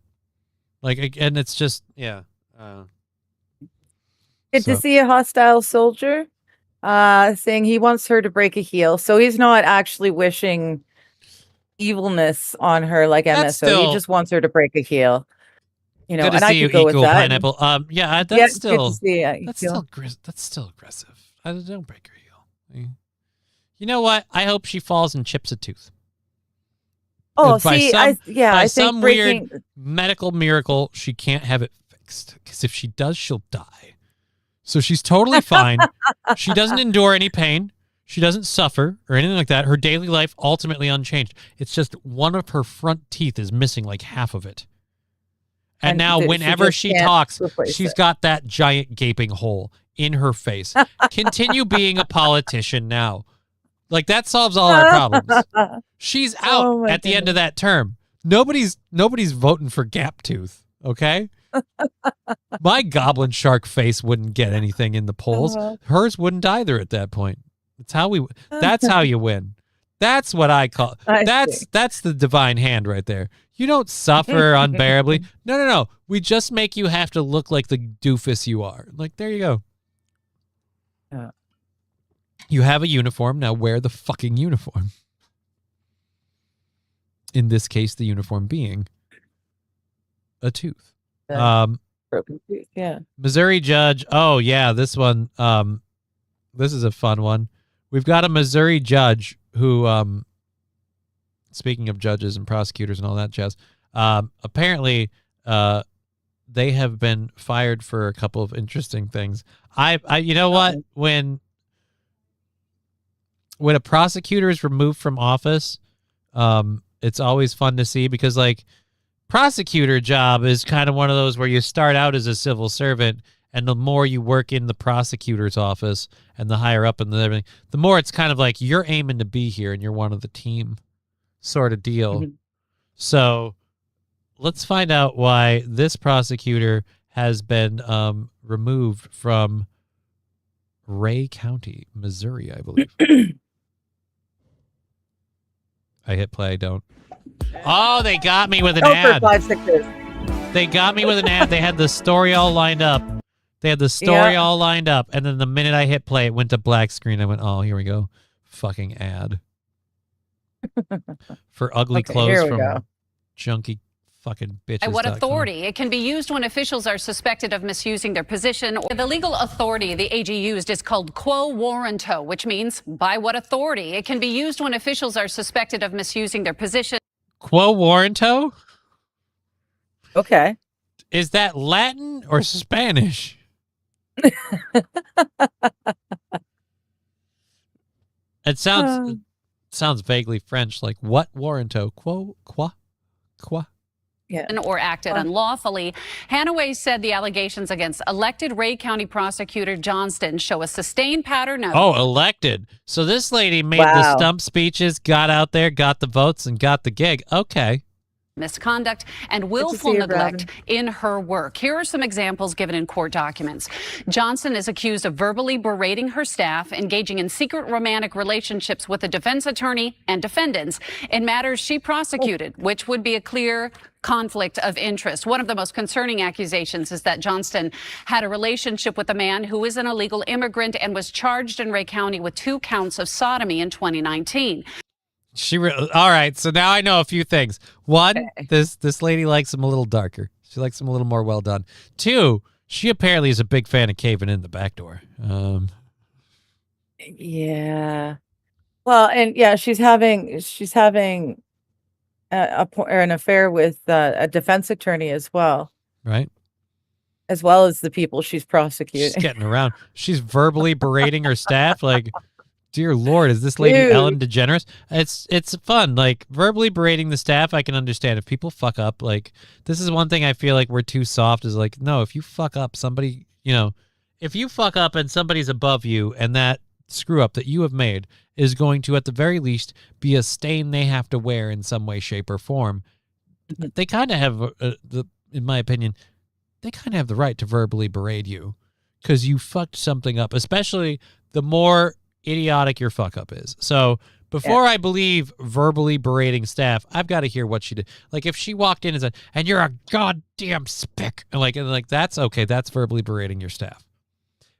Like, and it's just, yeah. Good to see a hostile soldier saying he wants her to break a heel. So he's not actually wishing evilness on her like MSO. He just wants her to break a heel. You know, good to and I see you, could go with Equal that. Pineapple. Yeah, that's still good to see that's still aggressive. Don't break her heel. You know what? I hope she falls and chips a tooth. Oh, By see, some, by I some think breaking. weird medical miracle, she can't have it fixed. Because if she does, she'll die. So she's totally fine. She doesn't endure any pain. She doesn't suffer or anything like that. Her daily life ultimately unchanged. It's just one of her front teeth is missing like half of it. And now whenever she talks, she's got that giant gaping hole in her face. Continue being a politician now. Like, that solves all our problems. She's out at the end of that term. Nobody's voting for Gap Tooth, okay? My goblin shark face wouldn't get anything in the polls. Hers wouldn't either at that point. That's how you win. That's what I call that's the divine hand right there. You don't suffer unbearably. No. We just make you have to look like the doofus you are. Like, there you go. You have a uniform, now wear the fucking uniform. In this case, the uniform being a tooth. Broken tooth, yeah. Missouri judge. Oh, yeah, this one. This is a fun one. We've got a Missouri judge who, speaking of judges and prosecutors and all that jazz, apparently they have been fired for a couple of interesting things. You know what? When a prosecutor is removed from office, it's always fun to see because, like, prosecutor job is kind of one of those where you start out as a civil servant, and the more you work in the prosecutor's office and the higher up and everything, the more it's kind of like you're aiming to be here and you're one of the team sort of deal. So let's find out why this prosecutor has been removed from Ray County, Missouri, I believe. I hit play, don't. Oh, they got me with an ad. For 5 6 They got me with an ad. They had the story all lined up. All lined up. And then the minute I hit play, it went to black screen. I went, oh, here we go. Fucking ad. For ugly clothes from junky fucking bitches. By what authority? It can be used when officials are suspected of misusing their position. The legal authority the AG used is called quo warranto, which means by what authority. It can be used when officials are suspected of misusing their position. Quo warranto? Okay. Is that Latin or Spanish? It sounds vaguely French, like what warranto? Quo, qua? Yeah. Or acted unlawfully. Hanaway said the allegations against elected Ray County Prosecutor Johnston show a sustained pattern of... Oh, elected. So this lady made the stump speeches, got out there, got the votes, and got the gig. Okay. Misconduct and willful neglect in her work. Here are some examples given in court documents. Johnson is accused of verbally berating her staff, engaging in secret romantic relationships with a defense attorney and defendants in matters she prosecuted, which would be a clear conflict of interest. One of the most concerning accusations is that Johnston had a relationship with a man who is an illegal immigrant and was charged in Ray County with 2 counts of sodomy in 2019. All right, so now I know a few things. One, this lady likes him a little darker. She likes him a little more well done. 2, she apparently is a big fan of caving in the back door. Yeah. Well, and yeah, she's having an affair with a defense attorney as well. Right. As well as the people she's prosecuting. She's getting around. She's verbally berating her staff, like, dear Lord, is this lady Ellen DeGeneres? It's fun. Like, verbally berating the staff, I can understand. If people fuck up, like, this is one thing I feel like we're too soft is like, no, if you fuck up, somebody, if you fuck up and somebody's above you and that screw up that you have made is going to, at the very least, be a stain they have to wear in some way, shape, or form. They kind of have, in my opinion, they kind of have the right to verbally berate you because you fucked something up, especially the more idiotic your fuck up is. So before I believe verbally berating staff, I've got to hear what she did. Like if she walked in and said, and you're a goddamn spick, and like that's okay. That's verbally berating your staff.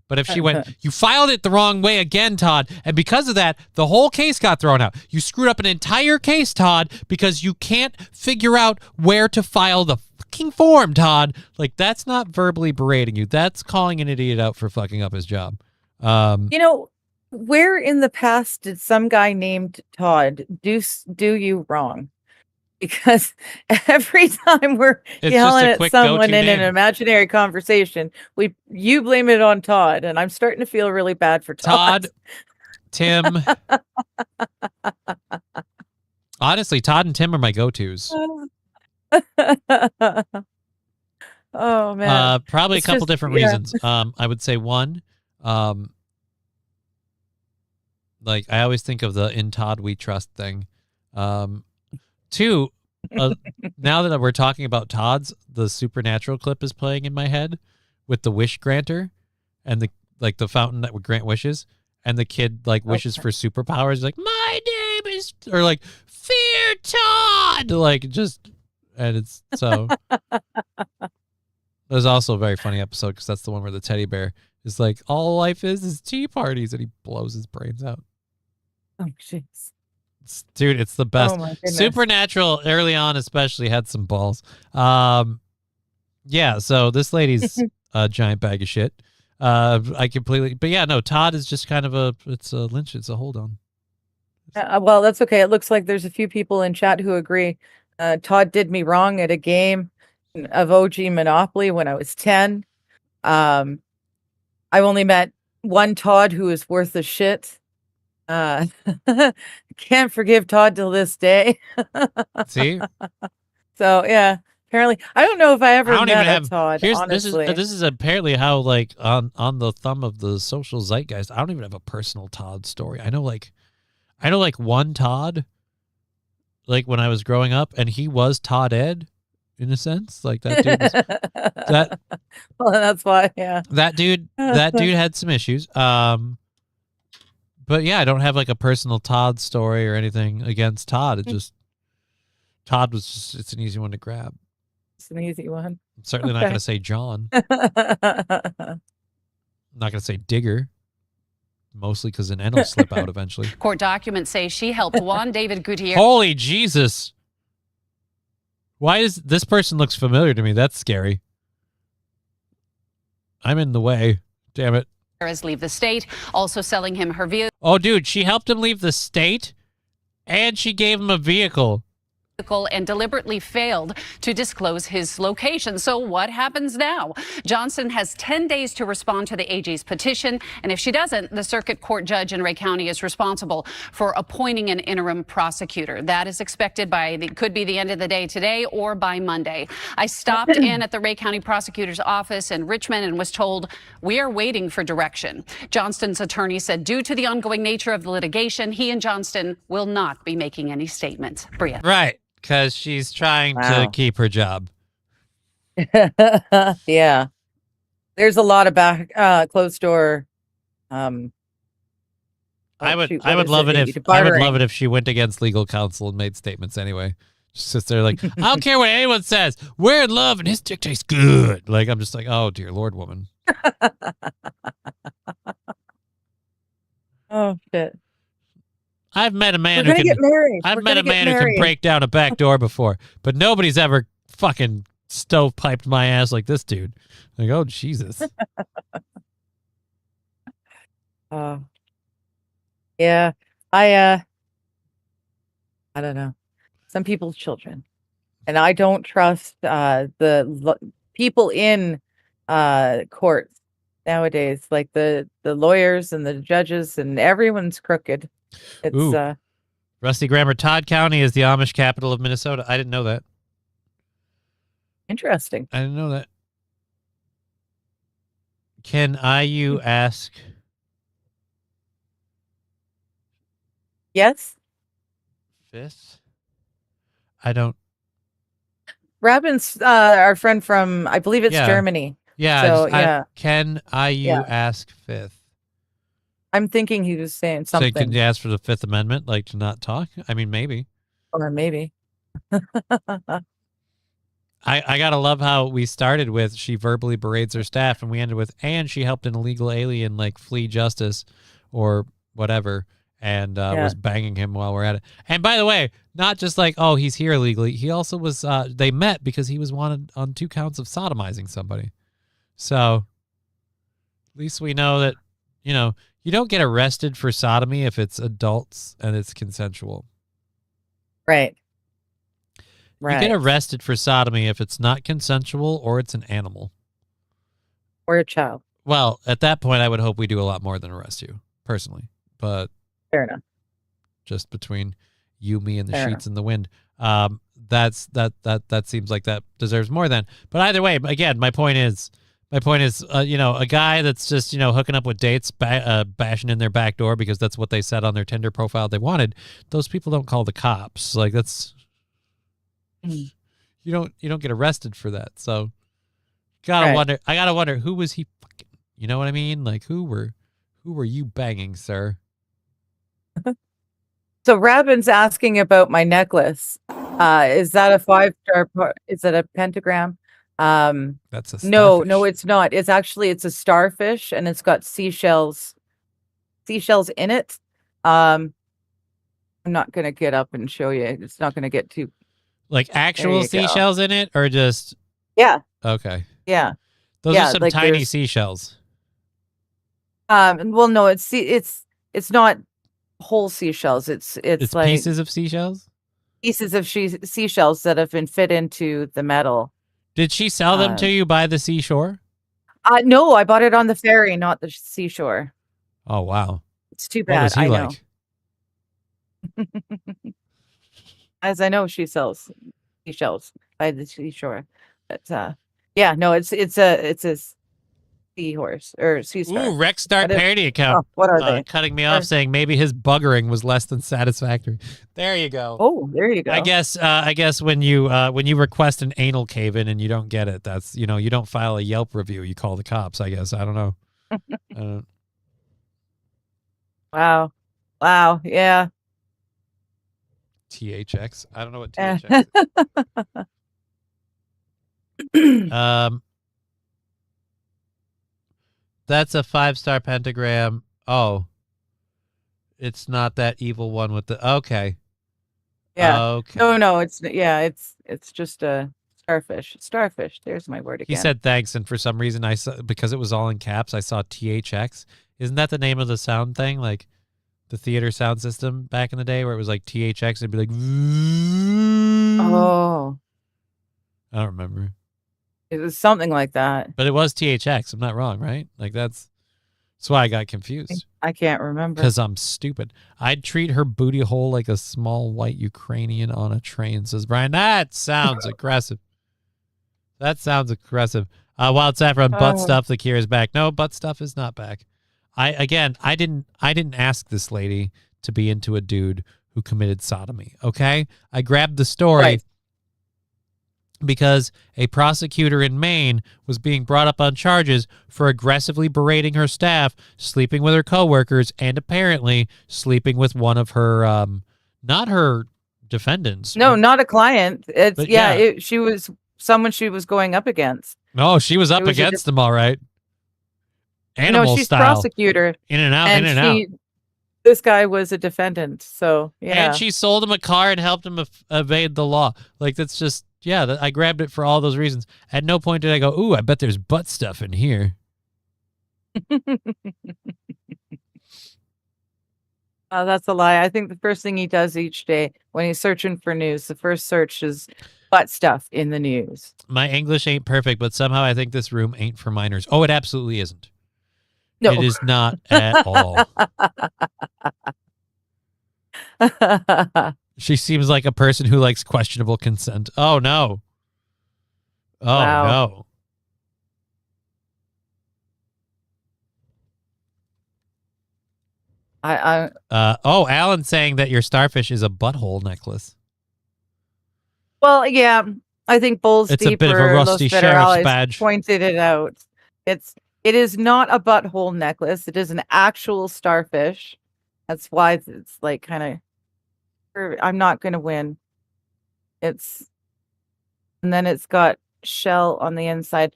But if she went, you filed it the wrong way again, Todd, and because of that, the whole case got thrown out. You screwed up an entire case, Todd, because you can't figure out where to file the fucking form, Todd. Like, that's not verbally berating you. That's calling an idiot out for fucking up his job. You know, where in the past did some guy named Todd do you wrong? Because every time we're It's yelling just a at quick someone go-to in an name. imaginary conversation, you blame it on Todd, and I'm starting to feel really bad for Todd. Tim. Honestly, Todd and Tim are my go-tos. Oh man. Probably It's a couple just- different yeah. reasons. I would say one, like I always think of the "In Todd We Trust" thing. Two, now that we're talking about Todd's, the Supernatural clip is playing in my head with the wish granter and the fountain that would grant wishes, and the kid wishes for superpowers, like my name is, or like fear Todd, like just, and it's so. There's also a very funny episode because that's the one where the teddy bear is like, all life is tea parties, and he blows his brains out. Oh jeez. Dude, it's the best. Oh, my goodness. Supernatural early on especially had some balls. Yeah, so this lady's a giant bag of shit. I completely, but yeah, no, Todd is just kind of it's a hold on. Well, that's okay. It looks like there's a few people in chat who agree. Todd did me wrong at a game of OG Monopoly when I was 10. I've only met one Todd who is worth a shit. Can't forgive Todd till this day. See? So yeah, apparently I don't know if I ever I don't met even a have. Todd. Honestly, This is apparently how on the thumb of the social zeitgeist. I don't even have a personal Todd story. I know one Todd, like when I was growing up, and he was Todd Ed, in a sense. Like that dude was, that. Well, that's why. Yeah. That dude had some issues. But yeah, I don't have like a personal Todd story or anything against Todd. It just Todd was just, it's an easy one to grab. It's an easy one. I'm certainly not Okay. going to say John. I'm not going to say Digger. Mostly because an N will slip out eventually. Court documents say she helped Juan David Gutierrez. Holy Jesus. Why is this person looks familiar to me? That's scary. I'm in the way. Damn it. Leave the state, also selling him her vehicle Oh, dude, she helped him leave the state and she gave him a vehicle. and deliberately failed to disclose his location. So what happens now? Johnson has 10 days to respond to the AG's petition, and if she doesn't, the circuit court judge in Ray County is responsible for appointing an interim prosecutor. That is expected could be the end of the day today or by Monday. I stopped in at the Ray County prosecutor's office in Richmond and was told we are waiting for direction. Johnston's attorney said due to the ongoing nature of the litigation, he and Johnston will not be making any statements. Bria. Right, because she's trying to keep her job. Yeah. There's a lot of closed door. I would love it if she went against legal counsel and made statements anyway. She sits there like, I don't care what anyone says. We're in love and his dick tastes good. Like, I'm just like, oh dear Lord, woman. Oh shit. I've met a man We're who gonna can get married. I've We're met a gonna get man who can married. break down a back door before, but nobody's ever fucking stovepiped my ass like this dude. Like, oh Jesus. Yeah. I don't know. Some people's children. And I don't trust people in courts nowadays, like the lawyers and the judges, and everyone's crooked. It's Ooh. Rusty Grammar, Todd County is the Amish capital of Minnesota. I didn't know that. interesting. I didn't know that. Can IU ask? Yes. Fifth? I don't. Rabin's our friend from, I believe it's Yeah. Germany. Yeah. So, yeah. Can IU Yeah. ask fifth? I'm thinking he was saying So something. can you ask for the Fifth Amendment, like to not talk? I mean, maybe. Or maybe. I gotta love how we started with she verbally berates her staff, and we ended with and she helped an illegal alien like flee justice or whatever, and was banging him while we're at it. And by the way, not just like, oh, he's here illegally. He also was. They met because he was wanted on 2 counts of sodomizing somebody. So at least we know that you don't get arrested for sodomy if it's adults and it's consensual. Right. You get arrested for sodomy if it's not consensual or it's an animal. Or a child. Well, at that point, I would hope we do a lot more than arrest you, personally. But fair enough. Just between you, me, and the Fair sheets and the wind, that seems like that deserves more than. But either way, again, my point is, a guy that's just hooking up with dates, bashing in their back door because that's what they said on their Tinder profile they wanted. Those people don't call the cops. Like that's. You don't get arrested for that. So I gotta wonder who was he fucking, you know what I mean? Like who were you banging, sir? So Rabin's asking about my necklace. Is that a 5-star is it a pentagram? That's a no, it's not. It's a starfish and it's got seashells in it. I'm not gonna get up and show you. It's not gonna get too like actual seashells in it, or just okay. Yeah. Those are some tiny seashells. Well, no, it's not whole seashells. It's like pieces of seashells. Pieces of seashells that have been fit into the metal. Did she sell them to you by the seashore? No, I bought it on the ferry, not the seashore. Oh wow, it's too bad. What was he like? As I know, she sells seashells by the seashore. But no, it's a seahorse or sea star. Ooh, Rex Start parody account. Oh, what are they? Cutting me off, saying maybe his buggering was less than satisfactory. There you go. Oh, there you go. I guess when you request an anal cave-in and you don't get it, that's you don't file a Yelp review. You call the cops. I guess I don't know. Wow. Yeah. THX. I don't know what THX is. That's a 5-star pentagram. Oh, it's not that evil one with the okay. Yeah. Okay. No. It's just a starfish. Starfish. There's my word again. He said thanks, and for some reason I saw, because it was all in caps, I saw THX. Isn't that the name of the sound thing? Like the theater sound system back in the day where it was like THX, it'd be like oh, I don't remember. It was something like that. But it was THX. I'm not wrong, right? Like that's why I got confused. I can't remember. Because I'm stupid. I'd treat her booty hole like a small white Ukrainian on a train, says Brian. That sounds aggressive. That sounds aggressive. Wild Saffron, butt stuff. The cure is back. No, butt stuff is not back. I didn't ask this lady to be into a dude who committed sodomy. Okay, I grabbed the story because a prosecutor in Maine was being brought up on charges for aggressively berating her staff, sleeping with her coworkers, and apparently sleeping with one of her, not her defendants. No, not a client. She was someone she was going up against. No, she was up against them, all right. Animal she's style. Prosecutor. In and out, in and out. This guy was a defendant, so yeah. And she sold him a car and helped him evade the law. Like that's just I grabbed it for all those reasons. At no point did I go, "Ooh, I bet there's butt stuff in here." That's a lie. I think the first thing he does each day when he's searching for news, the first search is butt stuff in the news. My English ain't perfect, but somehow I think this room ain't for minors. Oh, it absolutely isn't. No. It is not at all. She seems like a person who likes questionable consent. Oh, no. Oh, no. I Alan's saying that your starfish is a butthole necklace. Well, yeah. I think Bowles It's a Deep bit of a or rusty Los sheriff's Federales badge. pointed it out. It is not a butthole necklace. It is an actual starfish. That's why it's like kind of. I'm not going to win. And then it's got shell on the inside,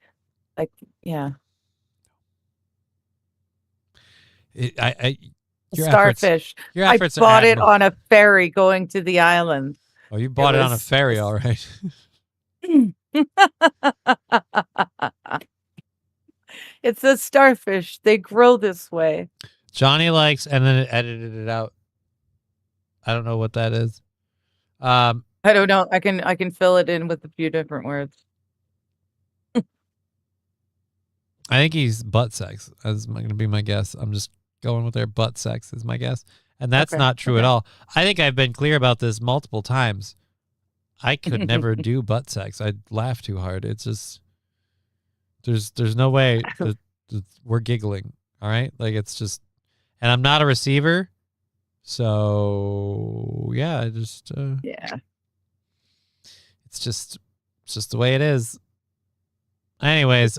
like yeah. Your Starfish. Your I efforts are bought it admirable. on a ferry going to the island. Oh, you bought it on a was- ferry, all right. It's a starfish. They grow this way. Johnny likes, and then it edited it out. I don't know what that is. I don't know. I can fill it in with a few different words. I think he's butt sex. That's going to be my guess. I'm just going with their butt sex is my guess. And that's Okay, not true at okay. all. I think I've been clear about this multiple times. I could never do butt sex. I'd laugh too hard. It's just there's no way that we're giggling. All right? Like it's just, and I'm not a receiver. So yeah, I just Yeah. it's just the way it is. Anyways,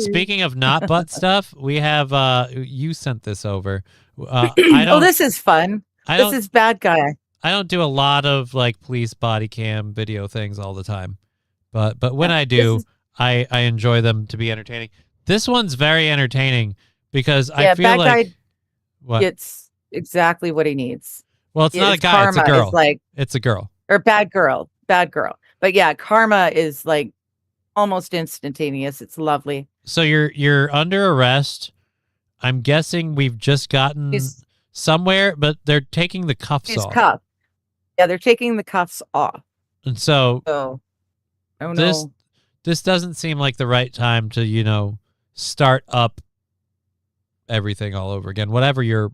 speaking of not butt stuff, we have you sent this over. I don't, Oh, this is fun. I This don't- is bad guy. I don't do a lot of like police body cam video things all the time, but when I do, I enjoy them to be entertaining. This one's very entertaining because I feel bad like guy what? gets exactly what he needs. Well, it's not a guy; it's a Karma is girl. like It's a girl. or bad girl. But yeah, karma is like almost instantaneous. It's lovely. So you're under arrest. I'm guessing we've just gotten somewhere, but they're taking the cuffs He's off. cuffed. Yeah, they're taking the cuffs off. And so Oh no. this doesn't seem like the right time to, start up everything all over again, whatever you're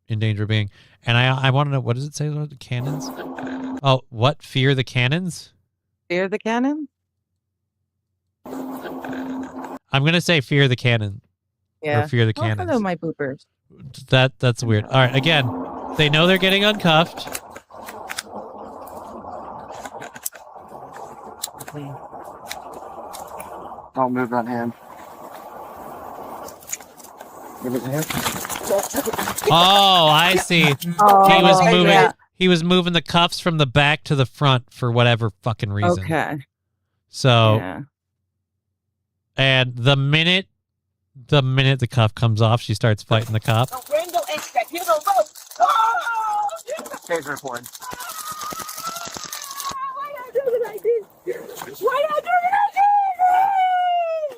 in danger of being. And I want to know, what does it say about the cannons? Oh, what? Fear the cannons? Fear the cannon? I'm going to say fear the cannon. Yeah. Or fear the Oh, cannons. hello, my boopers. That's weird. All right, again, they know they're getting uncuffed. Don't move that hand. Give it to him. Oh, I see. Oh, he was moving. yeah. He was moving the cuffs from the back to the front for whatever fucking reason. Okay. So, Yeah. and the minute the cuff comes off, she starts fighting the cop. Taser point.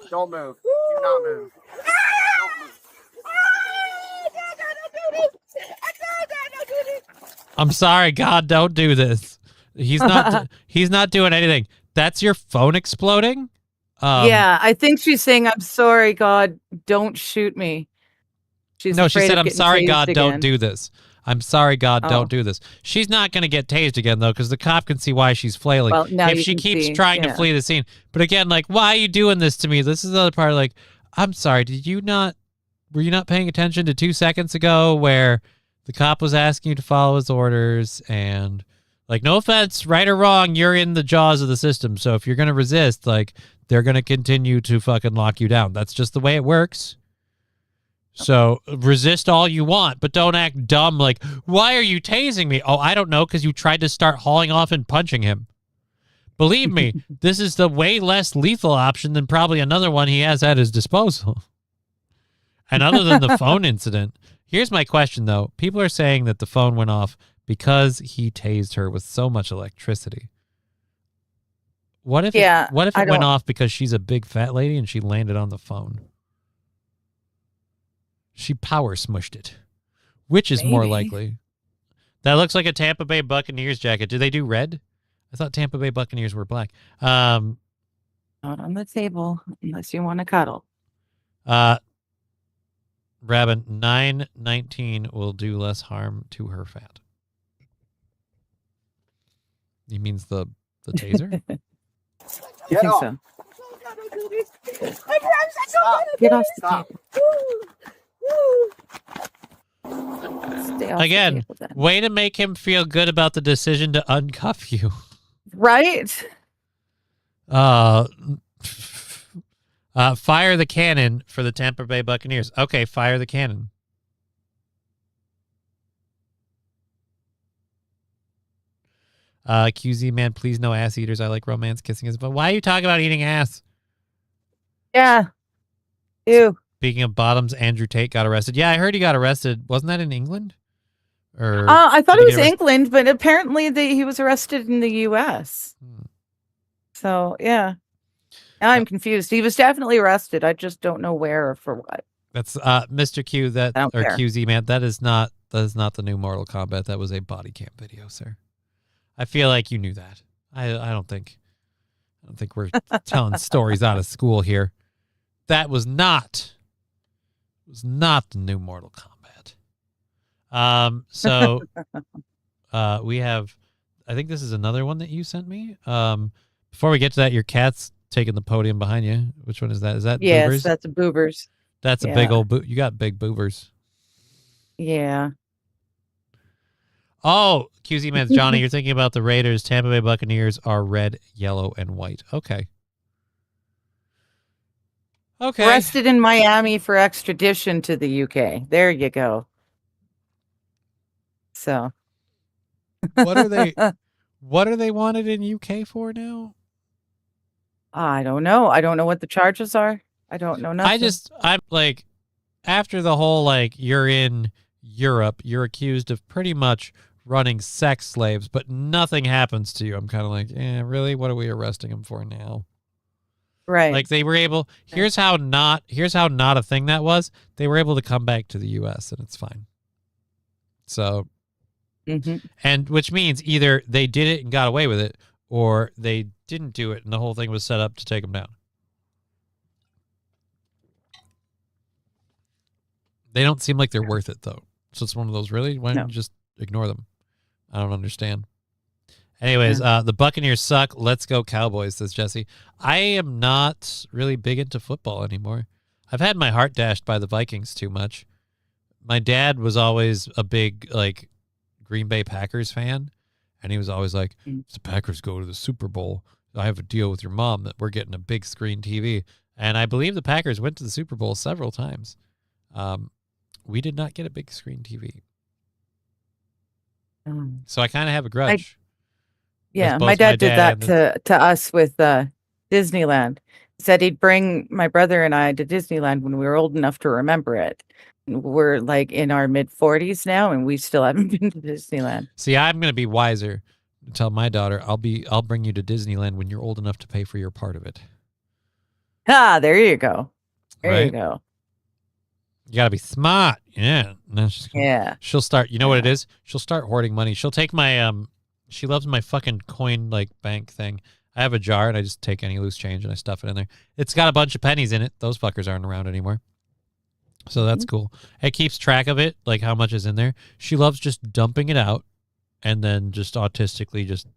Don't move. Do not move. I'm sorry, God, don't do this. He's not. He's not doing anything. That's your phone exploding. Yeah, I think she's saying, "I'm sorry, God, don't shoot me." She's No, she afraid said, of "I'm getting sorry, tased God, don't again." do this." I'm sorry, God, Oh. don't do this. She's not going to get tased again, though, because the cop can see why she's flailing. Well, now if you she can keeps see, trying to yeah. flee the scene. But again, like, why are you doing this to me? This is the other part. Like, I'm sorry. Were you not paying attention to 2 seconds ago where the cop was asking you to follow his orders? And, like, no offense, right or wrong, you're in the jaws of the system. So if you're going to resist, like, they're going to continue to fucking lock you down. That's just the way it works. So resist all you want, but don't act dumb like, why are you tasing me? Oh, I don't know, because you tried to start hauling off and punching him. Believe me, this is the way less lethal option than probably another one he has at his disposal. And other than the phone incident, here's my question, though. People are saying that the phone went off because he tased her with so much electricity. What if Yeah, it I went don't- off because she's a big fat lady and she landed on the phone? She power smushed it. Which is more Maybe. likely? That looks like a Tampa Bay Buccaneers jacket. Do they do red? I thought Tampa Bay Buccaneers were black. Not on the table unless you want to cuddle. Rabin, 919 will do less harm to her fat. He means the taser? I Get think off. so. Stop. Get off the Stop. Stay off the Again, table then. way to make him feel good about the decision to uncuff you. Right? Fire the cannon for the Tampa Bay Buccaneers. Okay, fire the cannon. QZ man, please no ass eaters. I like romance kissing but why are you talking about eating ass? Yeah. Ew. Speaking of bottoms, Andrew Tate got arrested. Yeah, I heard he got arrested. Wasn't that in England? Or I thought did it he was get England, but apparently he was arrested in the U.S. So yeah, now I'm confused. He was definitely arrested. I just don't know where or for what. That's Mr. Q. That or care. QZ man. That is not the new Mortal Kombat. That was a body cam video, sir. I feel like you knew that. I don't think we're telling stories out of school here. That was not the new Mortal Kombat. So we have, I think this is another one that you sent me. Before we get to that, your cat's taking the podium behind you. Which one is that? Is that Yes, Boobers? that's a Boobers. That's a big old you got big boobers. Yeah. Oh, QZ Man's Johnny, you're thinking about the Raiders. Tampa Bay Buccaneers are red, yellow, and white. Okay. Okay. Arrested in Miami for extradition to the UK. There you go. So. What are they wanted in UK for now? I don't know. I don't know what the charges are. I don't know nothing. I'm like, after the whole, like, you're in Europe, you're accused of pretty much running sex slaves, but nothing happens to you. I'm kind of like, really? What are we arresting him for now? Right. Like they were able, here's how not a thing that was. They were able to come back to the US and it's fine. So, and which means either they did it and got away with it, or they didn't do it and the whole thing was set up to take them down. They don't seem like they're worth it though. So it's one of those, really? Why don't you just ignore them? I don't understand. Anyways, the Buccaneers suck. Let's go Cowboys, says Jesse. I am not really big into football anymore. I've had my heart dashed by the Vikings too much. My dad was always a big, like, Green Bay Packers fan, and he was always like, if the Packers go to the Super Bowl, I have a deal with your mom that we're getting a big screen TV. And I believe the Packers went to the Super Bowl several times. We did not get a big screen TV. So I kind of have a grudge. My dad did that to us with Disneyland. He said he'd bring my brother and I to Disneyland when we were old enough to remember it. We're like in our mid-40s now, and we still haven't been to Disneyland. See, I'm going to be wiser and tell my daughter, I'll bring you to Disneyland when you're old enough to pay for your part of it. Ah, there you go. There you Right? go. You got to be smart. Yeah. No, she'll start, you know what it is? She'll start hoarding money. She'll take my, she loves my fucking coin, like, bank thing. I have a jar, and I just take any loose change, and I stuff it in there. It's got a bunch of pennies in it. Those fuckers aren't around anymore. So that's cool. It keeps track of it, like how much is in there. She loves just dumping it out and then just autistically just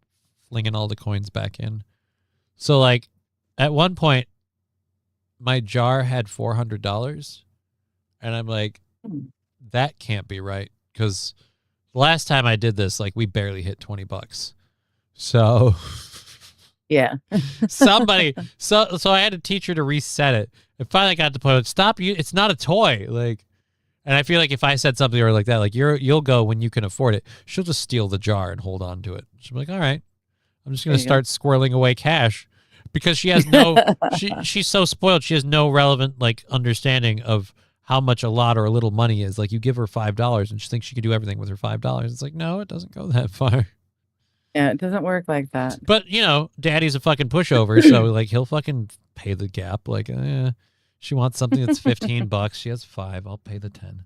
flinging all the coins back in. So, like, at one point, my jar had $400, and I'm like, that can't be right, because last time I did this, like, we barely hit $20. So yeah. somebody, so I had to teach her to reset it. It finally got to the point of, stop, it's not a toy. Like, and I feel like if I said something to her like that, like, you'll go when you can afford it, she'll just steal the jar and hold on to it. She'll be like, all right, I'm just going to start squirreling away cash, because she has no, she's so spoiled. She has no relevant, like, understanding of how much a lot or a little money is. Like, you give her $5 and she thinks she can do everything with her $5. It's like, no, it doesn't go that far. Yeah, it doesn't work like that. But, you know, daddy's a fucking pushover, so, like, he'll fucking pay the gap. Like, she wants something that's $15. She has $5. I'll pay the $10.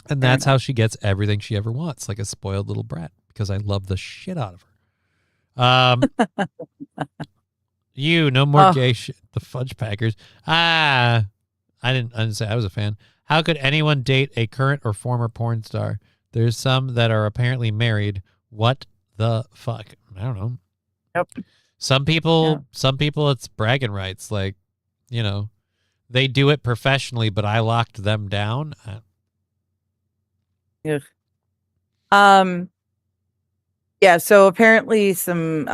And that's how she gets everything she ever wants, like a spoiled little brat, because I love the shit out of her. No more gay shit. The Fudge Packers. I didn't say I was a fan. How could anyone date a current or former porn star? There's some that are apparently married. What the fuck? I don't know. Yep. Some people, it's bragging rights. Like, you know, they do it professionally, but I locked them down. Ugh. Yeah, so apparently some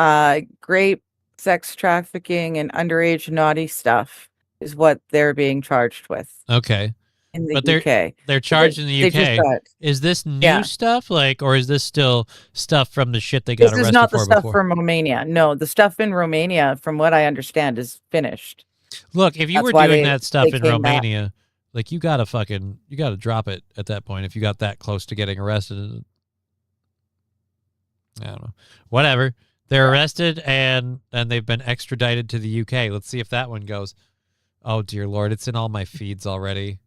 grape sex trafficking and underage naughty stuff is what they're being charged with Okay. in the But UK. they're charged in the They just UK. got, Is this new yeah. stuff, like, or is this still stuff from the shit they got This arrested is not the for stuff before? from Romania. No, the stuff in Romania, from what I understand, is finished. Look, if you That's were why doing they- that stuff they in came back. Romania, like you gotta drop it at that point if you got that close to getting arrested. I don't know. Whatever. They're arrested and they've been extradited to the UK. Let's see if that one goes. Oh dear Lord, it's in all my feeds already.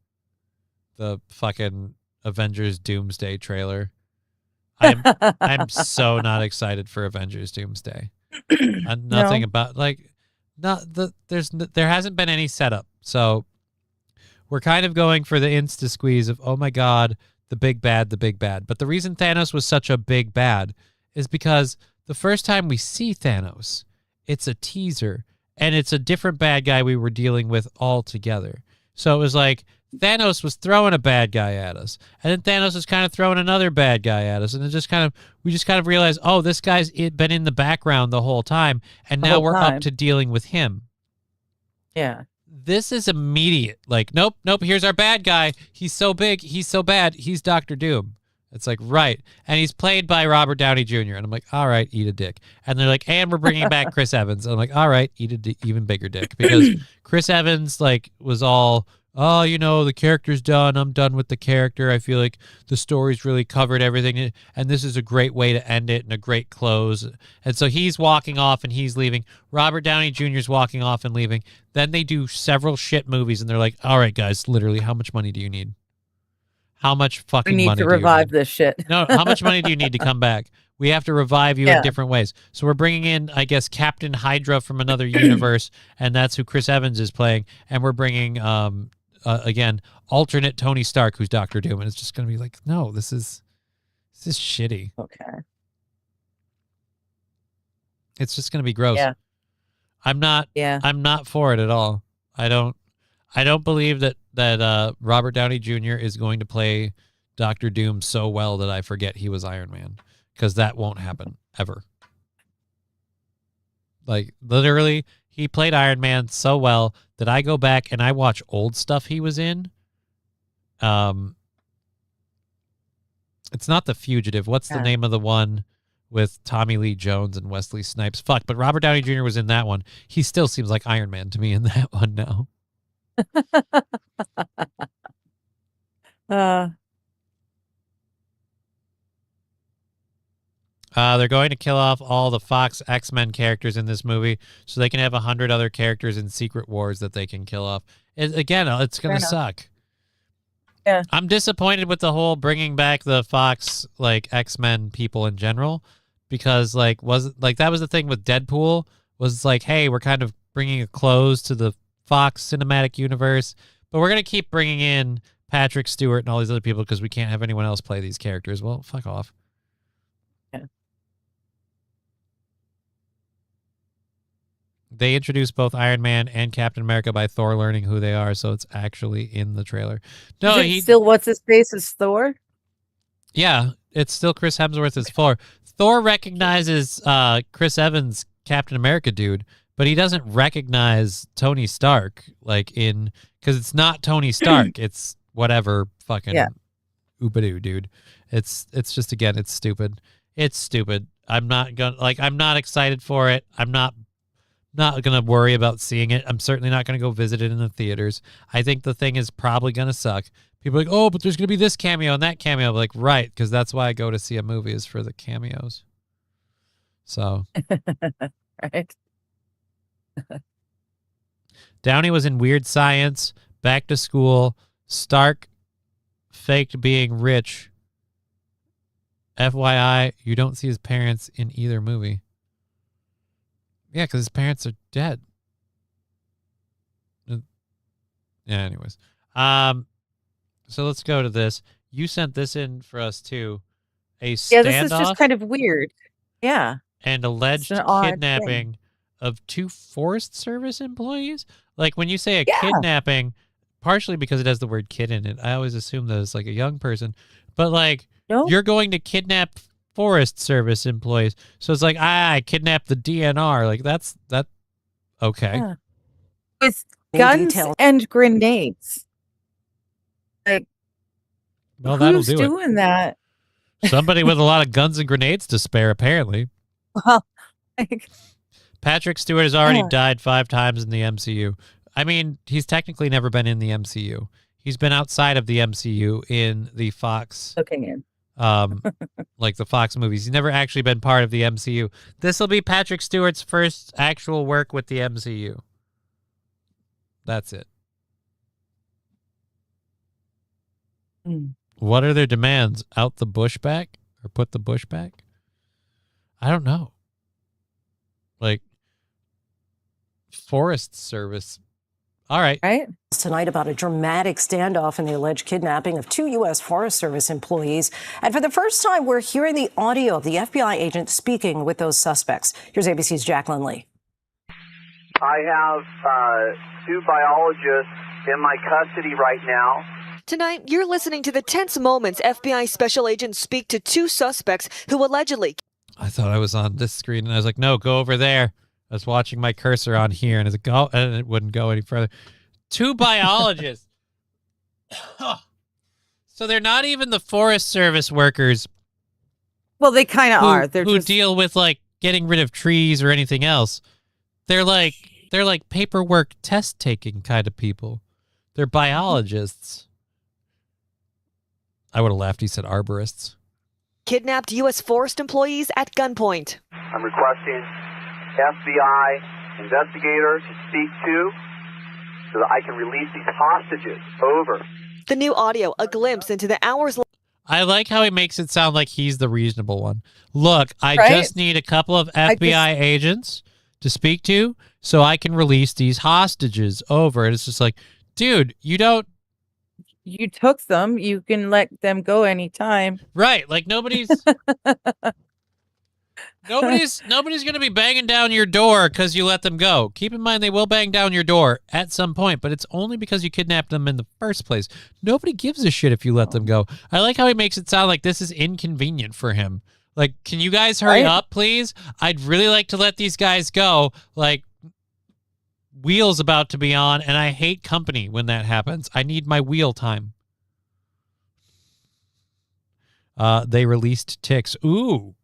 The fucking Avengers Doomsday trailer. I'm so not excited for Avengers Doomsday. Nothing about there hasn't been any setup. So we're kind of going for the insta squeeze of, oh my God, the big bad. But the reason Thanos was such a big bad is because the first time we see Thanos, it's a teaser and it's a different bad guy we were dealing with altogether. So it was like Thanos was throwing a bad guy at us, and then Thanos was kind of throwing another bad guy at us, and we just kind of realized, oh, this guy's been in the background the whole time, and now we're up to dealing with him. Yeah. This is immediate. Like, nope, here's our bad guy. He's so big, he's so bad, he's Dr. Doom. It's like, right. And he's played by Robert Downey Jr. And I'm like, all right, eat a dick. And they're like, and we're bringing back Chris Evans. And I'm like, all right, eat a even bigger dick. Because Chris Evans, like, was all, oh, the character's done. I'm done with the character. I feel like the story's really covered everything. And this is a great way to end it and a great close. And so he's walking off and he's leaving. Robert Downey Jr.'s walking off and leaving. Then they do several shit movies and they're like, all right, guys, literally, how much money do you need? How much fucking money We need to do you revive need? this shit. No, how much money do you need to come back? We have to revive you in Yeah. different ways. So we're bringing in, I guess, Captain Hydra from another universe, and that's who Chris Evans is playing. And we're bringing, again, alternate Tony Stark, who's Dr. Doom. And it's just going to be like, no, this is shitty. Okay. It's just going to be gross. Yeah. I'm not for it at all. I don't believe that Robert Downey Jr. is going to play Dr. Doom so well that I forget he was Iron Man, because that won't happen ever. Like, literally, he played Iron Man so well that I go back and I watch old stuff he was in. It's not The Fugitive. What's the name of the one with Tommy Lee Jones and Wesley Snipes? Fuck, but Robert Downey Jr. was in that one. He still seems like Iron Man to me in that one now. They're going to kill off all the Fox X-Men characters in this movie so they can have 100 other characters in Secret Wars that they can kill off. Again, it's going to suck. Yeah. I'm disappointed with the whole bringing back the Fox X-Men people in general, because that was the thing with Deadpool, was like, hey, we're kind of bringing a close to the Fox cinematic universe, but we're going to keep bringing in Patrick Stewart and all these other people because we can't have anyone else play these characters. Well, fuck off. Yeah. They introduced both Iron Man and Captain America by Thor learning who they are, so it's actually in the trailer. No, Is it still what's his face is Thor? Yeah, it's still Chris Hemsworth as Thor. Thor recognizes Chris Evans, Captain America dude, but he doesn't recognize Tony Stark, because it's not Tony Stark. It's whatever fucking oobadoo, dude. It's just, again, it's stupid. It's stupid. I'm not excited for it. I'm not gonna worry about seeing it. I'm certainly not gonna go visit it in the theaters. I think the thing is probably gonna suck. People are like, oh, but there's gonna be this cameo and that cameo. I'm like, right, because that's why I go to see a movie, is for the cameos. So Right. Downey was in Weird Science, Back to School, Stark faked being rich. FYI, you don't see his parents in either movie. Yeah, because his parents are dead. Yeah, anyways. So let's go to this. You sent this in for us too. A standoff. Yeah, this is just kind of weird. Yeah. And alleged It's an odd kidnapping thing. of 2 Forest Service employees. Like, when you say a kidnapping, partially because it has the word kid in it, I always assume that it's like a young person. But you're going to kidnap Forest Service employees. So it's like, I kidnapped the DNR. Like that. Okay. Yeah. With guns and grenades. Like, Well, that'll who's do it. doing that? Somebody with a lot of guns and grenades to spare, apparently. Well, like, Patrick Stewart has already Yeah. died 5 times in the MCU. I mean, he's technically never been in the MCU. He's been outside of the MCU in the Fox, looking in. like the Fox movies. He's never actually been part of the MCU. This will be Patrick Stewart's first actual work with the MCU. That's it. What are their demands? Out the bush back? Or put the bush back? I don't know. Like, Forest Service. All right. Right? Tonight about a dramatic standoff in the alleged kidnapping of 2 U.S. Forest Service employees. And for the first time, we're hearing the audio of the FBI agent speaking with those suspects. Here's ABC's Jacqueline Lee. I have 2 biologists in my custody right now. Tonight, you're listening to the tense moments FBI special agents speak to 2 suspects who allegedly... I thought I was on this screen, and I was like, no, go over there. I was watching my cursor on here, and it wouldn't go any further. 2 biologists. So they're not even the Forest Service workers. Well, they kind of are. They're who just deal with like getting rid of trees or anything else. They're like paperwork test taking kind of people. They're biologists. I would have laughed. He said arborists. kidnapped U.S. Forest employees at gunpoint. I'm requesting FBI investigators to speak to so that I can release these hostages. Over. The new audio, a glimpse into the hours. I like how he makes it sound like he's the reasonable one. Look, I Right? just need a couple of FBI agents to speak to so I can release these hostages. Over. And it's just like, dude, you took them. You can let them go anytime. right. Like nobody's gonna be banging down your door because you let them go. Keep in mind they will bang down your door at some point, but it's only because you kidnapped them in the first place. Nobody gives a shit if you let them go. I like how he makes it sound like this is inconvenient for him. Like, can you guys hurry up, please? I'd really like to let these guys go. Like, wheel's about to be on, and I hate company when that happens. I need my wheel time. They released ticks. Ooh,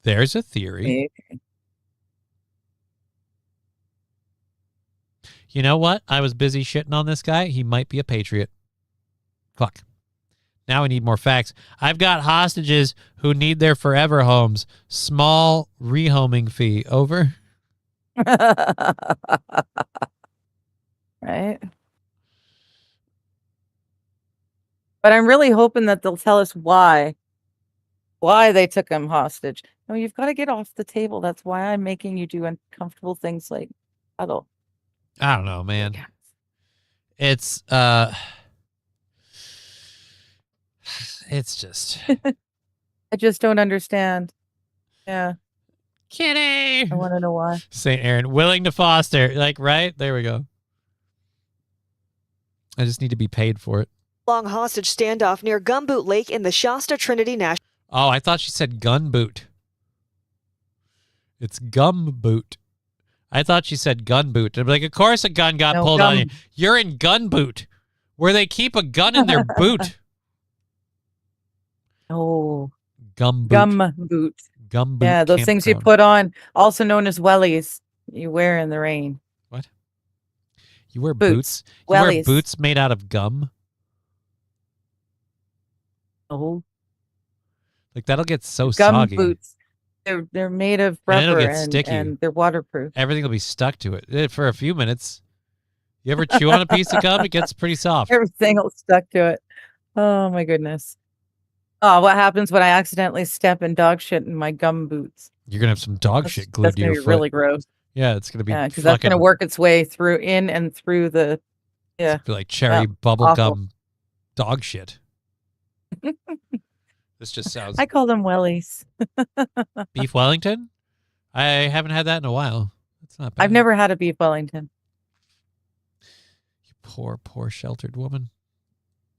there's a theory. You know what? I was busy shitting on this guy. He might be a patriot. Fuck. Now I need more facts. I've got hostages who need their forever homes. Small rehoming fee. Over. Right. But I'm really hoping that they'll tell us why they took him hostage. No, you've got to get off the table. That's why I'm making you do uncomfortable things like cuddle. I don't know, man. It's just I just don't understand. Yeah. Kitty. I want to know why. St. Aaron, willing to foster. Like, right? There we go. I just need to be paid for it. Long hostage standoff near Gumboot Lake in the Shasta Trinity National. Oh, I thought she said gun boot. It's gum boot. I thought she said gun boot. I'm like, of course a gun got pulled on you. You're in gun boot, where they keep a gun in their boot. Oh. Gum boot. Gum boot. Gum boot. Yeah, those things you campground. put on, also known as wellies, you wear in the rain. What? You wear boots? You wear Wellies. boots made out of gum? Oh. Like, that'll get so Gum soggy. boots. They're made of And it'll rubber get sticky. and they're waterproof. Everything will be stuck to it for a few minutes. You ever chew on a piece of gum? It gets pretty soft. Everything will stuck to it. Oh my goodness. Oh, what happens when I accidentally step in dog shit in my gum boots? You're going to have some dog shit glued That's to gonna your be foot. really gross. Yeah, it's going to be because that's fucking gonna work its way through in and through the be like cherry bubble awful. gum dog shit. This just sounds I call them wellies. beef Wellington. I haven't had that in a while. It's not bad. I've never had a beef Wellington. Poor sheltered woman.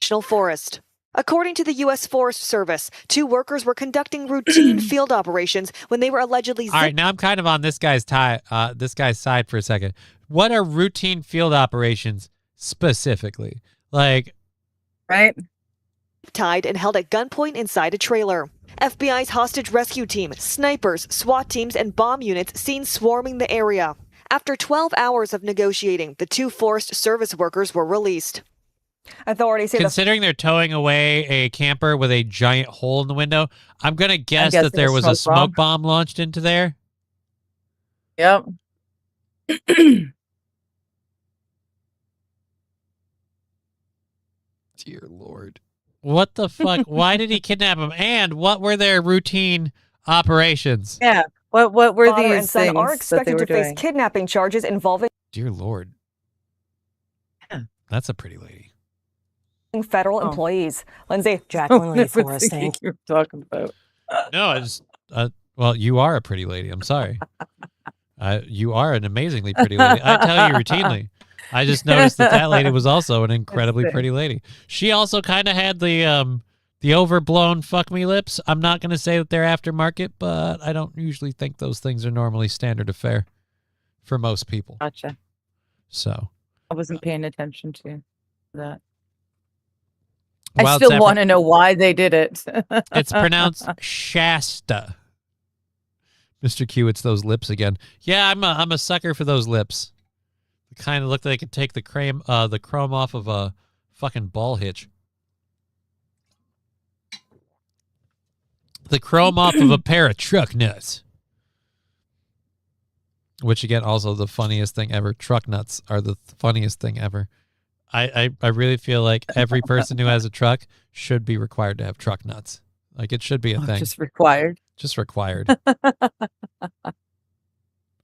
National Forest. According to the U.S. Forest Service, 2 workers were conducting routine field operations when they were allegedly All right, now I'm kind of on this guy's side for a second. What are routine field operations specifically? Like, right? Tied and held at gunpoint inside a trailer. FBI's hostage rescue team, snipers, SWAT teams, and bomb units seen swarming the area. After 12 hours of negotiating, the 2 Forest Service workers were released. Authorities say considering they're towing away a camper with a giant hole in the window, I'm going to guess that there was a smoke bomb launched into there. Yep. Dear Lord. What the fuck? Why did he kidnap him? And what were their routine operations? Yeah. What were Father these and son things are expected that to they were face doing? kidnapping charges involving Dear Lord. Yeah. That's a pretty lady. federal employees. Lindsay. Jacqueline Lee I was Forrest, thinking thank you were talking about. No, I just, well, you are a pretty lady. I'm sorry. You are an amazingly pretty lady. I tell you routinely. I just noticed that lady was also an incredibly pretty lady. She also kind of had the overblown fuck me lips. I'm not going to say that they're aftermarket, but I don't usually think those things are normally standard of fare for most people. Gotcha. So I wasn't paying attention to that. Wild I still Saffron- want to know why they did it. It's pronounced Shasta. Mr. Q, it's those lips again. Yeah, I'm a sucker for those lips. They kind of look like they could take the chrome off of a fucking ball hitch. The chrome off of a pair of truck nuts. Which again, also the funniest thing ever. Truck nuts are the funniest thing ever. I really feel like every person who has a truck should be required to have truck nuts. Like it should be a thing. Just required. Just required.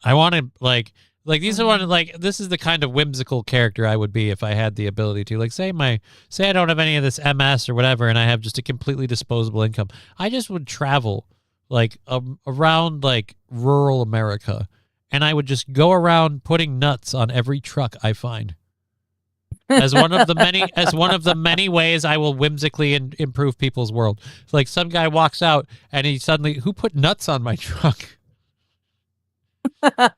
I want to like these are this is the kind of whimsical character I would be if I had the ability to. Like say I don't have any of this MS or whatever and I have just a completely disposable income. I just would travel like around like rural America and I would just go around putting nuts on every truck I find. As one of the many ways I will whimsically improve people's world. It's like some guy walks out and he suddenly, who put nuts on my truck? Yeah,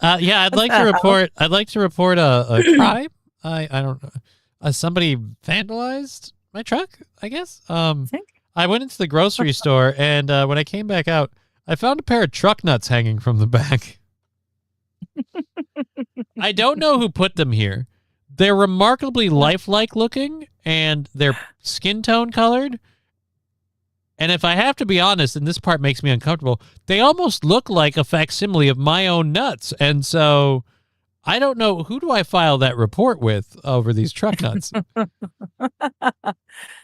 I'd like to report a crime. I don't know. Somebody vandalized my truck, I guess. I went into the grocery store and when I came back out, I found a pair of truck nuts hanging from the back. I don't know who put them here. They're remarkably lifelike looking, and they're skin tone colored. And if I have to be honest, and this part makes me uncomfortable, they almost look like a facsimile of my own nuts. And so I don't know, who do I file that report with over these truck nuts?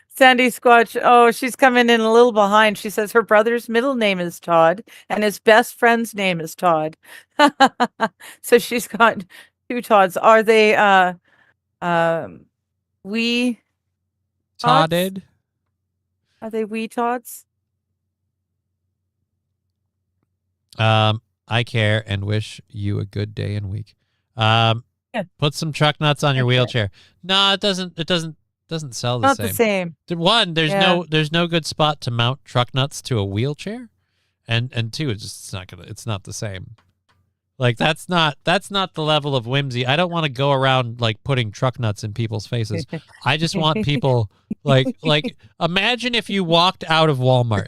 Sandy Squatch, oh, she's coming in a little behind. She says her brother's middle name is Todd, and his best friend's name is Todd. So she's got 2 Todds. Are they... wee Todded? Are they wee Todds? I care and wish you a good day and week. Put some truck nuts on your wheelchair. No, it doesn't sell the Not same. the same. One, there's no good spot to mount truck nuts to a wheelchair. And 2, it's not the same. Like that's not the level of whimsy. I don't want to go around like putting truck nuts in people's faces. I just want people like imagine if you walked out of Walmart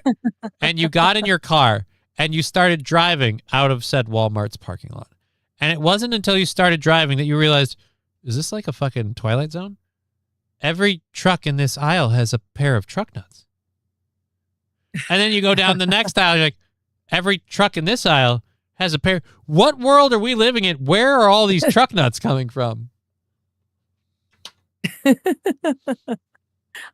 and you got in your car and you started driving out of said Walmart's parking lot. And it wasn't until you started driving that you realized, is this like a fucking Twilight Zone? Every truck in this aisle has a pair of truck nuts. And then you go down the next aisle, you're like, every truck in this aisle has a pair. What world are we living in? Where are all these truck nuts coming from?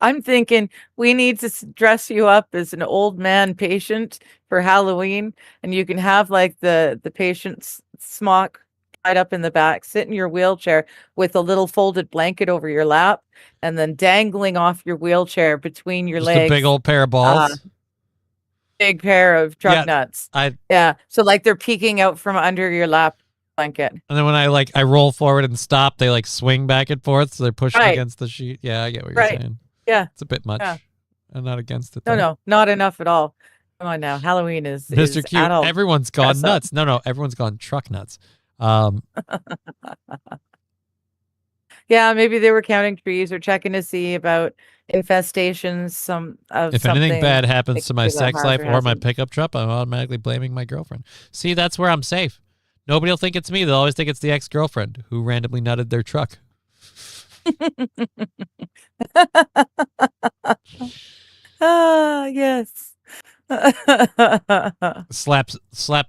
I'm thinking we need to dress you up as an old man patient for Halloween, and you can have like the patient's smock tied up in the back, sit in your wheelchair with a little folded blanket over your lap, and then dangling off your wheelchair between your Just legs. a big old pair of balls. Big pair of truck nuts. So like they're peeking out from under your lap blanket. And then when I roll forward and stop, they like swing back and forth, so they're pushing against the sheet. Yeah, I get what you're saying. Yeah. It's a bit much. Yeah. I'm not against it. No, though. no, not enough at all. Come on now. Halloween is Mr. Cute. adult Everyone's gone dress up. nuts. No, everyone's gone truck nuts. Yeah, maybe they were counting trees or checking to see about infestations. If anything bad happens to my like sex life or my hazard. pickup truck, I'm automatically blaming my girlfriend. See, that's where I'm safe. Nobody will think it's me. They'll always think it's the ex-girlfriend who randomly nutted their truck. Ah, yes. Slap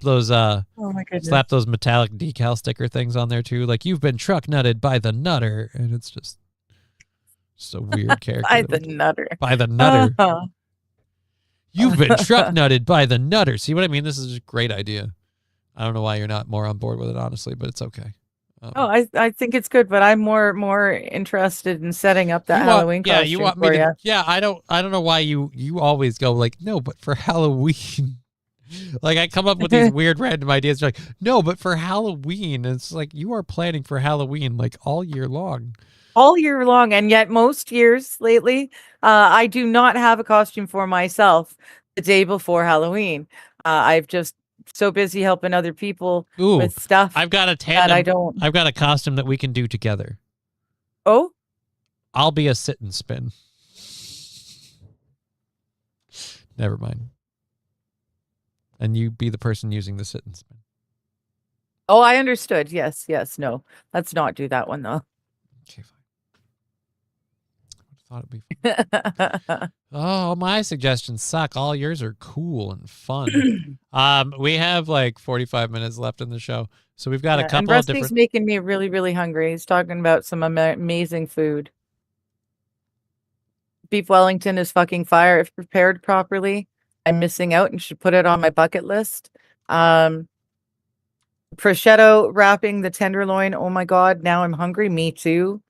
those Oh my goodness. slap those metallic decal sticker things on there too. Like, you've been truck nutted by the nutter, and it's just a weird character. By that the would- nutter. By the nutter. Uh-huh. You've been truck nutted by the nutter. See what I mean? This is a great idea. I don't know why you're not more on board with it, honestly, but it's okay. Oh, I think it's good, but I'm more interested in setting up that You want- Halloween yeah, costume you want me for to? you. Yeah, I don't know why you always go like, no, but for Halloween. Like, I come up with these weird random ideas. You're like, no, but for Halloween. And it's like, you are planning for Halloween like all year long. All year long, and yet most years lately, I do not have a costume for myself the day before Halloween. I've just so busy helping other people Ooh, with stuff. I've got a that tandem. I don't. I've got a costume that we can do together. Oh, I'll be a sit and spin. Never mind. And you be the person using the sit and spin. oh, I understood. Yes, no, let's not do that one though. Okay, fine. Thought it'd be fun. Oh, my suggestions suck. All yours are cool and fun. We have like 45 minutes left in the show, so we've got a And couple of Rusty's different. making me really, really hungry. He's talking about some amazing food. Beef Wellington is fucking fire if prepared properly. I'm missing out and should put it on my bucket list. Prosciutto wrapping the tenderloin. Oh my god, now I'm hungry. Me too.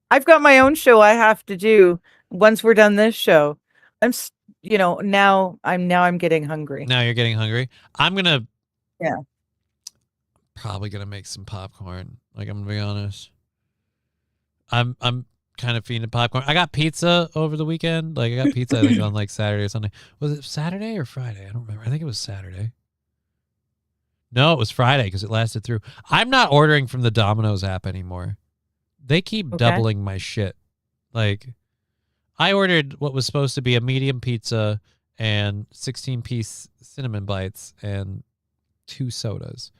I've got my own show I have to do once we're done this show. Now I'm getting hungry. Now you're getting hungry. I'm gonna Yeah. probably gonna make some popcorn. Like, I'm gonna be honest. I'm kind of feeding popcorn. I got pizza over the weekend. Like, I got pizza I think on like Saturday or something. Was it Saturday or Friday? I don't remember. I think it was Saturday. No, it was Friday because it lasted through. I'm not ordering from the Domino's app anymore. They keep Okay. doubling my shit. Like, I ordered what was supposed to be a medium pizza and 16-piece cinnamon bites and 2 sodas.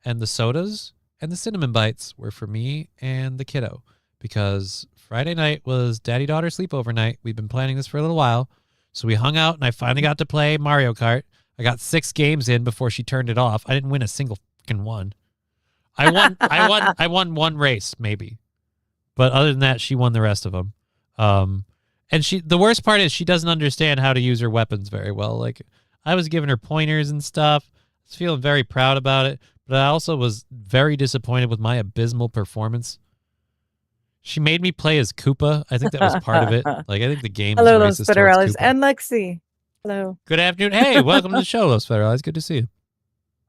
And the sodas and the cinnamon bites were for me and the kiddo, because Friday night was daddy-daughter sleepover night. We've been planning this for a little while. So we hung out, and I finally got to play Mario Kart. I got 6 games in before she turned it off. I didn't win a single fucking one. I won one race, maybe. But other than that, she won the rest of them. And the worst part is she doesn't understand how to use her weapons very well. Like, I was giving her pointers and stuff. I was feeling very proud about it, but I also was very disappointed with my abysmal performance. She made me play as Koopa. I think that was part of it. Like, I think the game Hello, is Los racist towards Federales Koopa. and Lexi. Hello. Good afternoon. Hey, welcome to the show, Los Federales. Good to see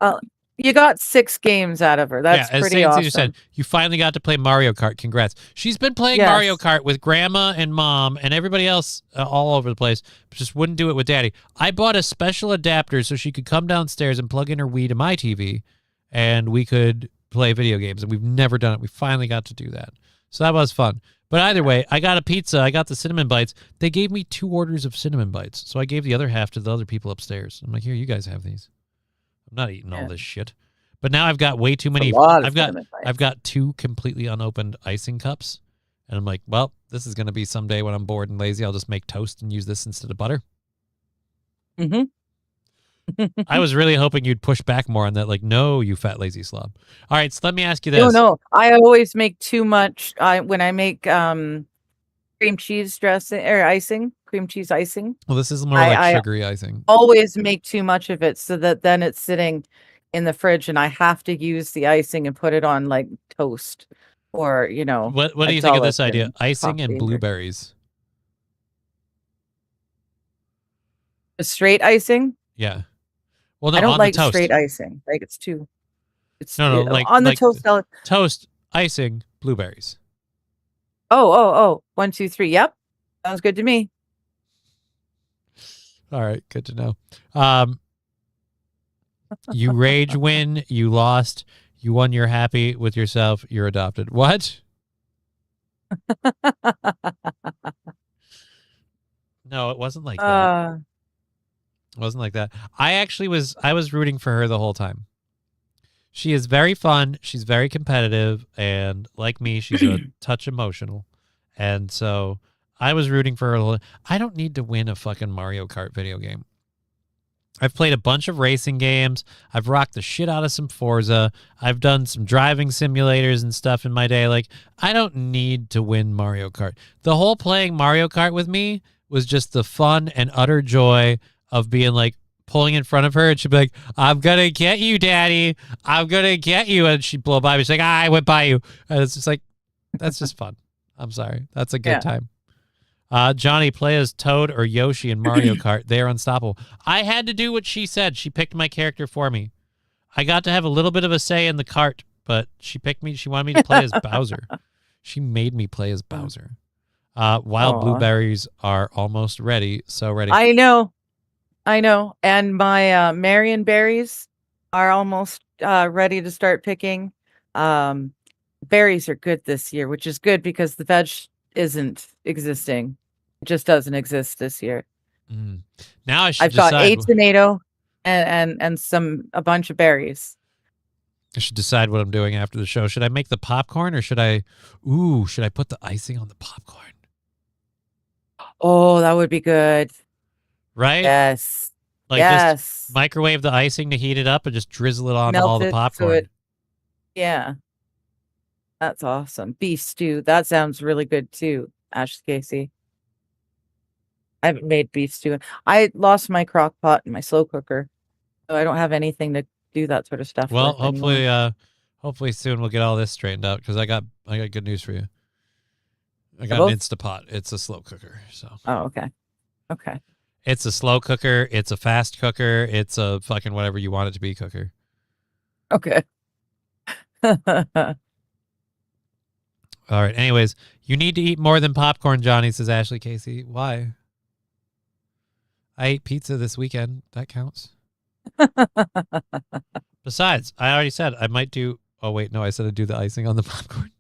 you. You got 6 games out of her. That's as pretty Saint awesome. Caesar said, you finally got to play Mario Kart. Congrats. She's been playing Yes. Mario Kart with grandma and mom and everybody else all over the place, but just wouldn't do it with daddy. I bought a special adapter so she could come downstairs and plug in her Wii to my TV, and we could play video games, and we've never done it. We finally got to do that. So that was fun. But either way, I got a pizza. I got the cinnamon bites. They gave me 2 orders of cinnamon bites, so I gave the other half to the other people upstairs. I'm like, here, you guys have these. I'm not eating all this shit. But now I've got way too many. a lot of I've got cinnamon bites. I've got 2 completely unopened icing cups, and I'm like, well, this is gonna be someday when I'm bored and lazy. I'll just make toast and use this instead of butter. Mm-hmm. I was really hoping you'd push back more on that. Like, no, you fat lazy slob. All right, so let me ask you this. No. I always make too much. When I make cream cheese dressing or icing, cream cheese icing. Well, this is more like sugary icing. Always make too much of it so that then it's sitting in the fridge and I have to use the icing and put it on like toast or, What a do you think of this dollop idea? in Icing and coffee or- blueberries. A straight icing? Yeah. Well, no, I don't on like the toast. straight icing. Like it's too. It's No, like on the like toast. toast, icing, blueberries. Oh, 1, 2, 3. Yep. Sounds good to me. All right, good to know. You rage win, you lost, you won, you're happy with yourself, you're adopted. What? No, it wasn't like that. It wasn't like that. I was rooting for her the whole time. She is very fun, she's very competitive, and like me, she's a touch emotional. And so I was rooting for her. I don't need to win a fucking Mario Kart video game. I've played a bunch of racing games. I've rocked the shit out of some Forza. I've done some driving simulators and stuff in my day. Like, I don't need to win Mario Kart. The whole playing Mario Kart with me was just the fun and utter joy of being like pulling in front of her, and she'd be like, I'm gonna get you, Daddy. I'm gonna get you. And she'd blow by me. She's like, I went by you. And it's just like, that's just fun. I'm sorry. That's a good time. Johnny, play as Toad or Yoshi in Mario Kart. They are unstoppable. I had to do what she said. She picked my character for me. I got to have a little bit of a say in the cart, but she picked me. She wanted me to play as Bowser. She made me play as Bowser. Wild blueberries are almost ready. So ready. I know. And my Marion berries are almost ready to start picking. Berries are good this year, which is good because the veg isn't existing. It just doesn't exist this year. Now I've got a tomato and a bunch of berries. I should decide what I'm doing after the show. Should I make the popcorn or should I put the icing on the popcorn? Oh, that would be good. Right? Yes. Like just microwave the icing to heat it up and just drizzle it on all the popcorn. Yeah. That's awesome. Beef stew. That sounds really good too, Ashley Casey. I haven't made beef stew. I lost my crock pot and my slow cooker, so I don't have anything to do that sort of stuff. Well, hopefully soon we'll get all this straightened out because I got good news for you. I got an Instapot. It's a slow cooker. So. Oh, okay. Okay. It's a slow cooker. It's a fast cooker. It's a fucking whatever you want it to be cooker. Okay. All right. Anyways, you need to eat more than popcorn, Johnny, says Ashley Casey. Why? I ate pizza this weekend. That counts. Besides, I already said I might do... Oh, wait. No, I said I'd do the icing on the popcorn.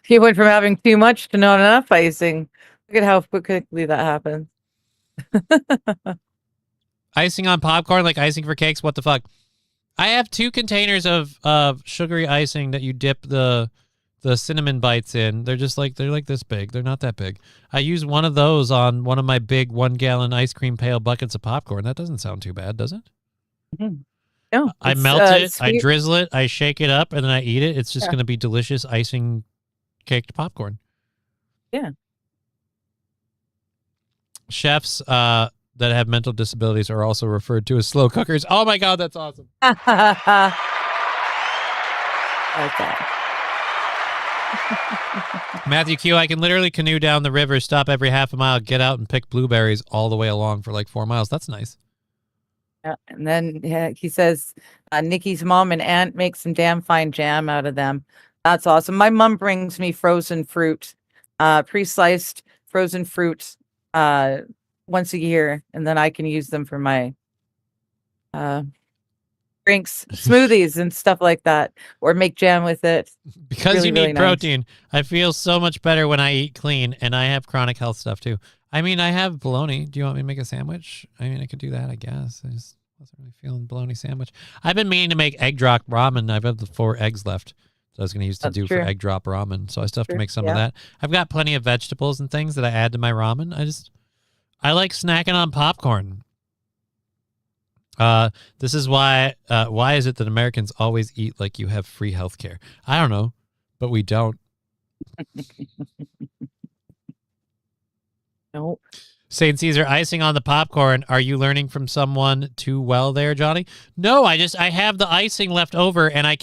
You went from having too much to not enough icing. Look at how quickly that happens. Icing on popcorn, like icing for cakes? What the fuck? I have 2 containers of sugary icing that you dip the cinnamon bites in. They're like this big. They're not that big. I use one of those on one of my big 1-gallon ice cream pail buckets of popcorn. That doesn't sound too bad, does it? Mm-hmm. No. I melt it, sweet. I drizzle it, I shake it up, and then I eat it. It's just going to be delicious icing caked popcorn. Yeah. Chefs that have mental disabilities are also referred to as slow cookers. Oh my God, that's awesome. Okay. Matthew Q, I can literally canoe down the river, stop every half a mile, get out and pick blueberries all the way along for like 4 miles. That's nice. Yeah, and then he says Nikki's mom and aunt make some damn fine jam out of them. That's awesome. My mom brings me frozen fruit, pre-sliced frozen fruit once a year, and then I can use them for my drinks, smoothies, and stuff like that, or make jam with it. Because really, you need really protein. Nice. I feel so much better when I eat clean, and I have chronic health stuff too. I mean, I have bologna. Do you want me to make a sandwich? I mean, I could do that, I guess. I just wasn't really feeling bologna sandwich. I've been meaning to make egg drop ramen. I've had the 4 eggs left that I was going to use to do for egg drop ramen. So I still have to make some of that. I've got plenty of vegetables and things that I add to my ramen. I like snacking on popcorn. This is why is it that Americans always eat like you have free health care? I don't know, but we don't. Nope. St. Caesar, icing on the popcorn. Are you learning from someone too well there, Johnny? No, I have the icing left over and I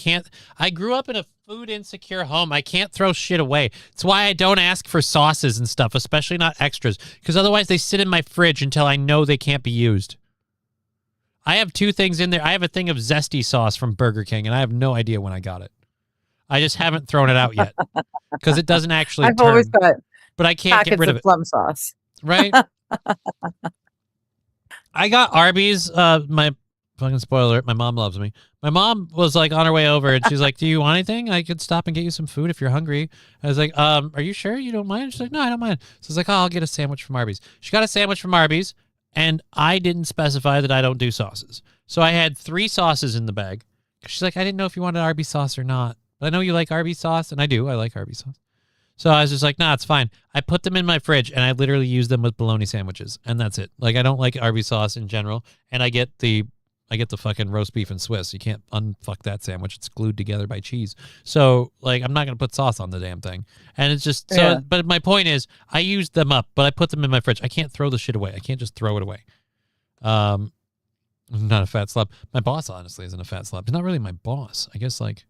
grew up in a food insecure home. I can't throw shit away. It's why I don't ask for sauces and stuff, especially not extras, because otherwise they sit in my fridge until I know they can't be used. I have 2 things in there. I have a thing of zesty sauce from Burger King, and I have no idea when I got it. I just haven't thrown it out yet because it doesn't actually I've turn. always got But I can't get packets rid of of it. plum sauce. Right? I got Arby's. My fucking spoiler, my mom loves me. My mom was like on her way over and she's like, do you want anything? I could stop and get you some food if you're hungry. I was like, are you sure you don't mind? She's like, no, I don't mind. So I was like, oh, I'll get a sandwich from Arby's. She got a sandwich from Arby's and I didn't specify that I don't do sauces. So I had 3 sauces in the bag. She's like, I didn't know if you wanted Arby's sauce or not. But I know you like Arby's sauce, and I do. I like Arby's sauce. So I was just like, nah, it's fine. I put them in my fridge, and I literally use them with bologna sandwiches, and that's it. Like, I don't like Arby's sauce in general, and I get the fucking roast beef and Swiss. You can't unfuck that sandwich. It's glued together by cheese. So, like, I'm not going to put sauce on the damn thing. And it's just, so, Yeah. but my point is, I used them up, but I put them in my fridge. I can't throw the shit away. I can't just throw it away. I'm not a fat slob. My boss, honestly, isn't a fat slob. He's not really my boss. I guess, like,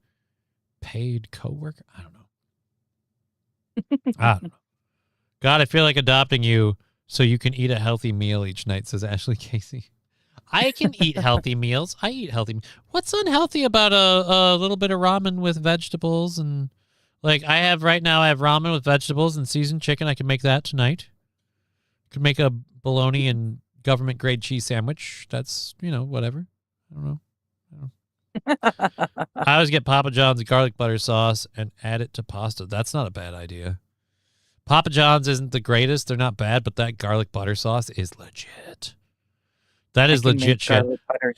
paid coworker? I don't know. I don't know. God, I feel like adopting you so you can eat a healthy meal each night, says Ashley Casey. I can eat healthy meals. I eat healthy. What's unhealthy about a little bit of ramen with vegetables? And like I have right now, I have ramen with vegetables and seasoned chicken. I can make that tonight. Could make a bologna and government grade cheese sandwich. That's, whatever. I don't know. I always get Papa John's garlic butter sauce and add it to pasta. That's not a bad idea. Papa John's isn't the greatest. They're not bad, but that garlic butter sauce is legit. That is legit shit.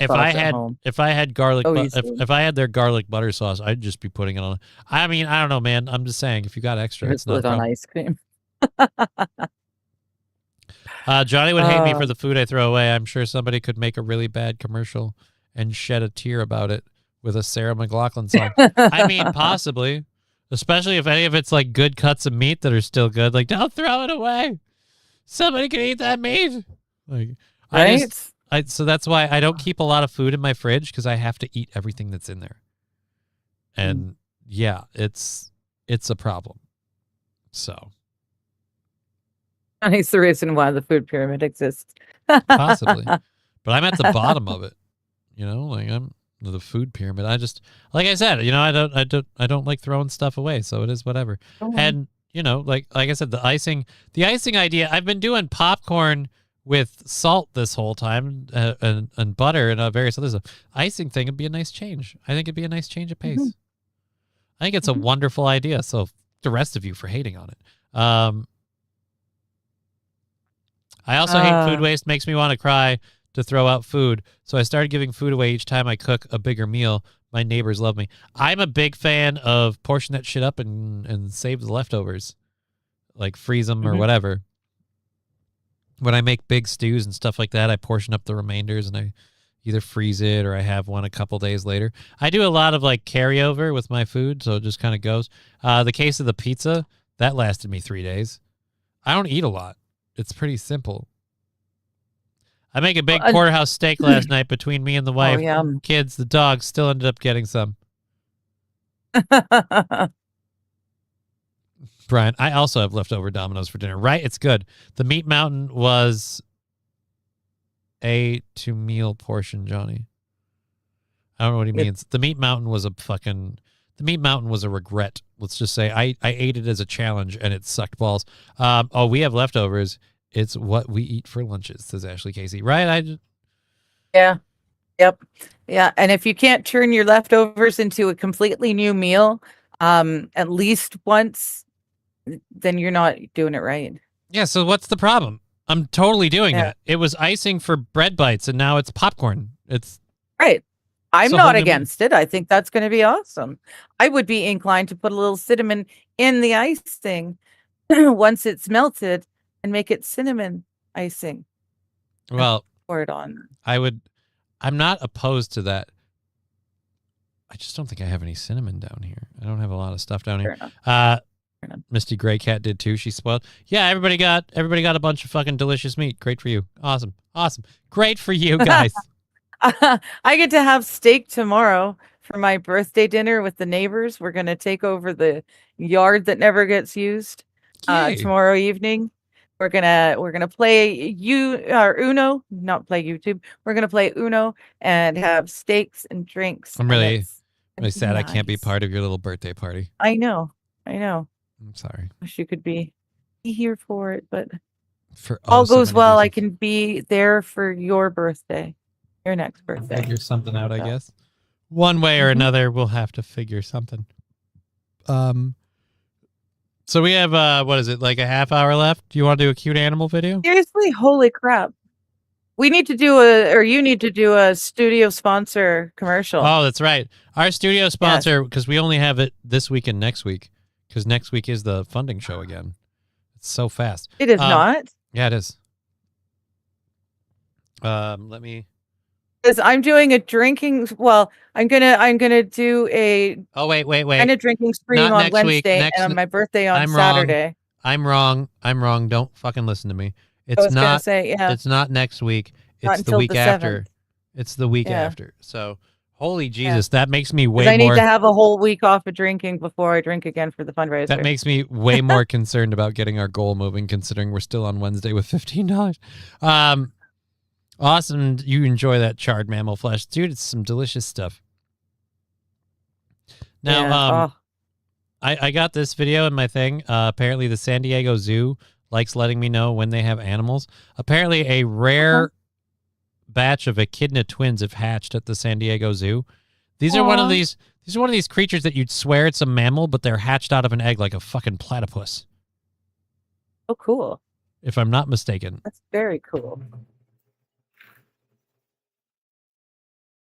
If I had garlic, if I had their garlic butter sauce, I'd just be putting it on. I mean, I don't know, man. I'm just saying, if you got extra, it's not on ice cream. Johnny would hate me for the food I throw away. I'm sure somebody could make a really bad commercial and shed a tear about it with a Sarah McLachlan song. I mean, possibly. Especially if any of it's like good cuts of meat that are still good. Like, don't throw it away. Somebody can eat that meat. Like, Right? So that's why I don't keep a lot of food in my fridge because I have to eat everything that's in there. And yeah, it's a problem. So. It's the reason why the food pyramid exists. Possibly. But I'm at the bottom of it. Like I'm the food pyramid. I just, like I said, I don't like throwing stuff away. So it is whatever. And, like I said, the icing idea, I've been doing popcorn with salt this whole time and butter and various other stuff. Icing thing would be a nice change. I think it'd be a nice change of pace. I think it's a wonderful idea. So the rest of you for hating on it. I also hate food waste. Makes me want to cry to throw out food. So I started giving food away each time I cook a bigger meal. My neighbors love me. I'm a big fan of portion that shit up and save the leftovers. Like freeze them or whatever. When I make big stews and stuff like that, I portion up the remainders and I either freeze it or I have one a couple days later. I do a lot of like carryover with my food, so it just kind of goes. The case of the pizza, that lasted me 3 days. I don't eat a lot. It's pretty simple. I make a big porterhouse steak last night between me and the wife. Kids, the dog still ended up getting some. Brian, I also have leftover Domino's for dinner. Right? It's good. The Meat Mountain was a to-meal portion, Johnny. I don't know what he means. The Meat Mountain was the Meat Mountain was a regret. Let's just say I ate it as a challenge and it sucked balls. We have leftovers. It's what we eat for lunches, says Ashley Casey. Right? Yeah. Yep. Yeah. And if you can't turn your leftovers into a completely new meal, at least once, then you're not doing it right. Yeah. So what's the problem? I'm totally doing that. It was icing for bread bites and now it's popcorn. It's right. I'm So not hold on. against it. I think that's going to be awesome. I would be inclined to put a little cinnamon in the icing once it's melted and make it cinnamon icing. Well, pour it on. I'm not opposed to that. I just don't think I have any cinnamon down here. I don't have a lot of stuff down here. Misty Gray Cat did too. She spoiled. Yeah, everybody got a bunch of fucking delicious meat. Great for you. Awesome. Great for you guys. I get to have steak tomorrow for my birthday dinner with the neighbors. We're going to take over the yard that never gets used tomorrow evening. We're gonna play Uno, not play YouTube. We're gonna play Uno and have steaks and drinks. I'm really I'm sad I can't be Nice. part of your little birthday party. I know. I'm sorry. Wish you could be here for it, but For all so goes many well. I reasons. can be there for your birthday, your next birthday. Figure something out, I guess. One way or another, we'll have to figure something. So we have what is it, like a half hour left? Do you want to do a cute animal video? Seriously, holy crap! We need to do you need to do a studio sponsor commercial. Oh, that's right. Our studio sponsor, because we only have it this week and next week, because next week is the funding show again. It's so fast. It is not. Yeah, it is. Let me. Because I'm doing a drinking. Well, I'm gonna do a. Oh wait. Kind of drinking stream Not on next week. Wednesday Next- and on my birthday on I'm Saturday. Wrong. I'm wrong. Don't fucking listen to me. It's was gonna not. say, yeah. It's not next week. Not It's the until week the after. 7th. It's the week Yeah. after. So, holy Jesus, that makes me 'Cause way I need more. to have a whole week off of drinking before I drink again for the fundraiser. That makes me way more concerned about getting our goal moving, considering we're still on Wednesday with $15. Awesome. You enjoy that charred mammal flesh. Dude, it's some delicious stuff. Now, Yeah, I got this video in my thing. Apparently, the San Diego Zoo likes letting me know when they have animals. Apparently, a rare batch of echidna twins have hatched at the San Diego Zoo. These are one of Aw. these. These are one of these creatures that you'd swear it's a mammal, but they're hatched out of an egg like a fucking platypus, Oh, cool. if I'm not mistaken. That's very cool.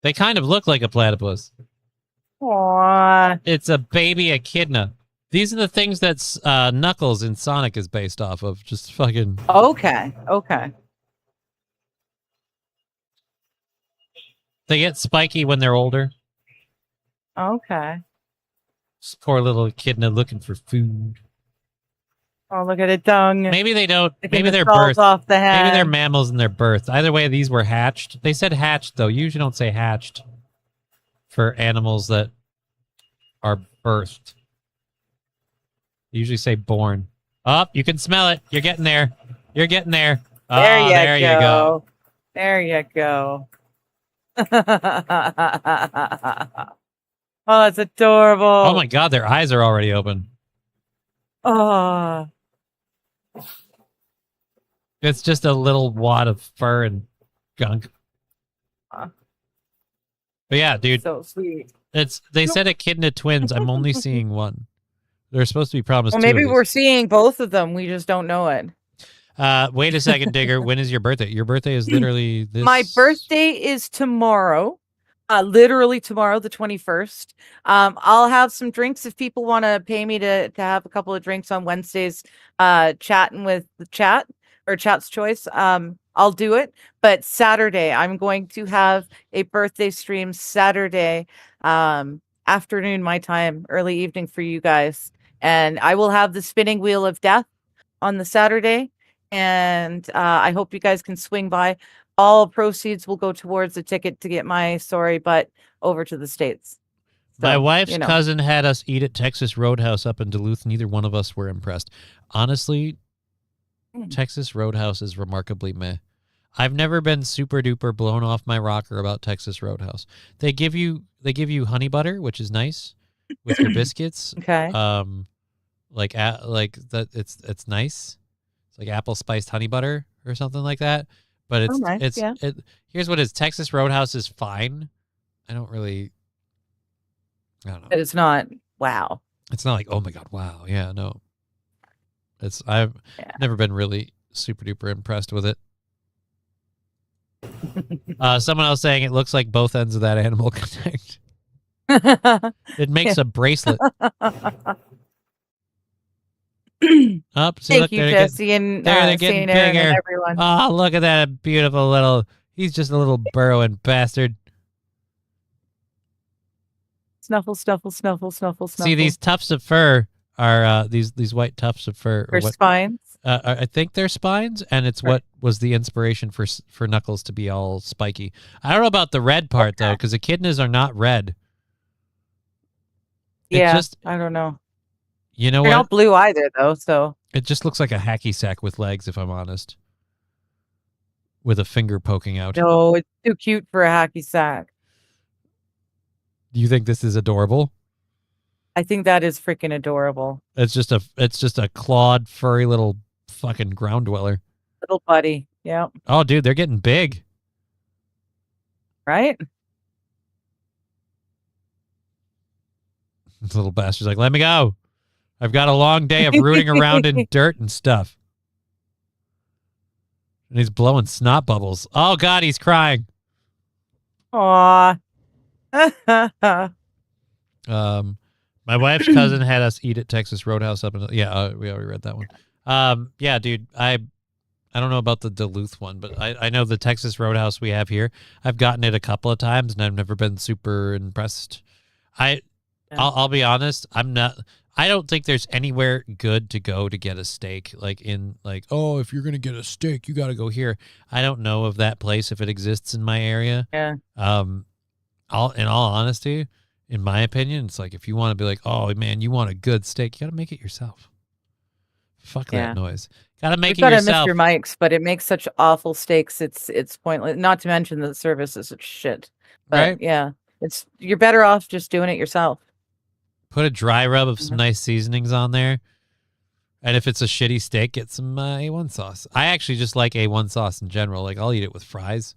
They kind of look like a platypus. Aww. It's a baby echidna. These are the things that Knuckles in Sonic is based off of. Just fucking. Okay. They get spiky when they're older. Okay. This poor little echidna looking for food. Oh, look at it, dung. Maybe they don't. Licking Maybe the they're skulls birthed. off the head. Maybe they're mammals and they're birthed. Either way, these were hatched. They said hatched though. You usually don't say hatched for animals that are birthed. You usually say born. Oh, you can smell it. You're getting there. You're getting there. Oh, There you you go. go. There you go. Oh, it's adorable. Oh my God, their eyes are already open. Oh. It's just a little wad of fur and gunk. But yeah, dude, So sweet. they said echidna twins. I'm only seeing one. They're supposed to be promised. Well, two maybe of we're seeing both of them. We just don't know it. these. Wait a second, Digger. When is your birthday? Your birthday is literally this. My birthday is tomorrow. Literally tomorrow, the 21st. I'll have some drinks if people want to pay me to have a couple of drinks on Wednesdays, chatting with the chat or Chat's Choice. I'll do it. But Saturday, I'm going to have a birthday stream Saturday afternoon, my time, early evening for you guys. And I will have the spinning wheel of death on the Saturday. And I hope you guys can swing by. All proceeds will go towards a ticket to get my sorry butt over to the States. My So, wife's you know. cousin had us eat at Texas Roadhouse up in Duluth. Neither one of us were impressed. Honestly, Texas Roadhouse is remarkably meh. I've never been super duper blown off my rocker about Texas Roadhouse. They give you honey butter, which is nice with your biscuits. Okay. Like that. It's nice. It's like apple spiced honey butter or something like that. But it's nice, yeah. Here's what it is. Texas Roadhouse is fine. I don't know. But it's not. Wow. It's not like, oh my God, wow. Yeah, no. I've never been really super duper impressed with it. Someone else saying it looks like both ends of that animal connect. It makes a bracelet. Up, see, Thank look, you, they're Jesse, and they're getting Saint Aaron bigger. and everyone. Oh, look at that beautiful little. He's just a little burrowing bastard. Snuffle, snuffle, snuffle, snuffle, snuffle. See, these tufts of fur are these white tufts of fur. Or spines. I think they're spines, and it's what was the inspiration for Knuckles to be all spiky. I don't know about the red part though, because echidnas are not red. It Yeah, just, I don't know. you know They're what? not blue either, though. So It just looks like a hacky sack with legs, if I'm honest, with a finger poking out. no, it's too cute for a hacky sack. Do you think this is adorable? I think that is freaking adorable. It's just a clawed, furry little fucking ground dweller. Little buddy. Yeah. Oh, dude, they're getting big. Right? This little bastard's like, let me go. I've got a long day of rooting around in dirt and stuff. And he's blowing snot bubbles. Oh, God, he's crying. Aw. My wife's cousin had us eat at Texas Roadhouse up until, we already read that one. Yeah, dude, I don't know about the Duluth one, but I know the Texas Roadhouse we have here. I've gotten it a couple of times, and I've never been super impressed. I'll be honest. I don't think there's anywhere good to go to get a steak. Like if you're gonna get a steak, you got to go here. I don't know of that place if it exists in my area. Yeah. In all honesty, in my opinion, it's like if you want to be like, oh man, you want a good steak, you got to make it yourself. Fuck that noise. Got to make it yourself. Mr. Mike's, but it makes such awful steaks. It's pointless. Not to mention the service is shit. But right? Yeah, you're better off just doing it yourself. Put a dry rub of some nice seasonings on there. And if it's a shitty steak, get some A1 sauce. I actually just like A1 sauce in general. Like, I'll eat it with fries.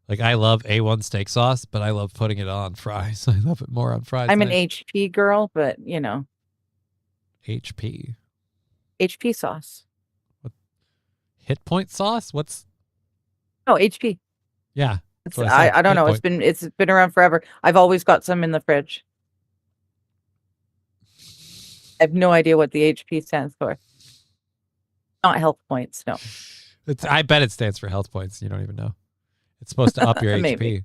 Like, I love A1 steak sauce, but I love putting it on fries. I love it more on fries. I'm an HP girl, but, HP? HP sauce. What? Hit point sauce? What's... No, HP. Yeah. I don't know. It's been around forever. I've always got some in the fridge. I have no idea what the HP stands for. Not health points, no. I bet it stands for health points. You don't even know. It's supposed to up your Maybe. HP.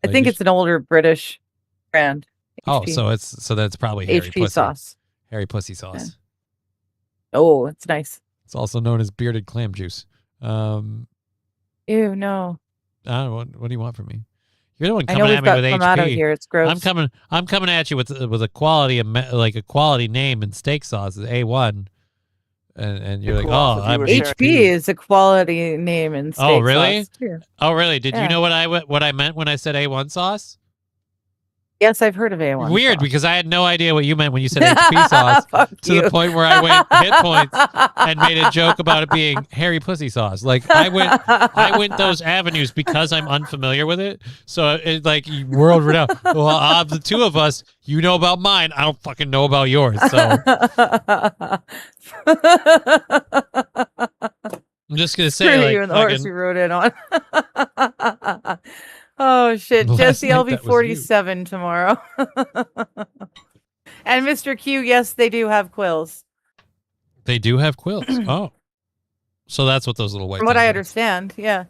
I think it's an older British brand. Oh, HP. so that's probably Harry HP Pussy. sauce. Harry Pussy sauce. Yeah. Oh, it's nice. It's also known as bearded clam juice. Ew, no. I don't know, what do you want from me? You're the one I know coming we've at me got with Clamato HP. here. It's gross. I'm coming at you with a quality like a quality name in steak sauce, A1, and you're like, oh, I'm HP is a quality name in steak Oh, really? sauce, too. Oh, really? Did you know what I meant when I said A1 sauce? Yes, I've heard of A1. Weird, because I had no idea what you meant when you said HP sauce, to the point where I went hit points and made a joke about it being Harry Pussy sauce. Like I went those avenues because I'm unfamiliar with it. So it's like world renowned. Well, of the two of us, you know about mine. I don't fucking know about yours. So I'm just gonna say, you and the horse you rode in on. Oh shit, Jesse, I'll be 47 tomorrow. And Mr. Q, yes, they do have quills. They do have quills. Oh, so that's what those little white. From what things I are. understand, yeah,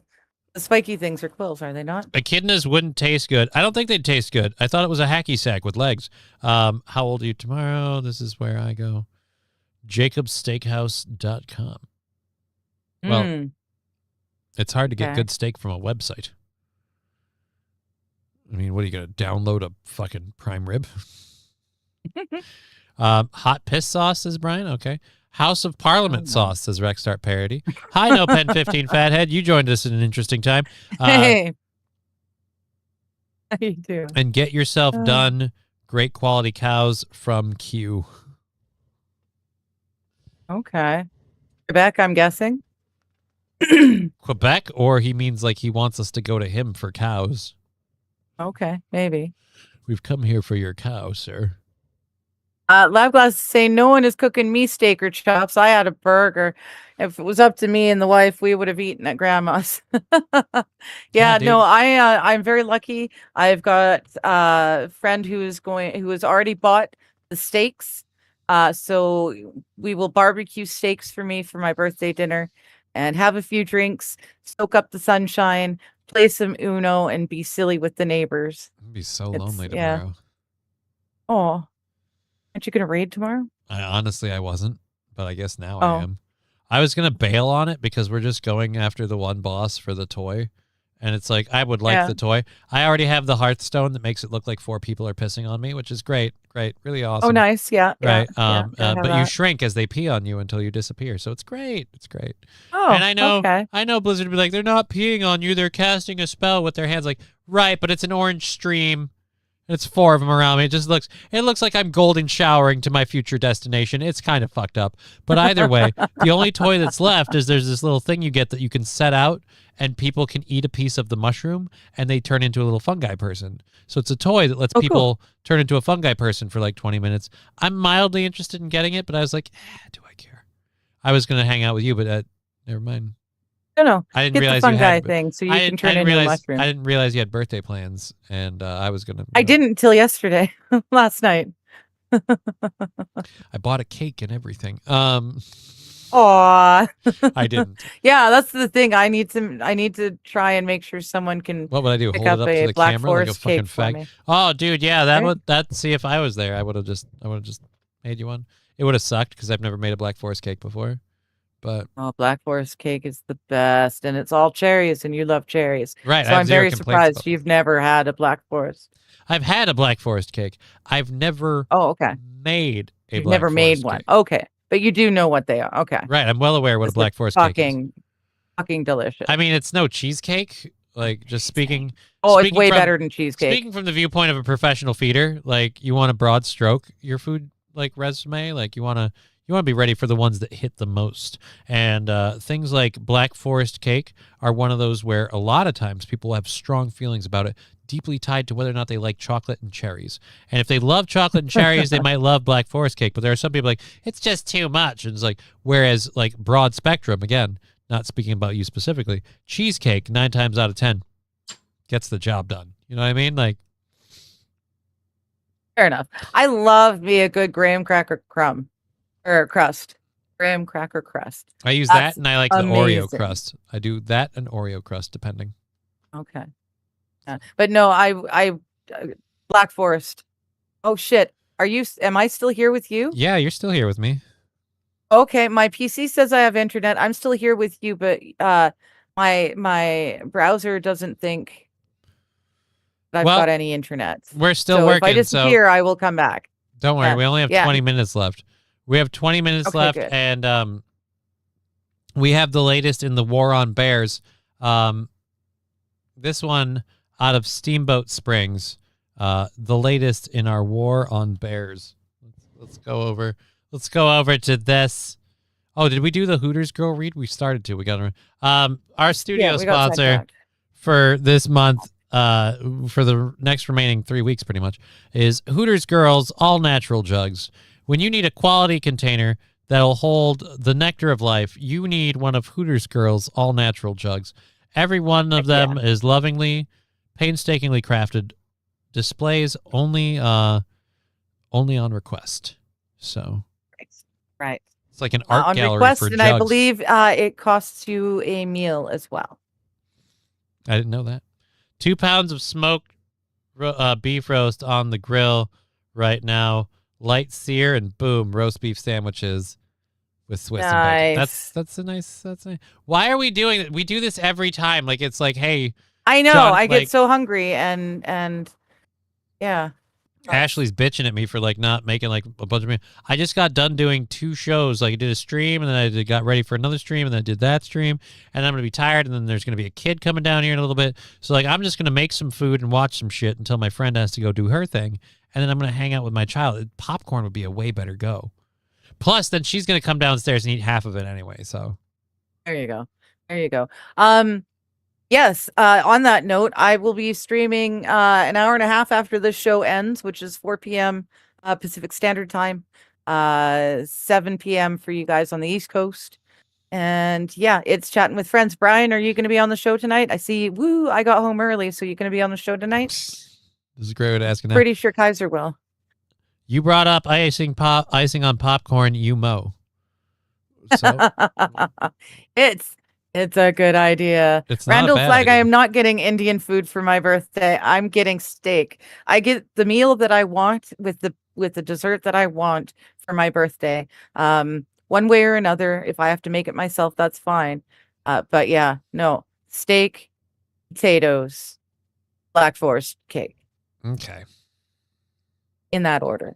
the spiky things are quills, are they not? Echidnas wouldn't taste good. I don't think they'd taste good. I thought it was a hacky sack with legs. How old are you tomorrow? This is where I go. JacobsSteakhouse.com. Well, it's hard to get good steak from a website. I mean, what are you going to download a fucking prime rib? Hot piss sauce, says Brian. Okay. House of Parliament sauce, says Rexstart Parody. Hi, No Pen 15 Fathead. You joined us at an interesting time. Hey. How you doing? And get yourself done. Great quality cows from Q. Okay. Quebec, I'm guessing. Quebec, or he means like he wants us to go to him for cows. Okay, maybe. We've come here for your cow, sir. Labglass is saying no one is cooking me steak or chops. I had a burger. If it was up to me and the wife, we would have eaten at grandma's. Yeah, no, I'm very lucky. I've got a friend who has already bought the steaks. So we will barbecue steaks for me for my birthday dinner and have a few drinks, soak up the sunshine, play some Uno, and be silly with the neighbors. I'd be so lonely tomorrow. Oh, aren't you going to raid tomorrow? I wasn't, but I guess now I am. I was going to bail on it because we're just going after the one boss for the toy. And it's like, I would like the toy. I already have the Hearthstone that makes it look like 4 people are pissing on me, which is great. Great. Really awesome. Oh, nice. Yeah. Right. Yeah, but you shrink as they pee on you until you disappear. So it's great. It's great. Oh, and I know Blizzard would be like, they're not peeing on you. They're casting a spell with their hands. Like, right, but it's an orange stream. It's 4 of them around me. It looks like I'm golden showering to my future destination. It's kind of fucked up. But either way, the only toy that's left is there's this little thing you get that you can set out and people can eat a piece of the mushroom and they turn into a little fungi person. So it's a toy that lets people turn into a fungi person for like 20 minutes. I'm mildly interested in getting it, but I was like, do I care? I was going to hang out with you, but never mind. No. I didn't Get realize the you fungi had thing so you can turn into a mushroom. I didn't realize you had birthday plans, and I was gonna. I didn't until yesterday, last night. I bought a cake and everything. Aw. I didn't. Yeah, that's the thing. I need to try and make sure someone can. What would I do? Pick Hold it up up a to the Black camera like a Forest fucking cake for fag? me. Oh, dude, yeah, that Right? would see if I was there, I would have just made you one. It would have sucked because I've never made a Black Forest cake before. But Black Forest cake is the best, and it's all cherries, and you love cherries. Right, I So have I'm zero very complaints surprised about you've never had a Black Forest. I've had a Black Forest cake. I've never made a You've Black never made Forest one. cake. Okay, but you do know what they are. Okay. Right, I'm well aware what a Because they're Black Forest cake is. Fucking delicious. I mean, it's no cheesecake. Like, just speaking. Oh, it's speaking way from- better than cheesecake. Speaking from the viewpoint of a professional feeder, like you want to broad stroke your food like resume, like you want to be ready for the ones that hit the most. And things like Black Forest cake are one of those where a lot of times people have strong feelings about it, deeply tied to whether or not they like chocolate and cherries. And if they love chocolate and cherries, they might love Black Forest cake. But there are some people like, it's just too much. And it's like, whereas like broad spectrum, again, not speaking about you specifically, cheesecake 9 times out of 10 gets the job done. You know what I mean? Like, Fair enough. I love me a good graham cracker crust. Graham cracker crust. I use That's that and I like the Oreo amazing. crust. I do that and Oreo crust, depending. Okay. Yeah. But no, I Black Forest. Oh shit. Am I still here with you? Yeah, you're still here with me. Okay, my PC says I have internet. I'm still here with you, but my browser doesn't think that I've Well, got any internet. we're still so working, If I disappear, I will come back. Don't worry, Yeah, we only have yeah. 20 minutes left. We have 20 minutes Okay, left, good. and we have the latest in the war on bears. This one out of Steamboat Springs, the latest in our war on bears. Let's go over to this. Oh, did we do the Hooters girl read? We started to. We got to. Our studio we got sponsor sidetracked. for this month, for the next remaining 3 weeks, pretty much, is Hooters Girls All Natural Jugs. When you need a quality container that'll hold the nectar of life, you need one of Hooters Girls All Natural Jugs. Every one of them is lovingly, painstakingly crafted, displays only on request. So Right. it's like an art On gallery request, for and jugs. I believe it costs you a meal as well. I didn't know that. 2 pounds of smoked beef roast on the grill right now. Light sear and boom, roast beef sandwiches with Swiss and bacon. Nice. That's nice. Why are we doing it? We do this every time. Like it's like, hey, I know. John, I get like, so hungry, and yeah. Ashley's bitching at me for like not making like a bunch of me. I just got done doing 2 shows. Like I did a stream and then I got ready for another stream and then I did that stream and I'm gonna be tired and then there's gonna be a kid coming down here in a little bit. So like I'm just gonna make some food and watch some shit until my friend has to go do her thing and then I'm gonna hang out with my child. Popcorn would be a way better go. Plus, then she's gonna come downstairs and eat half of it anyway. So There you go. Yes. On that note, I will be streaming an hour and a half after this show ends, which is 4 p.m. Pacific Standard Time, 7 p.m. for you guys on the East Coast. And yeah, it's Chatting with Friends. Brian, are you going to be on the show tonight? I see. Woo! I got home early, so you're going to be on the show tonight. This is a great way to ask it now. Pretty sure Kaiser will. You brought up icing on popcorn. You mow. So It's a good idea. It's not a Randall bad Flag, I idea. am not getting Indian food for my birthday. I'm getting steak. I get the meal that I want with the dessert that I want for my birthday. One way or another, if I have to make it myself, that's fine. But yeah, no. Steak, potatoes, Black Forest cake. Okay. In that order.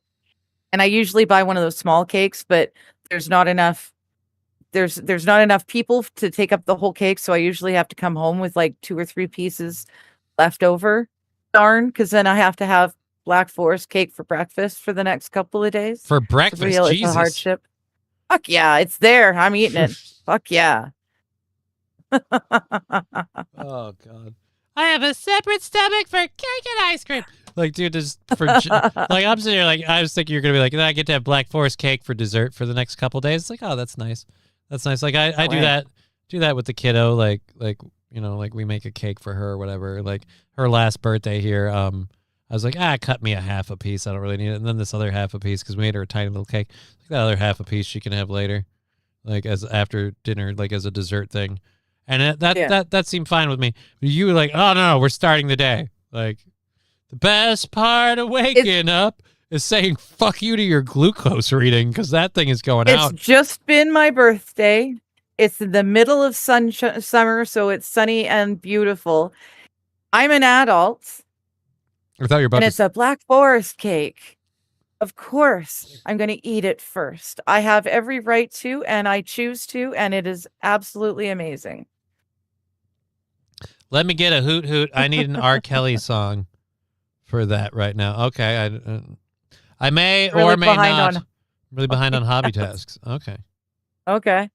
And I usually buy one of those small cakes, but there's not enough people to take up the whole cake, so I usually have to come home with like 2 or 3 pieces left over. Darn, because then I have to have Black Forest cake for breakfast for the next couple of days. For It's breakfast, real, it's a Jesus. hardship. Fuck yeah, it's there. I'm eating it. Fuck yeah. Oh God. I have a separate stomach for cake and ice cream. Like, dude, just like I'm sitting here, like I was thinking you're gonna be like, I get to have Black Forest cake for dessert for the next couple days. It's like, oh, that's nice. That's nice. Like I do that with the kiddo. Like you know, like we make a cake for her or whatever. Like her last birthday here, I was like, cut me a half a piece. I don't really need it. And then this other half a piece because we made her a tiny little cake. Like that other half a piece she can have later, like as after dinner, like as a dessert thing. And that seemed fine with me. But you were like, oh no, we're starting the day. Like the best part of waking up is saying fuck you to your glucose reading because that thing is going out. It's just been my birthday. It's in the middle of summer, so it's sunny and beautiful. I'm an adult. I thought you were about and to... it's a Black Forest cake. Of course, I'm going to eat it first. I have every right to, and I choose to, and it is absolutely amazing. Let me get a hoot hoot. I need an R. Kelly song for that right now. Okay, I may Really or may behind not. Really behind on hobby tasks. Okay. Okay.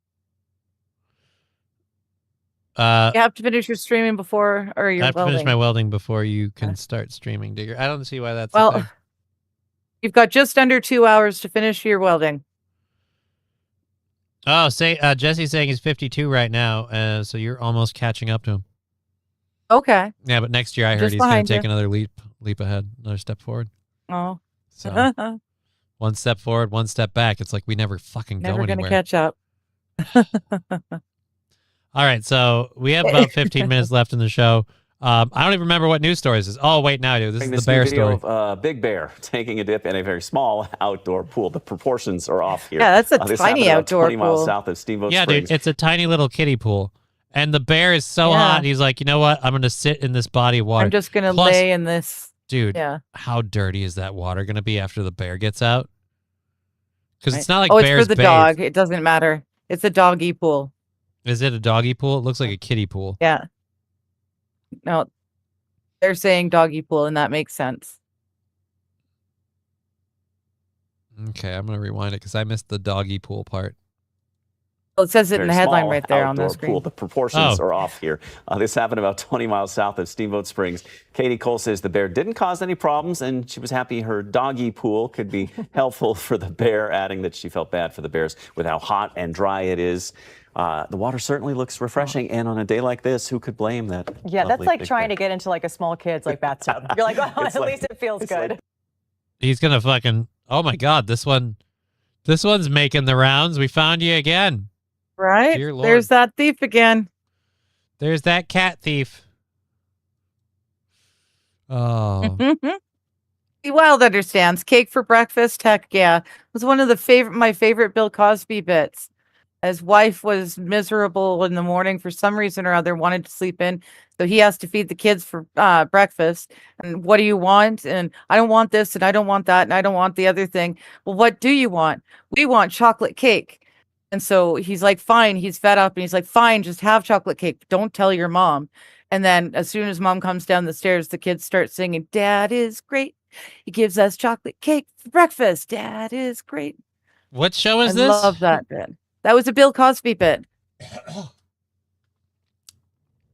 You have to finish your streaming before, or your I have to welding. finish my welding before you can start streaming, Digger. I don't see why that's Well, a thing. you've got just under 2 hours to finish your welding. Oh, Jesse's saying he's 52 right now, so you're almost catching up to him. Okay. Yeah, but next year I heard Just he's going behind to take you. another leap ahead, another step forward. Oh. So one step forward, one step back. It's like we never fucking Never go going anywhere. to catch up. All right, so we have about 15 minutes left in the show. I don't even remember what news story this is. Oh, wait, now I do. This is the bear story. Of Big Bear taking a dip in a very small outdoor pool. The proportions are off here. Yeah, that's a this tiny happened about outdoor 20 miles pool. south of Steamboat Yeah, Springs. dude, it's a tiny little kiddie pool. And the bear is so Yeah. hot, he's like, you know what? I'm going to sit in this body of water. I'm just going to Plus, lay in this. Dude, Yeah. how dirty is that water going to be after the bear gets out? Because it's not like Oh, it's bears for the bathe. dog. It doesn't matter. It's a doggy pool. Is it a doggy pool? It looks like a kiddie pool. Yeah. No, they're saying doggy pool, and that makes sense. Okay, I'm going to rewind it because I missed the doggy pool part. Well, it says it in Very the headline small right there on the outdoor screen. pool. The proportions Oh. are off here. This happened about 20 miles south of Steamboat Springs. Katie Cole says the bear didn't cause any problems, and she was happy her doggy pool could be helpful for the bear, adding that she felt bad for the bears with how hot and dry it is. The water certainly looks refreshing, and on a day like this, who could blame that? Yeah, that's lovely like big trying bear? to get into like a small kid's like bathtub. You're like, oh, It's at like- least it feels it's good. like- He's going to fucking... Oh, my God. This one's making the rounds. We found you again. Right? Dear Lord. There's that thief again. There's that cat thief. Oh. Wild understands. Cake for breakfast, heck yeah. It was one of my favorite Bill Cosby bits. His wife was miserable in the morning for some reason or other, wanted to sleep in. So he has to feed the kids for breakfast. And what do you want? And I don't want this, and I don't want that, and I don't want the other thing. Well, what do you want? We want chocolate cake. And so he's like, fine. He's fed up, and he's like, fine, just have chocolate cake. Don't tell your mom. And then as soon as mom comes down the stairs, the kids start singing, Dad is great. He gives us chocolate cake for breakfast. Dad is great. What show is I this? love that bit. That was a Bill Cosby bit.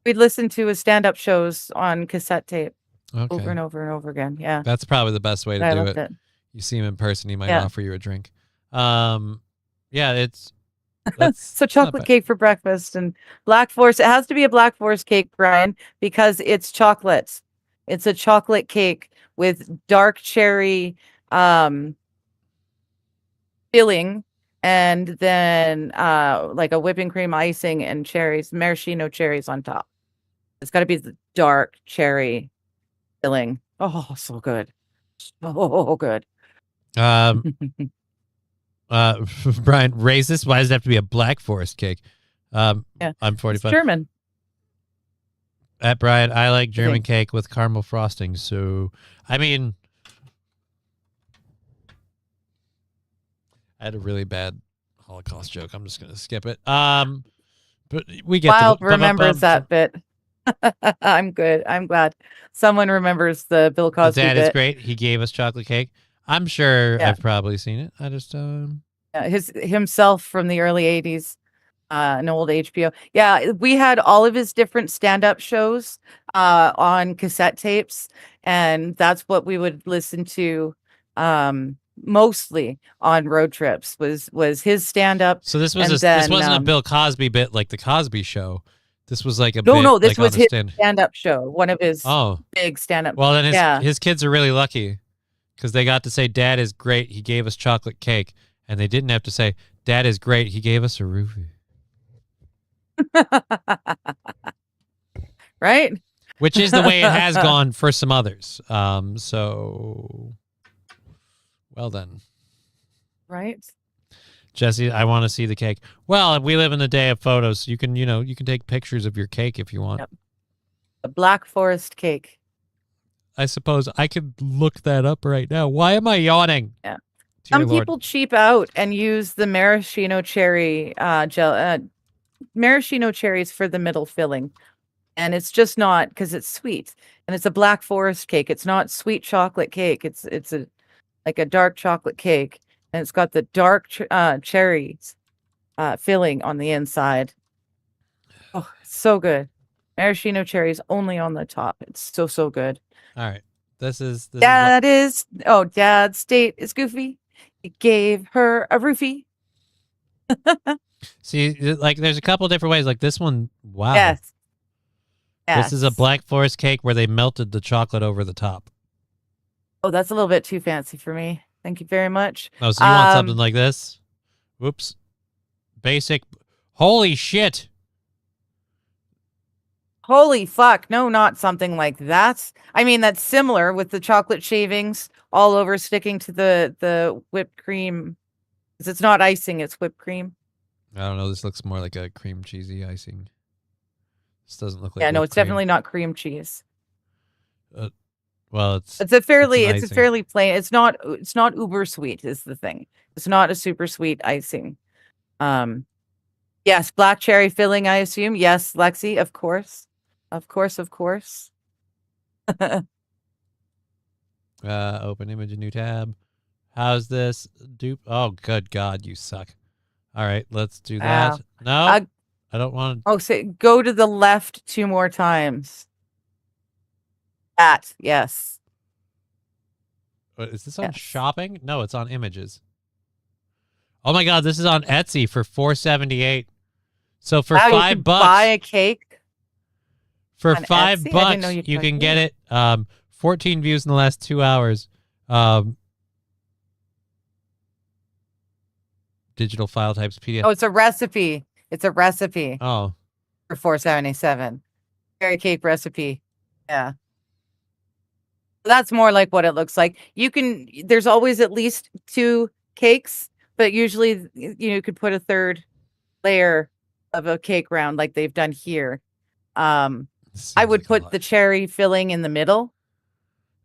We'd listen to his stand-up shows on cassette tape Okay. over and over and over again. Yeah. That's probably the best way to I do loved it. it. You see him in person, he might Yeah. offer you a drink. Yeah, it's... That's So not chocolate bad. cake for breakfast and Black Forest. It has to be a Black Forest cake, Brian, because it's chocolate. It's a chocolate cake with dark cherry filling, and then like a whipping cream icing and cherries, maraschino cherries on top. It's got to be the dark cherry filling. Oh, so good. So good. Brian, raise this. Why does it have to be a Black Forest cake? Yeah. I'm It's 45. German. At Brian, I like German think. cake with caramel frosting. So, I mean, I had a really bad Holocaust joke. I'm just gonna skip it. But we get Wild the remembers that bit. I'm good. I'm glad someone remembers the Bill The Cosby dad bit. is great. He gave us chocolate cake. I'm sure Yeah. I've probably seen it. I just Himself from the early 80s, an old HBO. Yeah, we had all of his different stand-up shows on cassette tapes, and that's what we would listen to mostly on road trips was his stand-up. So this was and this then, wasn't a Bill Cosby bit like the Cosby Show. This was like a no, bit, this like, was on a his stand. stand-up show, one of his Oh, big stand-up. well then yeah. his kids are really lucky because they got to say Dad is great. He gave us chocolate cake, and they didn't have to say Dad is great. He gave us a roofie. Right? Which is the way it has gone for some others. So well then. Right? Jesse, I want to see the cake. Well, we live in the day of photos. You can take pictures of your cake if you want. Yep. A Black Forest cake. I suppose I could look that up right now. Why am I yawning? Yeah. Dear Some Lord. people cheap out and use the maraschino cherry maraschino cherries for the middle filling. And it's just not, because it's sweet. And it's a Black Forest cake. It's not sweet chocolate cake. It's like a dark chocolate cake. And it's got the dark cherries filling on the inside. Oh, it's so good. Maraschino cherries only on the top. It's so good. All right. This is Dad's date is goofy. He gave her a roofie. See, like there's a couple different ways. Like this one, wow. Yes. This is a Black Forest cake where they melted the chocolate over the top. Oh, that's a little bit too fancy for me. Thank you very much. Oh, so you want something like this? Whoops. Basic. Holy shit. Holy fuck. No, not something like that. I mean, that's similar with the chocolate shavings all over sticking to the whipped cream. 'Cause it's not icing, it's whipped cream. I don't know. This looks more like a cream cheesy icing. This doesn't look like Yeah, no, whipped it's cream. definitely not cream cheese. Well, it's It's a fairly an it's a icing. fairly plain. It's not uber sweet is the thing. It's not a super sweet icing. Yes, black cherry filling, I assume. Yes, Lexi, of course. Of course. Open image, a new tab. How's this? Dupe. Oh, good God, you suck. All right, let's do that. Wow. No, I don't want to. Oh, say go to the left 2 more times. That, yes. Is this on shopping? No, it's on images. Oh my God, this is on Etsy for $4.78. So for Wow, you $5, can buy a cake for on $5, Etsy? I didn't know you you could can do get it. 14 views in the last 2 hours. Digital file types PDF. Oh, it's a recipe. It's a recipe Oh, for $4.77. Cherry cake recipe. Yeah. That's more like what it looks like. There's always at least 2 cakes, but usually you could put a 3rd layer of a cake round like they've done here. I would put the cherry filling in the middle.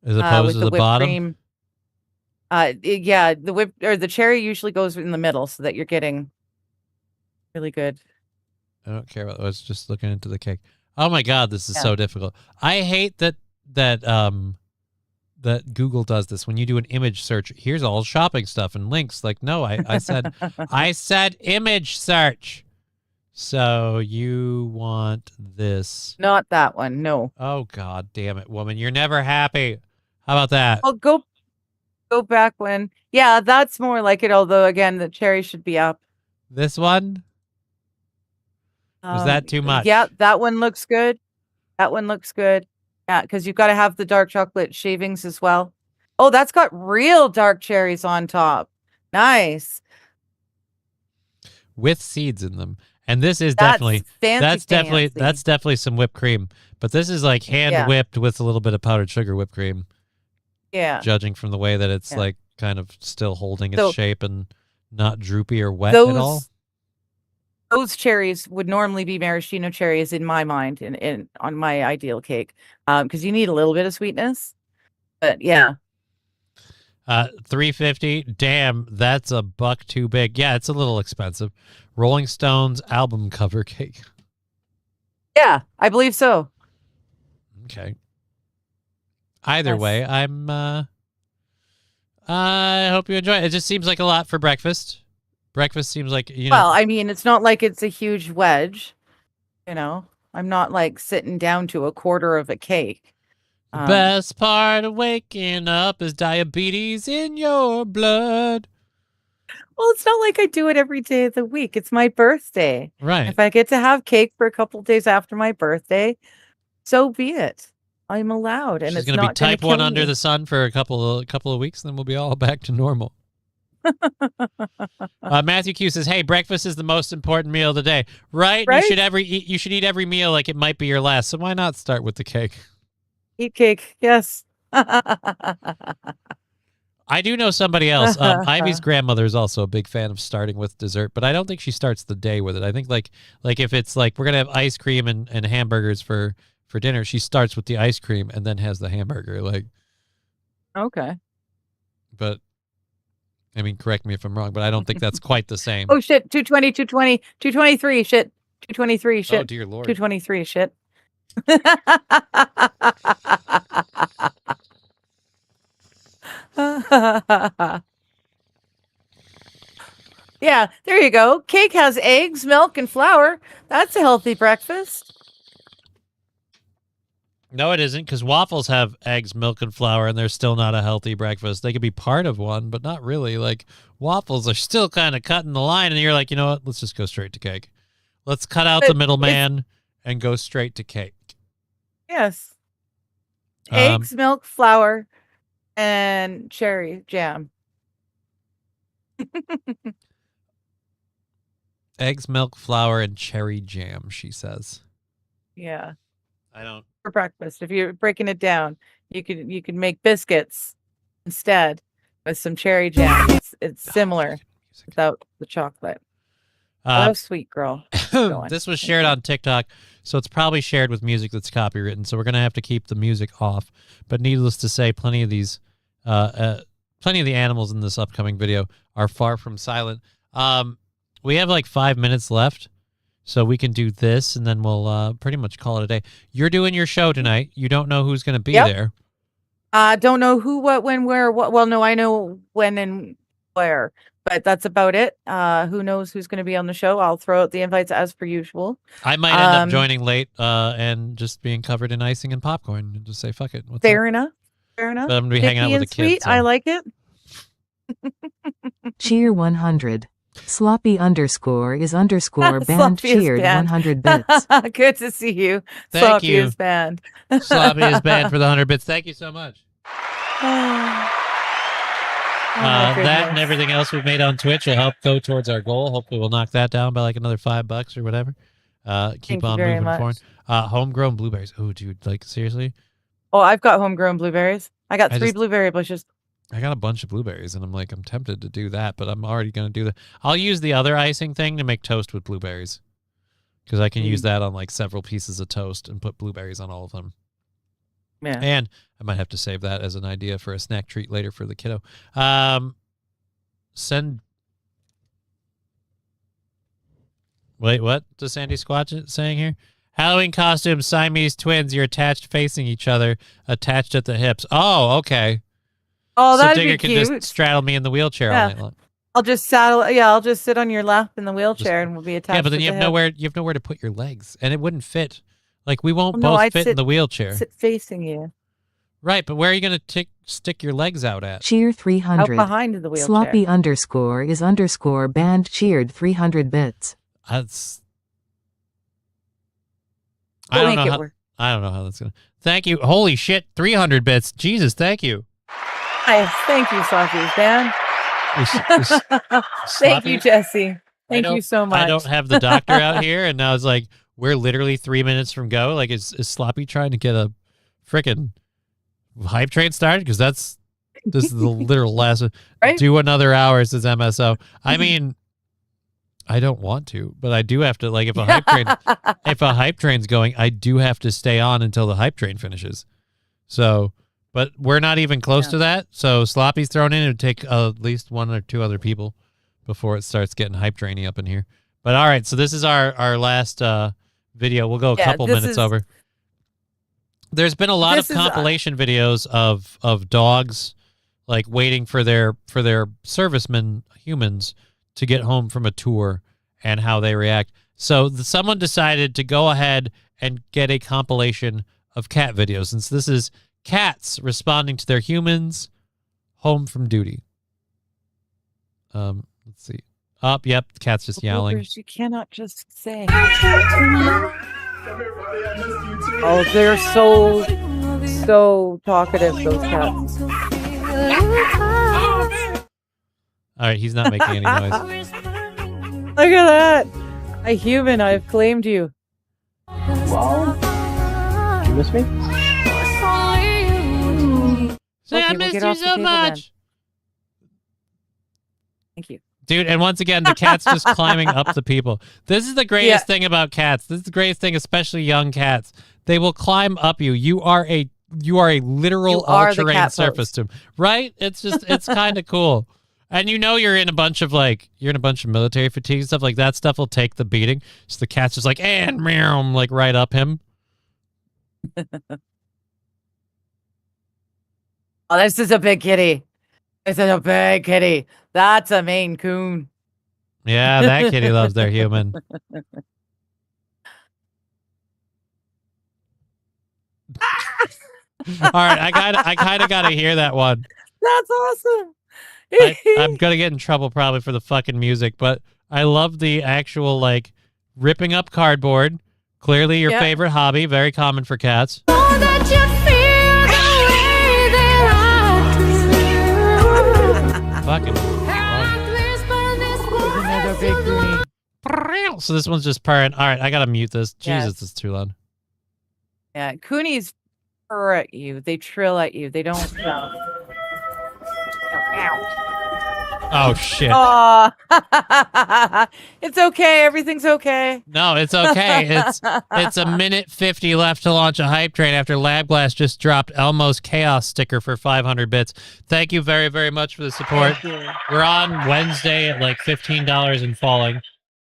as opposed to the whipped bottom. cream. The cherry usually goes in the middle so that you're getting really good. I don't care. I was just looking into the cake. Oh my God, this is Yeah. so difficult. I hate that Google does this. When you do an image search, here's all shopping stuff and links. Like, no, I said I said image search. So you want this? Not that one. No. Oh God damn it, woman! You're never happy. How about that? Well, go back when. Yeah, that's more like it. Although again, the cherry should be up. This one? Was that too much? Yeah, that one looks good. That one looks good. Yeah, because you've got to have the dark chocolate shavings as well. Oh, that's got real dark cherries on top. Nice. With seeds in them. And this is That's definitely fancy. that's definitely some whipped cream. But this is like hand whipped with a little bit of powdered sugar whipped cream. Yeah. Judging from the way that it's like kind of still holding its So- shape and not droopy or wet at all. Those cherries would normally be maraschino cherries in my mind, in on my ideal cake, because you need a little bit of sweetness. But yeah, $3.50. Damn, that's a buck too big. Yeah, it's a little expensive. Rolling Stones album cover cake. yeah, I believe so. Okay. Either Yes. way, I hope you enjoy it. It just seems like a lot for breakfast. Breakfast seems like, Well, I mean, it's not like it's a huge wedge. I'm not like sitting down to a quarter of a cake. Best part of waking up is diabetes in your blood. Well, it's not like I do it every day of the week. It's my birthday. Right. If I get to have cake for a couple days after my birthday, so be it. I'm allowed, and She's it's going to be not gonna type 1 kill under me. the sun for a couple of weeks, and then we'll be all back to normal. Matthew Q says, "Hey, breakfast is the most important meal of the day, right? Right? You should eat every meal like it might be your last. So why not start with the cake?" Eat cake, yes. I do know somebody else. Ivy's grandmother is also a big fan of starting with dessert, but I don't think she starts the day with it. I think like if it's like we're gonna have ice cream and hamburgers for dinner, she starts with the ice cream and then has the hamburger. Like, Okay. but I mean, correct me if I'm wrong, but I don't think that's quite the same. Oh shit! 220, 220, 223. Shit. 223. Shit. Oh, dear Lord. 223. Shit. Yeah, there you go. Cake has eggs, milk, and flour. That's a healthy breakfast. No, it isn't, because waffles have eggs, milk, and flour, and they're still not a healthy breakfast. They could be part of one, but not really. Like, waffles are still kind of cutting the line, and you're like, you know what? Let's just go straight to cake. Let's cut out the But middleman and go straight to cake. Yes. Eggs, milk, flour, and cherry jam. Eggs, milk, flour, and cherry jam, she says. Yeah. I don't. For breakfast. If you're breaking it down, you could make biscuits instead with some cherry jam. It's similar without the chocolate. Oh, sweet girl. Going. This was shared on TikTok, so it's probably shared with music that's copywritten. So we're gonna have to keep the music off. But needless to say, plenty of the animals in this upcoming video are far from silent. We have like 5 minutes left, so we can do this, and then we'll pretty much call it a day. You're doing your show tonight. You don't know who's going to be there. Don't know who, what, when, where, what. Well, no, I know when and where, but that's about it. Who knows who's going to be on the show? I'll throw out the invites as per usual. I might end up joining late and just being covered in icing and popcorn and just say, fuck it. Fair enough. Fair enough. But I'm going to be hanging out with the kids. Sweet. I like it. Cheer 100. Sloppy underscore is underscore band Sloppy is cheered banned. 100 bits. Good to see you. Thank Sloppy you. is banned. Sloppy is banned for the 100 bits. Thank you so much. That and everything else we've made on Twitch will help go towards our goal. Hopefully we'll knock that down by like another $5 or whatever. Keep on moving forward. Homegrown blueberries. Oh, dude, like seriously? Oh, I've got homegrown blueberries. I got three blueberry bushes. I got a bunch of blueberries, and I'm tempted to do that, but I'm already going to do that. I'll use the other icing thing to make toast with blueberries, because I can use that on like several pieces of toast and put blueberries on all of them. Yeah. And I might have to save that as an idea for a snack treat later for the kiddo. Wait, what does Sandy Squatch saying here? Halloween costume, Siamese twins. You're attached facing each other, attached at the hips. Oh, okay. Oh, so that'd Digger be can cute. just straddle me in the wheelchair all night long. I'll just I'll just sit on your lap in the wheelchair and we'll be attached. Yeah, but then to you the have hip. nowhere to put your legs, and it wouldn't fit. Like we won't Well, no, both I'd fit in sit- the wheelchair. Sit facing you. Right, but where are you going to stick your legs out at? Cheer 300. Out behind the wheelchair. Sloppy underscore is underscore band cheered 300 bits. That's. We'll I make don't it know. work. I don't know how that's gonna. Thank you. Holy shit! 300 bits. Jesus, thank you. Hi, thank you, Sloppy Band. Thank you, Jesse. Thank you so much. I don't have the doctor out here, and now it's like we're literally 3 minutes from go. Like, is Sloppy trying to get a frickin' hype train started? Because this is the literal last. Right? Do another hour, says MSO. I mean, I don't want to, but I do have to. Like, if a hype train's going, I do have to stay on until the hype train finishes. So, but we're not even close to that. So Sloppy's thrown in. It would take at least one or two other people before it starts getting hype trainy up in here. But all right, so this is our last video. We'll go a couple minutes over. There's been a lot This of is, compilation videos of dogs like waiting for their servicemen humans to get home from a tour and how they react. So someone decided to go ahead and get a compilation of cat videos, since this is cats responding to their humans home from duty. Let's see. Yep, the cat's just yowling. Bloopers, you cannot just say. Oh, they're so talkative, those cats. All right, he's not making any noise. Look at that. A human, I've claimed you. Wow. You miss me? Say, Okay, I we'll missed get you off the so table much. then. Thank you. Dude, and once again, the cat's just climbing up the people. This is the greatest thing about cats. This is the greatest thing, especially young cats. They will climb up you. You are a literal all-terrain surface to them, right? It's kind of cool. And you're in a bunch of military fatigue and stuff. Like that stuff will take the beating. So the cat's just like, and meow, like right up him. Oh, this is a big kitty. This is a big kitty. That's a Maine Coon. Yeah, that kitty loves their human. All right, I kind of got to hear that one. That's awesome. I'm gonna get in trouble probably for the fucking music, but I love the actual ripping up cardboard. Clearly your favorite hobby, very common for cats. Fucking. Another big Goonie. So this one's just purring. All right, I gotta mute this. Yes. Jesus, it's too loud. Yeah, Coonies purr at you. They trill at you. They don't stop. Oh shit. Aw. It's okay. Everything's okay. No, it's okay. It's a minute 50 left to launch a hype train after LabGlass just dropped Elmo's Chaos sticker for 500 bits. Thank you very, very much for the support. We're on Wednesday at $15 and falling,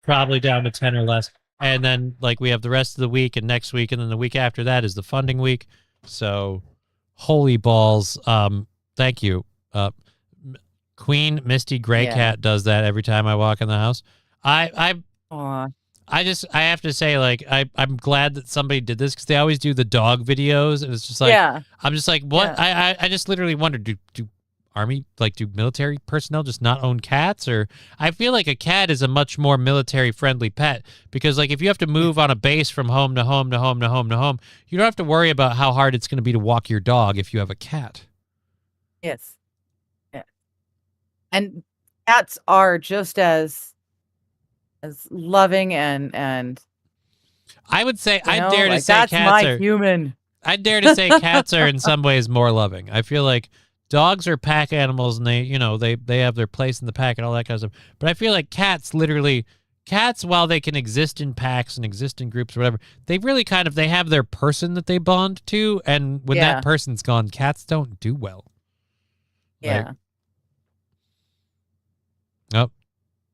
probably down to 10 or less. And then we have the rest of the week and next week, and then the week after that is the funding week. So, holy balls. Thank you. Queen Misty Grey Cat does that every time I walk in the house. I have to say, I'm glad that somebody did this, because they always do the dog videos, and it's just I'm just like, what? Yeah. I just literally wonder, do army, do military personnel just not own cats? Or I feel like a cat is a much more military friendly pet, because if you have to move on a base from home to home to home to home to home, you don't have to worry about how hard it's going to be to walk your dog if you have a cat. Yes. And cats are just as loving and I would say I dare to say that's cats my are human. I dare to say cats are in some ways more loving. I feel like dogs are pack animals, and they have their place in the pack and all that kind of stuff. But I feel like cats, while they can exist in packs and exist in groups or whatever, they really they have their person that they bond to, and when that person's gone, cats don't do well. Yeah. Oh,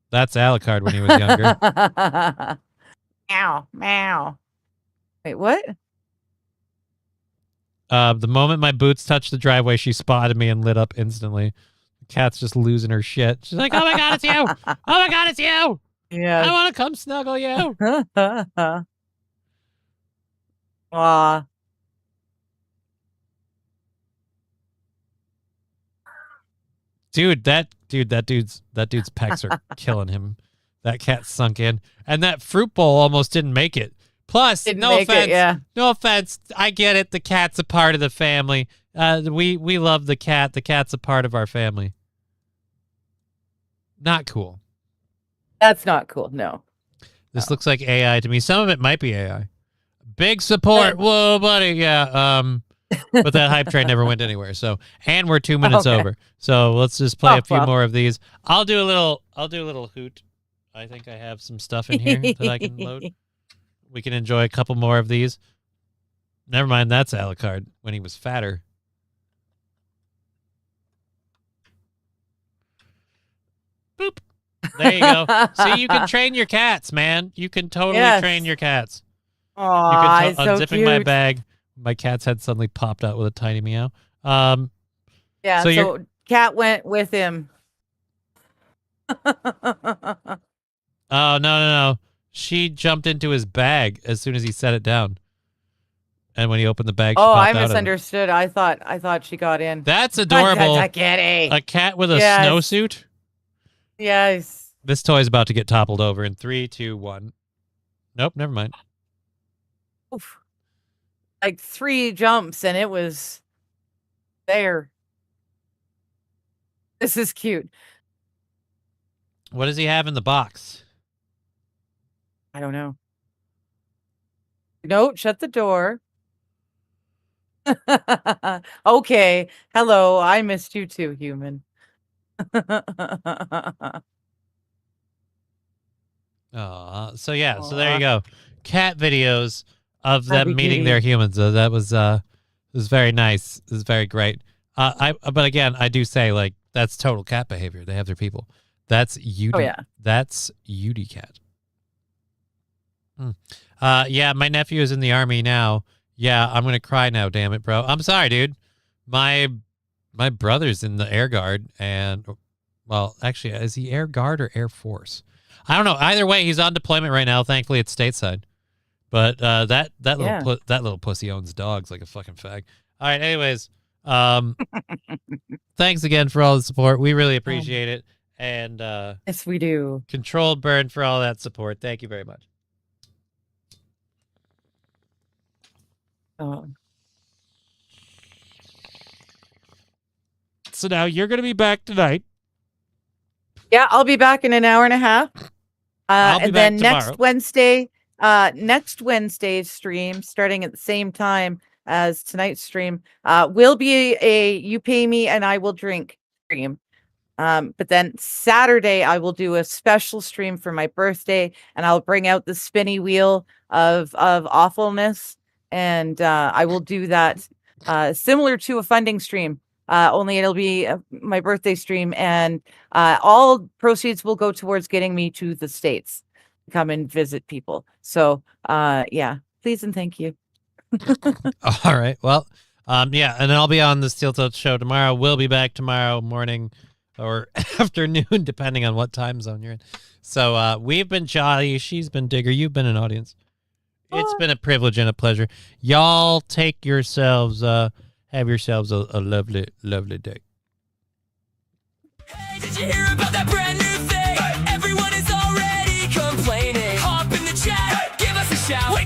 that's Alucard when he was younger. Meow, meow. Wait, what? The moment my boots touched the driveway, she spotted me and lit up instantly. The cat's just losing her shit. She's like, "Oh my god, it's you! Oh my god, it's you! Yeah. I want to come snuggle you." Aw. Dude, that dude's pecs are killing him. That cat sunk in, and that fruit bowl almost didn't make it. Plus, no offense, I get it. The cat's a part of the family. We love the cat. The cat's a part of our family. Not cool. That's not cool. No. This looks like AI to me. Some of it might be AI. Big support. Whoa, buddy. Yeah. But that hype train never went anywhere. So, and we're 2 minutes over. So let's just play a few more of these. I'll do a little hoot. I think I have some stuff in here that I can load. We can enjoy a couple more of these. Never mind, that's Alucard when he was fatter. Boop. There you go. See, you can train your cats, man. You can totally train your cats. Aw, Unzipping my bag. My cat's head suddenly popped out with a tiny meow. Yeah, so Cat went with him. Oh, no. She jumped into his bag as soon as he set it down. And when he opened the bag, she Oh, popped I out of it. misunderstood. I thought she got in. That's adorable. That's a kitty. A cat with a Yes. snowsuit? Yes. This toy's about to get toppled over in 3, 2, 1. Nope, never mind. Oof. Like 3 jumps and it was there. This is cute. What does he have in the box? I don't know. No, shut the door. Okay. Hello. I missed you too, human. So yeah, so there you go. Cat videos of them Happy meeting kitty. their humans. That was very nice. It was very great. But again, I do say, like, that's total cat behavior. They have their people. That's UD. Oh, yeah. That's UD cat. Yeah, my nephew is in the army now. Yeah, I'm gonna cry now. Damn it, bro. I'm sorry, dude. My brother's in the Air Guard, and well, actually, is he Air Guard or Air Force? I don't know. Either way, he's on deployment right now. Thankfully, it's stateside. But that little pussy owns dogs like a fucking fag. All right. Anyways, thanks again for all the support. We really appreciate it. And yes, we do. Controlled Burn for all that support. Thank you very much. So now you're going to be back tonight. Yeah, I'll be back in an hour and a half. I'll be And back then tomorrow. next Wednesday's stream, starting at the same time as tonight's stream, will be a You Pay Me and I Will Drink stream. But then Saturday, I will do a special stream for my birthday, and I'll bring out the spinny wheel of awfulness, and I will do that similar to a funding stream. Only it'll be my birthday stream, and all proceeds will go towards getting me to the States to come and visit people. So, yeah, please and thank you. All right. Well, yeah, and I'll be on the Steel Tilt show tomorrow. We'll be back tomorrow morning or afternoon, depending on what time zone you're in. So we've been Jolly. She's been Digger. You've been an audience. It's been a privilege and a pleasure. Y'all take yourselves, have yourselves a lovely, lovely day. Hey, did you hear about that brand new thing? Everyone is already complaining. Hop in the chat, give us a shout.